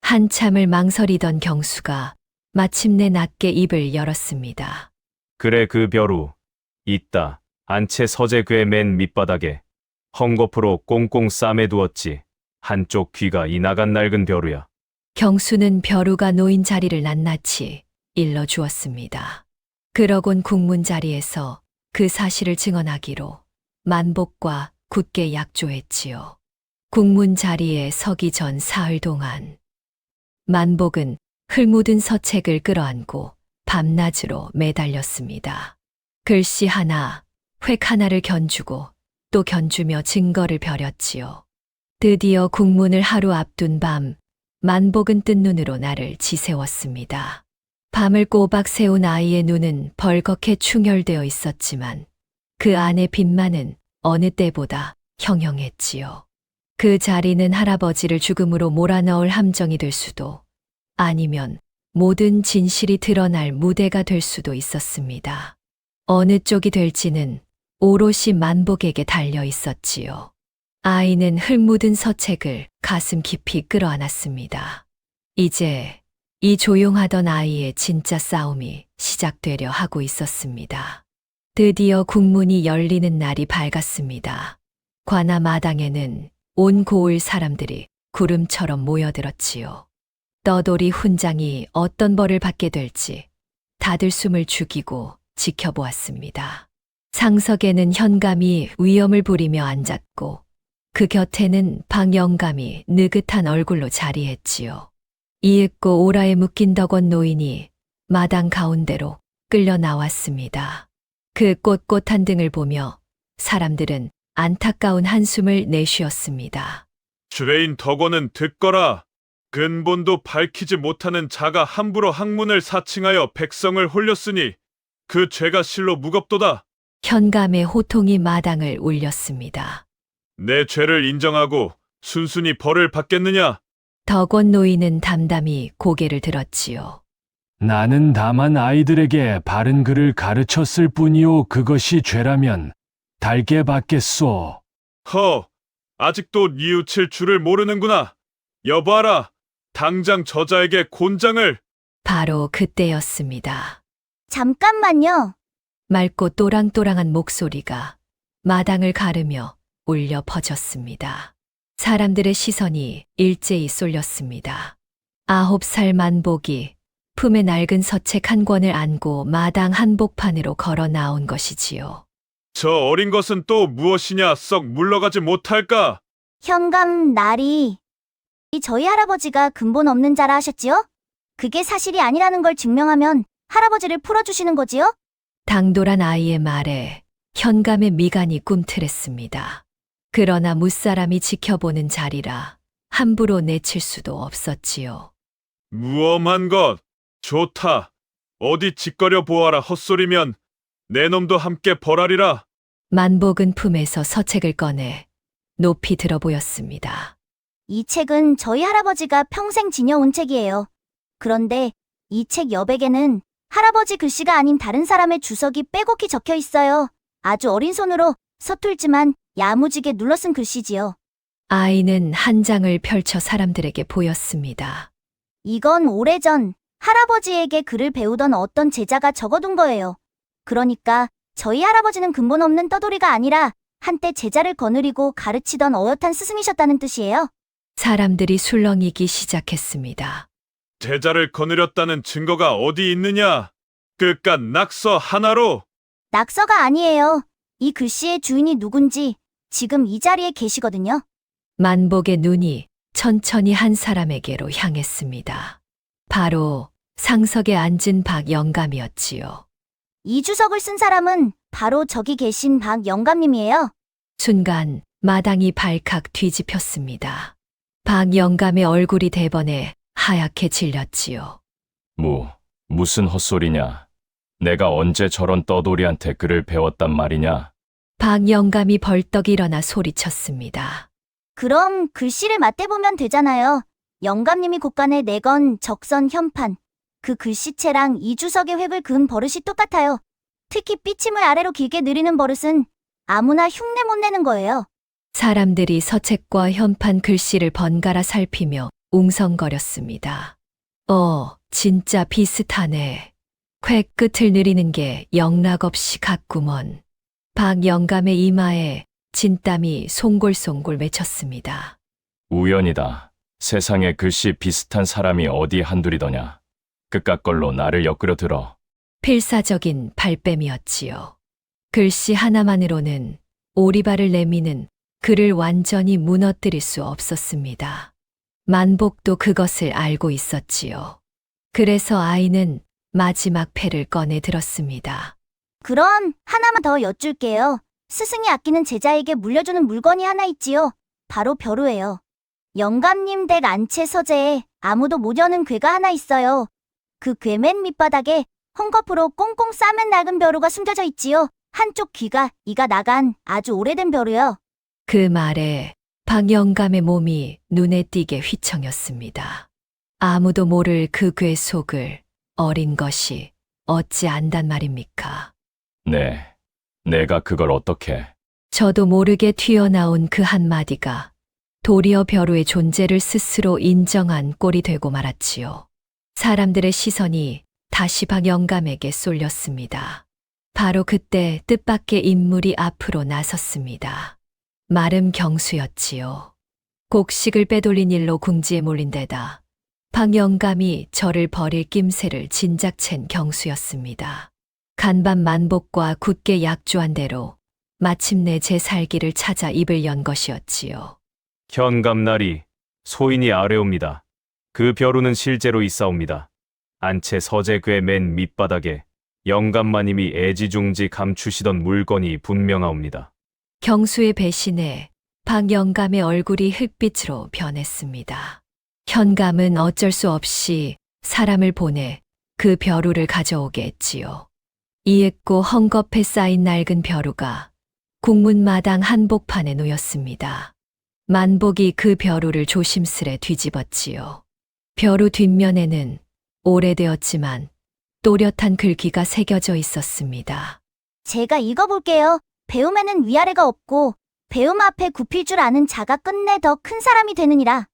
한참을 망설이던 경수가 마침내 낮게 입을 열었습니다. 그래 그 벼루 있다. 안채 서재교의 맨 밑바닥에 헝겊으로 꽁꽁 싸매두었지. 한쪽 귀가 이 나간 낡은 벼루야. 경수는 벼루가 놓인 자리를 낱낱이 일러주었습니다. 그러곤 국문 자리에서 그 사실을 증언하기로 만복과 굳게 약조했지요. 국문 자리에 서기 전 사흘 동안 만복은 흙 묻은 서책을 끌어안고 밤낮으로 매달렸습니다. 글씨 하나, 획 하나를 견주고 또 견주며 증거를 벼렸지요. 드디어 국문을 하루 앞둔 밤, 만복은 뜬 눈으로 나를 지새웠습니다. 밤을 꼬박 새운 아이의 눈은 벌겋게 충혈되어 있었지만 그 안의 빛만은 어느 때보다 형형했지요. 그 자리는 할아버지를 죽음으로 몰아넣을 함정이 될 수도 아니면 모든 진실이 드러날 무대가 될 수도 있었습니다. 어느 쪽이 될지는 오롯이 만복에게 달려 있었지요. 아이는 흙 묻은 서책을 가슴 깊이 끌어안았습니다. 이제 이 조용하던 아이의 진짜 싸움이 시작되려 하고 있었습니다. 드디어 국문이 열리는 날이 밝았습니다. 관아 마당에는 온 고을 사람들이 구름처럼 모여들었지요. 떠돌이 훈장이 어떤 벌을 받게 될지 다들 숨을 죽이고 지켜보았습니다. 상석에는 현감이 위엄을 부리며 앉았고 그 곁에는 방 영감이 느긋한 얼굴로 자리했지요. 이윽고 오라에 묶인 덕원 노인이 마당 가운데로 끌려 나왔습니다. 그 꼿꼿한 등을 보며 사람들은 안타까운 한숨을 내쉬었습니다. 주레인 덕원은 듣거라. 근본도 밝히지 못하는 자가 함부로 학문을 사칭하여 백성을 홀렸으니 그 죄가 실로 무겁도다. 현감의 호통이 마당을 울렸습니다. 내 죄를 인정하고 순순히 벌을 받겠느냐? 덕원 노인은 담담히 고개를 들었지요. 나는 다만 아이들에게 바른 글을 가르쳤을 뿐이요. 그것이 죄라면 달게 받겠소. 허, 아직도 뉘우칠 줄을 모르는구나. 여보아라, 당장 저자에게 곤장을. 바로 그때였습니다. 잠깐만요. 맑고 또랑또랑한 목소리가 마당을 가르며 울려 퍼졌습니다. 사람들의 시선이 일제히 쏠렸습니다. 9살 만복이 품에 낡은 서책 한 권을 안고 마당 한복판으로 걸어 나온 것이지요. 저 어린 것은 또 무엇이냐 썩 물러가지 못할까? 현감 날이 저희 할아버지가 근본 없는 자라 하셨지요? 그게 사실이 아니라는 걸 증명하면 할아버지를 풀어주시는 거지요? 당돌한 아이의 말에 현감의 미간이 꿈틀했습니다. 그러나 무사람이 지켜보는 자리라 함부로 내칠 수도 없었지요. 무엄한 것. 좋다. 어디 짓거려 보아라. 헛소리면 내 놈도 함께 벌하리라. 만복은 품에서 서책을 꺼내 높이 들어 보였습니다. 이 책은 저희 할아버지가 평생 지녀온 책이에요. 그런데 이 책 여백에는 할아버지 글씨가 아닌 다른 사람의 주석이 빼곡히 적혀 있어요. 아주 어린 손으로 서툴지만 야무지게 눌러 쓴 글씨지요. 아이는 한 장을 펼쳐 사람들에게 보였습니다. 이건 오래전 할아버지에게 글을 배우던 어떤 제자가 적어둔 거예요. 그러니까 저희 할아버지는 근본 없는 떠돌이가 아니라 한때 제자를 거느리고 가르치던 어엿한 스승이셨다는 뜻이에요. 사람들이 술렁이기 시작했습니다. 제자를 거느렸다는 증거가 어디 있느냐? 그깟 낙서 하나로. 낙서가 아니에요. 이 글씨의 주인이 누군지 지금 이 자리에 계시거든요. 만복의 눈이 천천히 한 사람에게로 향했습니다. 바로 상석에 앉은 박영감이었지요. 이 주석을 쓴 사람은 바로 저기 계신 박영감님이에요. 순간 마당이 발칵 뒤집혔습니다. 박영감의 얼굴이 대번에 하얗게 질렸지요. 무슨 헛소리냐? 내가 언제 저런 떠돌이한테 글을 배웠단 말이냐? 박영감이 벌떡 일어나 소리쳤습니다. 그럼 글씨를 맞대보면 되잖아요. 영감님이 곳간에 내건 적선 현판. 그 글씨체랑 이 주석의 획을 그은 버릇이 똑같아요. 특히 삐침을 아래로 길게 느리는 버릇은 아무나 흉내 못 내는 거예요. 사람들이 서책과 현판 글씨를 번갈아 살피며 웅성거렸습니다. 진짜 비슷하네. 쾌 끝을 느리는 게 영락없이 같구먼. 박영감의 이마에 진땀이 송골송골 맺혔습니다. 우연이다. 세상에 글씨 비슷한 사람이 어디 한둘이더냐. 그깟 걸로 나를 엮으려 들어. 필사적인 발뺌이었지요. 글씨 하나만으로는 오리발을 내미는 그를 완전히 무너뜨릴 수 없었습니다. 만복도 그것을 알고 있었지요. 그래서 아이는 마지막 패를 꺼내 들었습니다. 그럼 하나만 더 여쭐게요. 스승이 아끼는 제자에게 물려주는 물건이 하나 있지요. 바로 벼루예요. 영감님 댁 안채 서재에 아무도 못 여는 궤가 하나 있어요. 그 궤 맨 밑바닥에 헝겊으로 꽁꽁 싸맨 낡은 벼루가 숨겨져 있지요. 한쪽 귀가 이가 나간 아주 오래된 벼루요. 그 말에 박영감의 몸이 눈에 띄게 휘청였습니다. 아무도 모를 그 궤 속을 어린 것이 어찌 안단 말입니까? 내가 그걸 어떻게. 저도 모르게 튀어나온 그 한마디가 도리어 벼루의 존재를 스스로 인정한 꼴이 되고 말았지요. 사람들의 시선이 다시 박영감에게 쏠렸습니다. 바로 그때 뜻밖의 인물이 앞으로 나섰습니다. 마름 경수였지요. 곡식을 빼돌린 일로 궁지에 몰린 데다 박영감이 저를 버릴 낌새를 진작 챈 경수였습니다. 간밤 만복과 굳게 약조한 대로 마침내 제 살기를 찾아 입을 연 것이었지요. 현감날이 소인이 아뢰옵니다. 그 벼루는 실제로 있사옵니다. 안채 서재궤 맨 밑바닥에 영감마님이 애지중지 감추시던 물건이 분명하옵니다. 경수의 배신에 박영감의 얼굴이 흙빛으로 변했습니다. 현감은 어쩔 수 없이 사람을 보내 그 벼루를 가져오게 했지요. 이윽고 헝겊에 쌓인 낡은 벼루가 국문마당 한복판에 놓였습니다. 만복이 그 벼루를 조심스레 뒤집었지요. 벼루 뒷면에는 오래되었지만 또렷한 글귀가 새겨져 있었습니다. 제가 읽어볼게요. 배움에는 위아래가 없고 배움 앞에 굽힐 줄 아는 자가 끝내 더 큰 사람이 되느니라.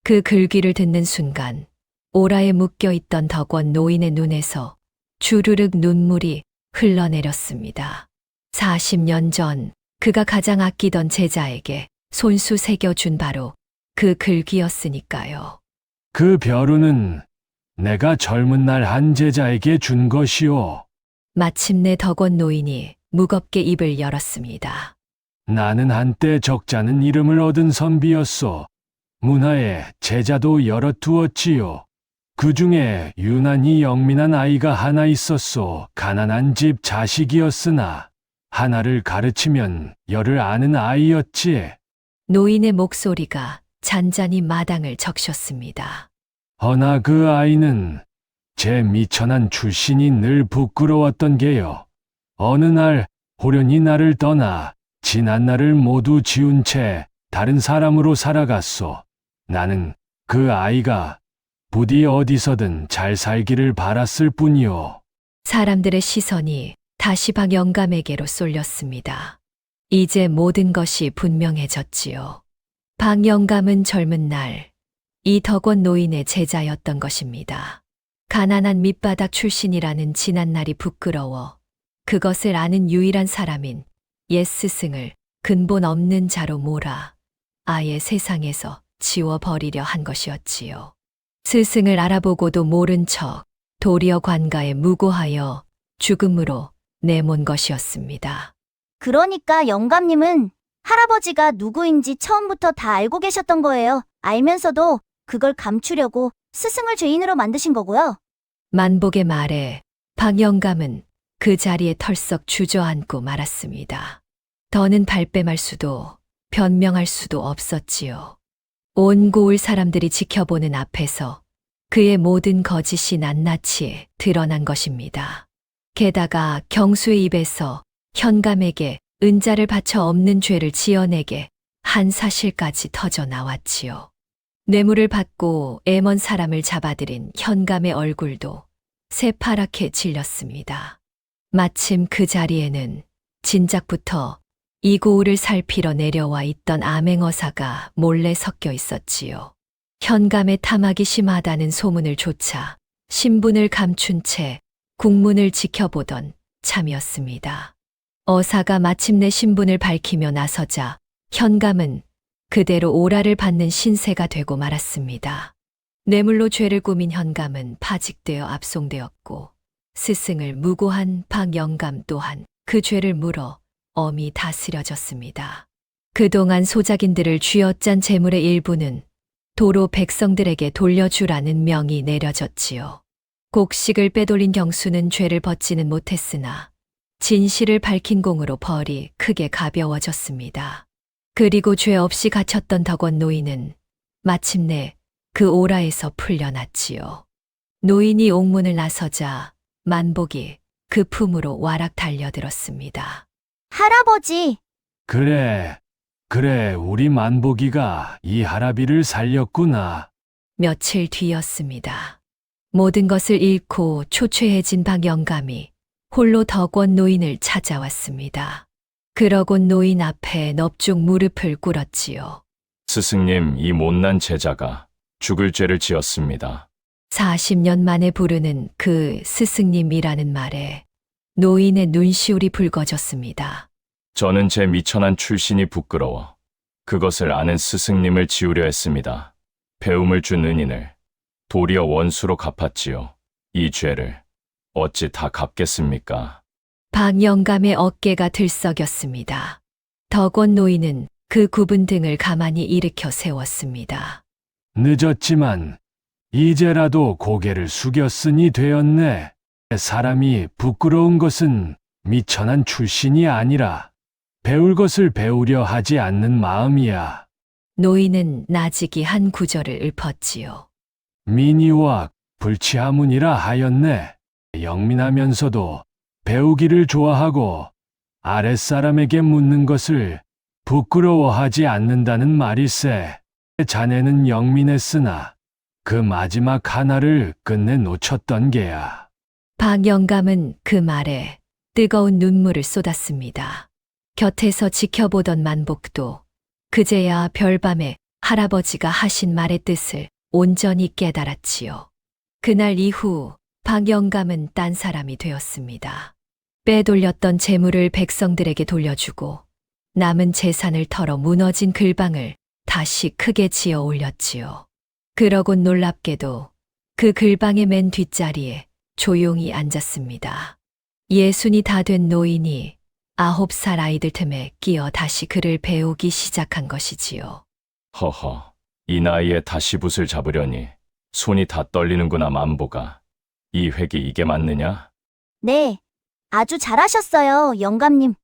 그 글귀를 듣는 순간 오라에 묶여있던 덕원 노인의 눈에서 주르륵 눈물이 흘러내렸습니다. 40년 전 그가 가장 아끼던 제자에게 손수 새겨준 바로 그 글귀였으니까요. 그 벼루는 내가 젊은 날 한 제자에게 준 것이오. 마침내 덕원 노인이 무겁게 입을 열었습니다. 나는 한때 적잖은 이름을 얻은 선비였소. 문화에 제자도 여러 두었지요. 그 중에 유난히 영민한 아이가 하나 있었소. 가난한 집 자식이었으나 하나를 가르치면 열을 아는 아이였지. 노인의 목소리가 잔잔히 마당을 적셨습니다. 허나 그 아이는 제 미천한 출신이 늘 부끄러웠던 게요. 어느 날 호련히 나를 떠나 지난 날을 모두 지운 채 다른 사람으로 살아갔소. 나는 그 아이가 부디 어디서든 잘 살기를 바랐을 뿐이요. 사람들의 시선이 다시 박영감에게로 쏠렸습니다. 이제 모든 것이 분명해졌지요. 박영감은 젊은 날 이 덕원 노인의 제자였던 것입니다. 가난한 밑바닥 출신이라는 지난날이 부끄러워 그것을 아는 유일한 사람인 옛 스승을 근본 없는 자로 몰아 아예 세상에서 지워버리려 한 것이었지요. 스승을 알아보고도 모른 척 도리어 관가에 무고하여 죽음으로 내몬 것이었습니다. 그러니까 영감님은 할아버지가 누구인지 처음부터 다 알고 계셨던 거예요. 알면서도 그걸 감추려고 스승을 죄인으로 만드신 거고요. 만복의 말에 박영감은 그 자리에 털썩 주저앉고 말았습니다. 더는 발뺌할 수도 변명할 수도 없었지요. 온 고을 사람들이 지켜보는 앞에서 그의 모든 거짓이 낱낱이 드러난 것입니다. 게다가 경수의 입에서 현감에게 은자를 바쳐 없는 죄를 지어내게 한 사실까지 터져 나왔지요. 뇌물을 받고 애먼 사람을 잡아들인 현감의 얼굴도 새파랗게 질렸습니다. 마침 그 자리에는 진작부터 이 고을을 살피러 내려와 있던 암행어사가 몰래 섞여 있었지요. 현감의 탐악이 심하다는 소문을 조차 신분을 감춘 채 국문을 지켜보던 참이었습니다. 어사가 마침내 신분을 밝히며 나서자 현감은 그대로 오라를 받는 신세가 되고 말았습니다. 뇌물로 죄를 꾸민 현감은 파직되어 압송되었고 스승을 무고한 박영감 또한 그 죄를 물어 엄히 다스려졌습니다. 그동안 소작인들을 쥐어짠 재물의 일부는 도로 백성들에게 돌려주라는 명이 내려졌지요. 곡식을 빼돌린 경수는 죄를 벗지는 못했으나 진실을 밝힌 공으로 벌이 크게 가벼워졌습니다. 그리고 죄 없이 갇혔던 덕원 노인은 마침내 그 오라에서 풀려났지요. 노인이 옥문을 나서자 만복이 그 품으로 와락 달려들었습니다. 할아버지, 그래, 우리 만복이가 이 할아비를 살렸구나. 며칠 뒤였습니다. 모든 것을 잃고 초췌해진 박영감이 홀로 덕원 노인을 찾아왔습니다. 그러곤 노인 앞에 넙죽 무릎을 꿇었지요. 스승님, 이 못난 제자가 죽을 죄를 지었습니다. 40년 만에 부르는 그 스승님이라는 말에 노인의 눈시울이 붉어졌습니다. 저는 제 미천한 출신이 부끄러워 그것을 아는 스승님을 지우려 했습니다. 배움을 준 은인을 도리어 원수로 갚았지요. 이 죄를 어찌 다 갚겠습니까? 박영감의 어깨가 들썩였습니다. 덕원 노인은 그 굽은 등을 가만히 일으켜 세웠습니다. 늦었지만 이제라도 고개를 숙였으니 되었네. 사람이 부끄러운 것은 미천한 출신이 아니라 배울 것을 배우려 하지 않는 마음이야. 노인은 나직이 한 구절을 읊었지요. 미니와 불치하문이라 하였네. 영민하면서도 배우기를 좋아하고 아랫사람에게 묻는 것을 부끄러워하지 않는다는 말일세. 자네는 영민했으나 그 마지막 하나를 끝내 놓쳤던 게야. 박 영감은 그 말에 뜨거운 눈물을 쏟았습니다. 곁에서 지켜보던 만복도 그제야 별밤에 할아버지가 하신 말의 뜻을 온전히 깨달았지요. 그날 이후 박 영감은 딴 사람이 되었습니다. 빼돌렸던 재물을 백성들에게 돌려주고 남은 재산을 털어 무너진 글방을 다시 크게 지어 올렸지요. 그러곤 놀랍게도 그 글방의 맨 뒷자리에 조용히 앉았습니다. 60이 다 된 노인이 9살 아이들 틈에 끼어 다시 글을 배우기 시작한 것이지요. 허허, 이 나이에 다시 붓을 잡으려니 손이 다 떨리는구나, 만보가. 이 획이 이게 맞느냐? 네, 아주 잘하셨어요, 영감님.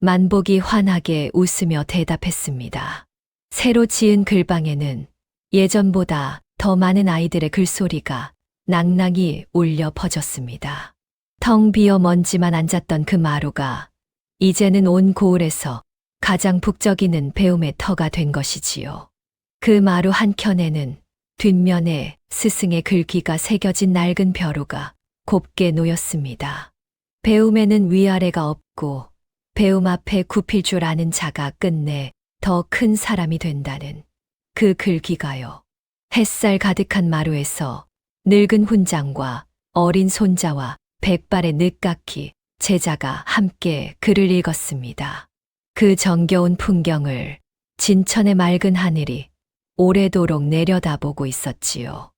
만복이 환하게 웃으며 대답했습니다. 새로 지은 글방에는 예전보다 더 많은 아이들의 글소리가 낭낭이 울려 퍼졌습니다. 텅 비어 먼지만 앉았던 그 마루가 이제는 온 고을에서 가장 북적이는 배움의 터가 된 것이지요. 그 마루 한켠에는 뒷면에 스승의 글귀가 새겨진 낡은 벼루가 곱게 놓였습니다. 배움에는 위아래가 없고 배움 앞에 굽힐 줄 아는 자가 끝내 더 큰 사람이 된다는 그 글귀가요. 햇살 가득한 마루에서 늙은 훈장과 어린 손자와 백발의 늦깎이 제자가 함께 글을 읽었습니다. 그 정겨운 풍경을 진천의 맑은 하늘이 오래도록 내려다보고 있었지요.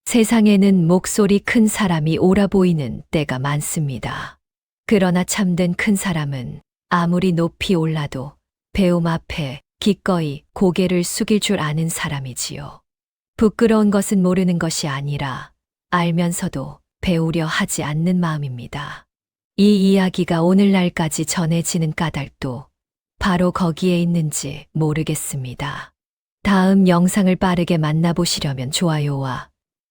세상에는 목소리 큰 사람이 옳아 보이는 때가 많습니다. 그러나 참된 큰 사람은 아무리 높이 올라도 배움 앞에 기꺼이 고개를 숙일 줄 아는 사람이지요. 부끄러운 것은 모르는 것이 아니라 알면서도 배우려 하지 않는 마음입니다. 이 이야기가 오늘날까지 전해지는 까닭도 바로 거기에 있는지 모르겠습니다. 다음 영상을 빠르게 만나보시려면 좋아요와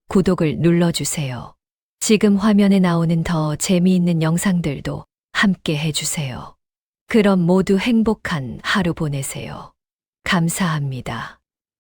구독을 눌러주세요. 지금 화면에 나오는 더 재미있는 영상들도 함께 해주세요. 그럼 모두 행복한 하루 보내세요. 감사합니다.